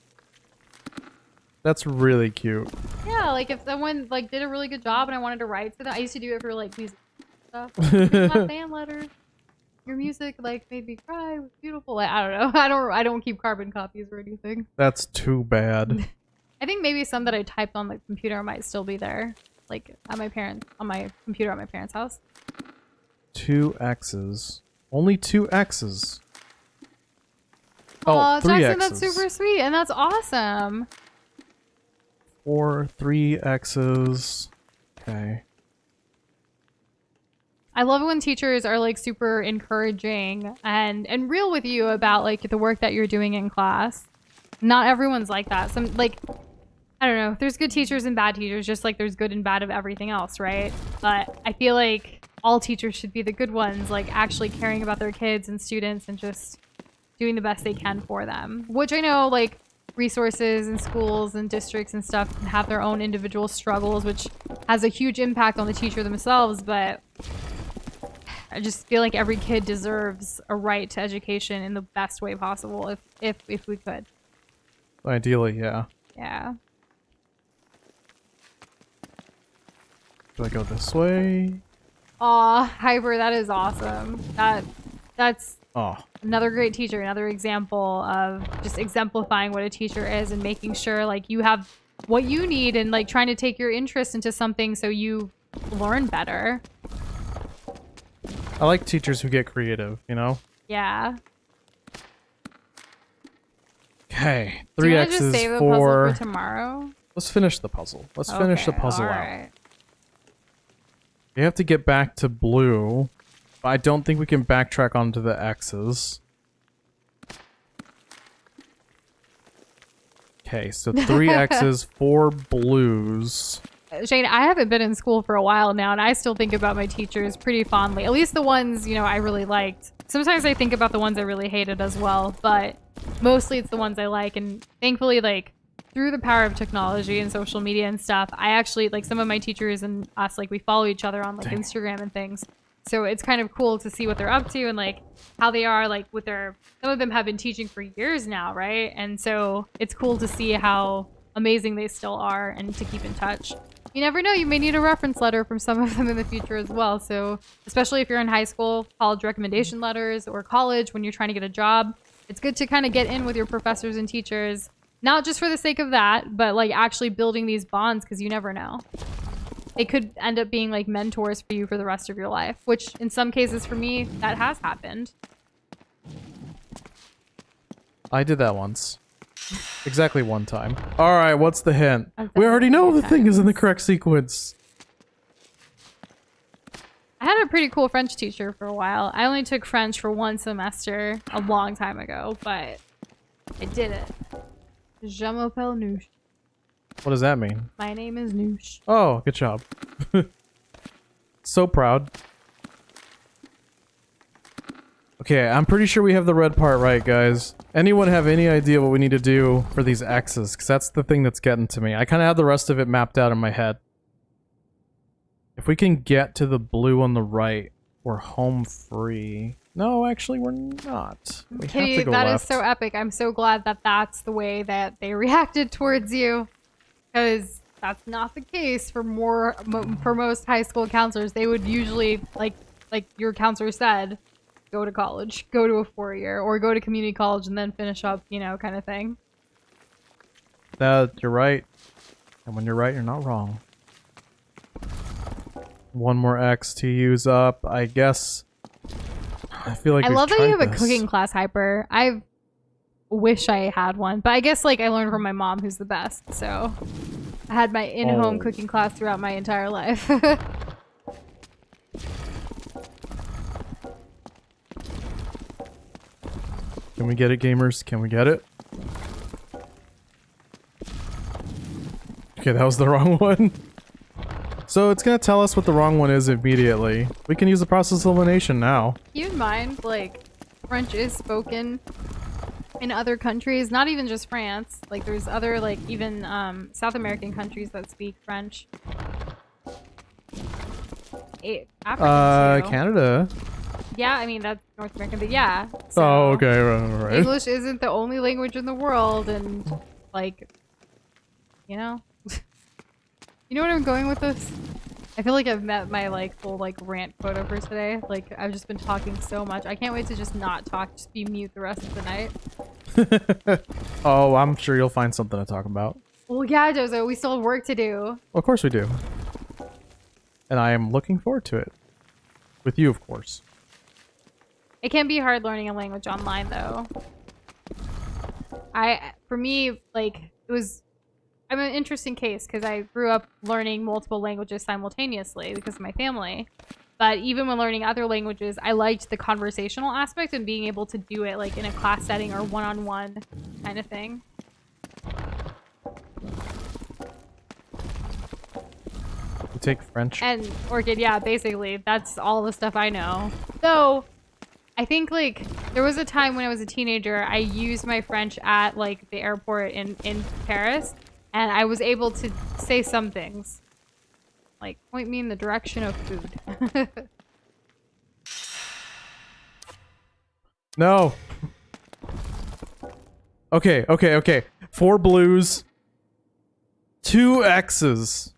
That's really cute. Yeah, like if someone like did a really good job and I wanted to write to them, I used to do it for like music stuff. My fan letter. Your music like made me cry. It was beautiful. Like, I don't know. I don't keep carbon copies or anything. That's too bad. I think maybe some that I typed on the computer might still be there, like at my computer at my parents' house. 2 X's. Only 2 X's. Oh, 3 Jackson, X's. that's super sweet and that's awesome. 4, 3 X's. Okay. I love it when teachers are like super encouraging and real with you about like the work that you're doing in class. Not everyone's like that. Some like, I don't know, there's good teachers and bad teachers, just like there's good and bad of everything else, right? But I feel like all teachers should be the good ones, like actually caring about their kids and students and just doing the best they can for them. Which I know like resources and schools and districts and stuff can have their own individual struggles, which has a huge impact on the teacher themselves, but I just feel like every kid deserves a right to education in the best way possible if we could. Ideally, yeah. Yeah. Do I go this way? Aw, Hyper, that is awesome. That's Oh. another great teacher, another example of just exemplifying what a teacher is and making sure like you have what you need and like trying to take your interest into something so you learn better. I like teachers who get creative, you know? Yeah. Okay, Do you 3 wanna just X's save the for... puzzle for tomorrow? Let's finish the puzzle. Let's finish the puzzle out. Right. We have to get back to blue. But I don't think we can backtrack onto the X's. Okay, so 3 X's, 4 blues. Shane, I haven't been in school for a while now, and I still think about my teachers pretty fondly. At least the ones, I really liked. Sometimes I think about the ones I really hated as well, but mostly it's the ones I like. And thankfully, like, through the power of technology and social media and stuff, I actually, like, some of my teachers and us, like, we follow each other on, like, Instagram and things. So it's kind of cool to see what they're up to and, like, how they are, like, with their... Some of them have been teaching for years now, right? And so it's cool to see how amazing they still are and to keep in touch. You never know, you may need a reference letter from some of them in the future as well. So especially if you're in high school, college recommendation letters, or college when you're trying to get a job, it's good to kind of get in with your professors and teachers, not just for the sake of that, but like actually building these bonds, because you never know. They could end up being like mentors for you for the rest of your life, which in some cases for me, that has happened. I did that once. Exactly one time. Alright, what's the hint? We already know the thing is in the correct sequence. I had a pretty cool French teacher for a while. I only took French for 1 semester a long time ago, but I did it. Je m'appelle Noosh. What does that mean? My name is Noosh. Oh, good job. So proud. Okay, I'm pretty sure we have the red part right, guys. Anyone have any idea what we need to do for these X's? Because that's the thing that's getting to me. I kind of have the rest of it mapped out in my head. If we can get to the blue on the right, we're home free. No, actually, we're not. We have to go that left. is so epic. I'm so glad that that's the way that they reacted towards you. Because that's not the case for most high school counselors. They would usually, like your counselor said, go to college, go to a 4-year, or go to community college and then finish up, you know, kind of thing. You're right. And when you're right, you're not wrong. One more X to use up, I guess. I feel like I we've love that you have tried a this. cooking class, Hyper. I wish I had one, but I guess like I learned from my mom, who's the best. So I had my in-home cooking class throughout my entire life. Can we get it, gamers? Can we get it? Okay, that was the wrong one. So it's gonna tell us what the wrong one is immediately. We can use the process of elimination now. Keep in mind, like, French is spoken in other countries, not even just France. Like, there's other, like, even South American countries that speak French. Africans too. Canada. Yeah, I mean, that's North American, but yeah. So Oh, okay, right. English isn't the only language in the world, and, like, you know? You know what I'm going with this? I feel like I've met my, like, full, like, rant quota for today. Like, I've just been talking so much. I can't wait to just not talk, just be mute the rest of the night. Oh, I'm sure you'll find something to talk about. Well, yeah, Jozo, we still have work to do. Well, of course we do. And I am looking forward to it. With you, of course. It can be hard learning a language online, though. For me, like, I'm an interesting case because I grew up learning multiple languages simultaneously because of my family. But even when learning other languages, I liked the conversational aspect and being able to do it like in a class setting or one-on-one kind of thing. You take French. And Orchid, yeah, basically, that's all the stuff I know. Though, I think, like, there was a time when I was a teenager, I used my French at, like, the airport in Paris. And I was able to say some things. Like, point me in the direction of food. No. Okay. 4 blues. 2 X's.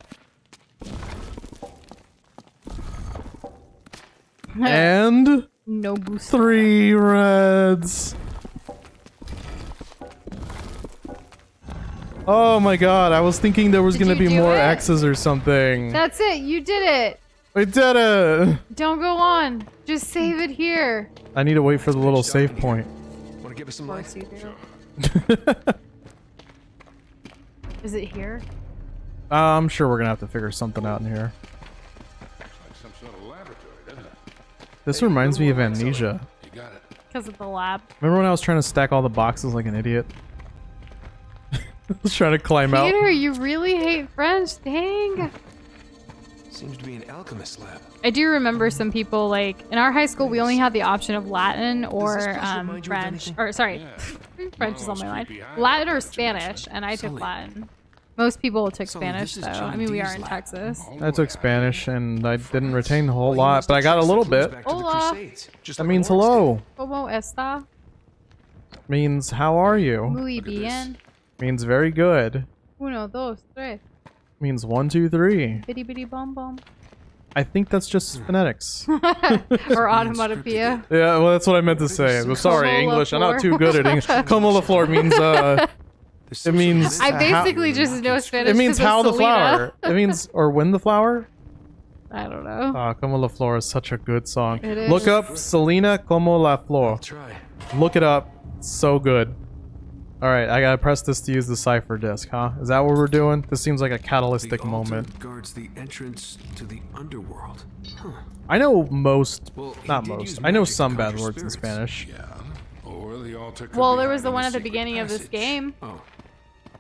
And no boost. 3 reds. Oh my god, I was thinking there was gonna be more X's or something. That's it, you did it. We did it. Don't go on. Just save it here. I need to wait for the little save point. Want to give us some light? Is it here? I'm sure we're gonna have to figure something out in here. Some sort of laboratory, doesn't it? This reminds me of Amnesia. You got it. Because of the lab. Remember when I was trying to stack all the boxes like an idiot? I was trying to climb out. Peter, you really hate French. Dang. Seems to be an alchemist lab. I do remember some people, like, in our high school, we only had the option of Latin or French. Or, sorry, French is on my mind. Latin or Spanish, and I took Latin. Most people took Spanish, though. I mean, we are in Texas. I took Spanish, and I didn't retain a whole lot, but I got a little bit. Hola. That means hello. ¿Cómo está? Means how are you? Muy bien. Means very good. 1, 2, 3. Means 1, 2, 3. Bitty bitty bum bum. I think that's just phonetics. Or onomatopoeia. Yeah, well, that's what I meant to say. I'm sorry, Como la English. I'm not flor. too good at English. Como la flor means, it means... I basically just know Spanish. It means 'cause of how the Selena. flower. It means, or when the flower? I don't know. Como la flor is such a good song. It is. Look up Selena Como la flor. Try. Look it up. It's so good. Alright, I gotta press this to use the cipher disk, huh? Is that what we're doing? This seems like a catalytic moment. Guards the entrance to the underworld. I know most, Well, he not did most. use I know magic to some bad conjure words in spirits. Spanish. Or the altar could Well, be there was the hiding one a at the secret beginning of this passage. game. Oh.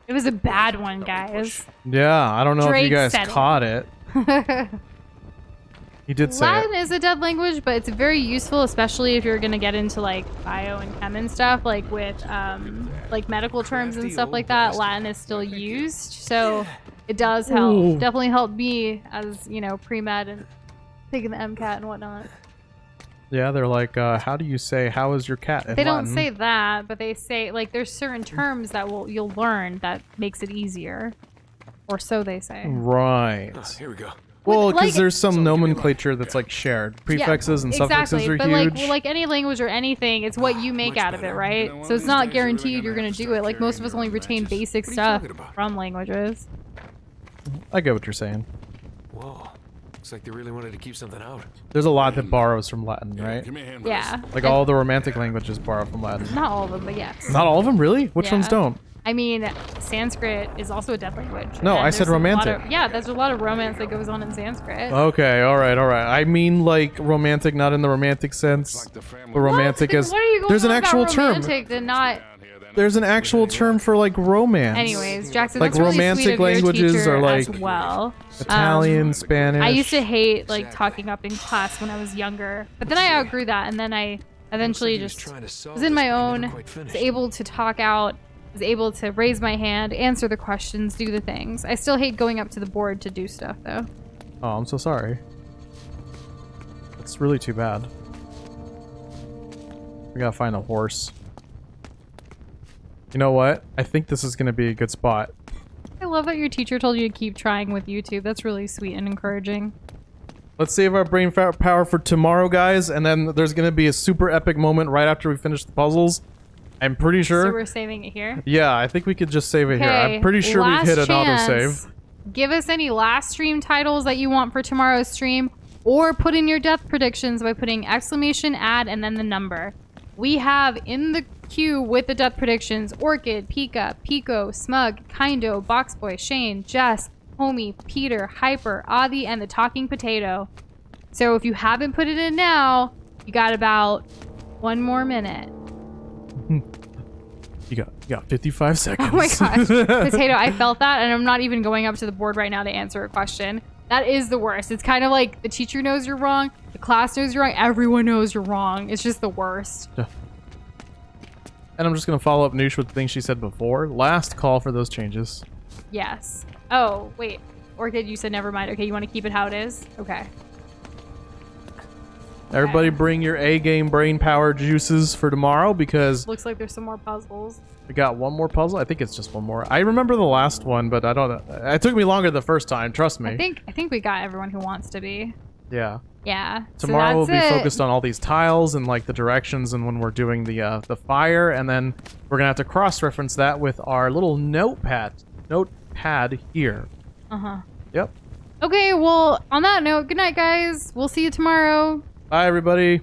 It was a bad one, guys. Yeah, I don't know if Drake you guys said caught it. He did say Latin it. is a dead language, but it's very useful, especially if you're gonna get into like bio and chem and stuff, like with like medical terms and stuff like that. Latin is still used, so it does help. Ooh. Definitely helped me as pre-med and taking the MCAT and whatnot. Yeah, they're like, how do you say, how is your cat in They don't Latin? say that, but they say like there's certain terms that you'll learn that makes it easier, or so they say. Right. Here we go. Well, because like- there's some nomenclature that's like shared. Prefixes and suffixes are but huge. like any language or anything, it's what you make out of it, right? So it's not guaranteed you're gonna do it. Like most of us only retain basic stuff from languages. I get what you're saying. Whoa. Looks like they really wanted to keep something out. There's a lot that borrows from Latin, right? Yeah. Like all the romantic languages borrow from Latin. Not all of them, but yes. Not all of them, really? Which Yeah. ones don't? I mean, Sanskrit is also a dead language. No, and I said there's a lot romantic. yeah, there's a lot of romance that goes on in Sanskrit. Okay, all right. I mean, like romantic, not in the romantic sense. The romantic as What are you going there's an on actual about term. romantic to not... There's an actual term for like romance. Anyways, Jackson, like that's really romantic sweet of your languages teacher are like as well. Italian, Spanish. I used to hate like talking up in class when I was younger, but then I outgrew that, and then I eventually just was in my own, was able to talk out, was able to raise my hand, answer the questions, do the things. I still hate going up to the board to do stuff though. Oh, I'm so sorry. It's really too bad. We gotta find a horse. You know what? I think this is gonna be a good spot. I love that your teacher told you to keep trying with YouTube. That's really sweet and encouraging. Let's save our brain power for tomorrow, guys, and then there's gonna be a super epic moment right after we finish the puzzles. I'm pretty sure. So we're saving it here? Yeah, I think we could just save it here. I'm pretty sure we've hit an autosave. Give us any last stream titles that you want for tomorrow's stream, or put in your death predictions by putting exclamation add and then the number. We have in the queue with the death predictions Orchid, Pika, Pico, Smug, Kindo, Boxboy, Shane, Jess, Homie, Peter, Hyper, Adi, and the Talking Potato. So if you haven't put it in now, you got about 1 more minute. You got 55 seconds. Oh my gosh. Potato, I felt that, and I'm not even going up to the board right now to answer a question. That is the worst. It's kind of like the teacher knows you're wrong, the class knows you're wrong, everyone knows you're wrong. It's just the worst. Yeah. And I'm just going to follow up Noosh with the things she said before. Last call for those changes. Yes. Oh, wait. Orchid, you said never mind. Okay, you want to keep it how it is? Okay. Everybody bring your A-game brain power juices for tomorrow because Looks like there's some more puzzles. we got one more puzzle. I think it's just one more. I remember the last one, but I don't know. It took me longer the first time, trust me. I think we got everyone who wants to be. Yeah. Yeah. Tomorrow we'll so be that's it. focused on all these tiles and like the directions and when we're doing the fire, and then we're gonna have to cross-reference that with our little notepad here. Uh-huh. Yep. Okay, well, on that note, good night, guys. We'll see you tomorrow. Bye, everybody.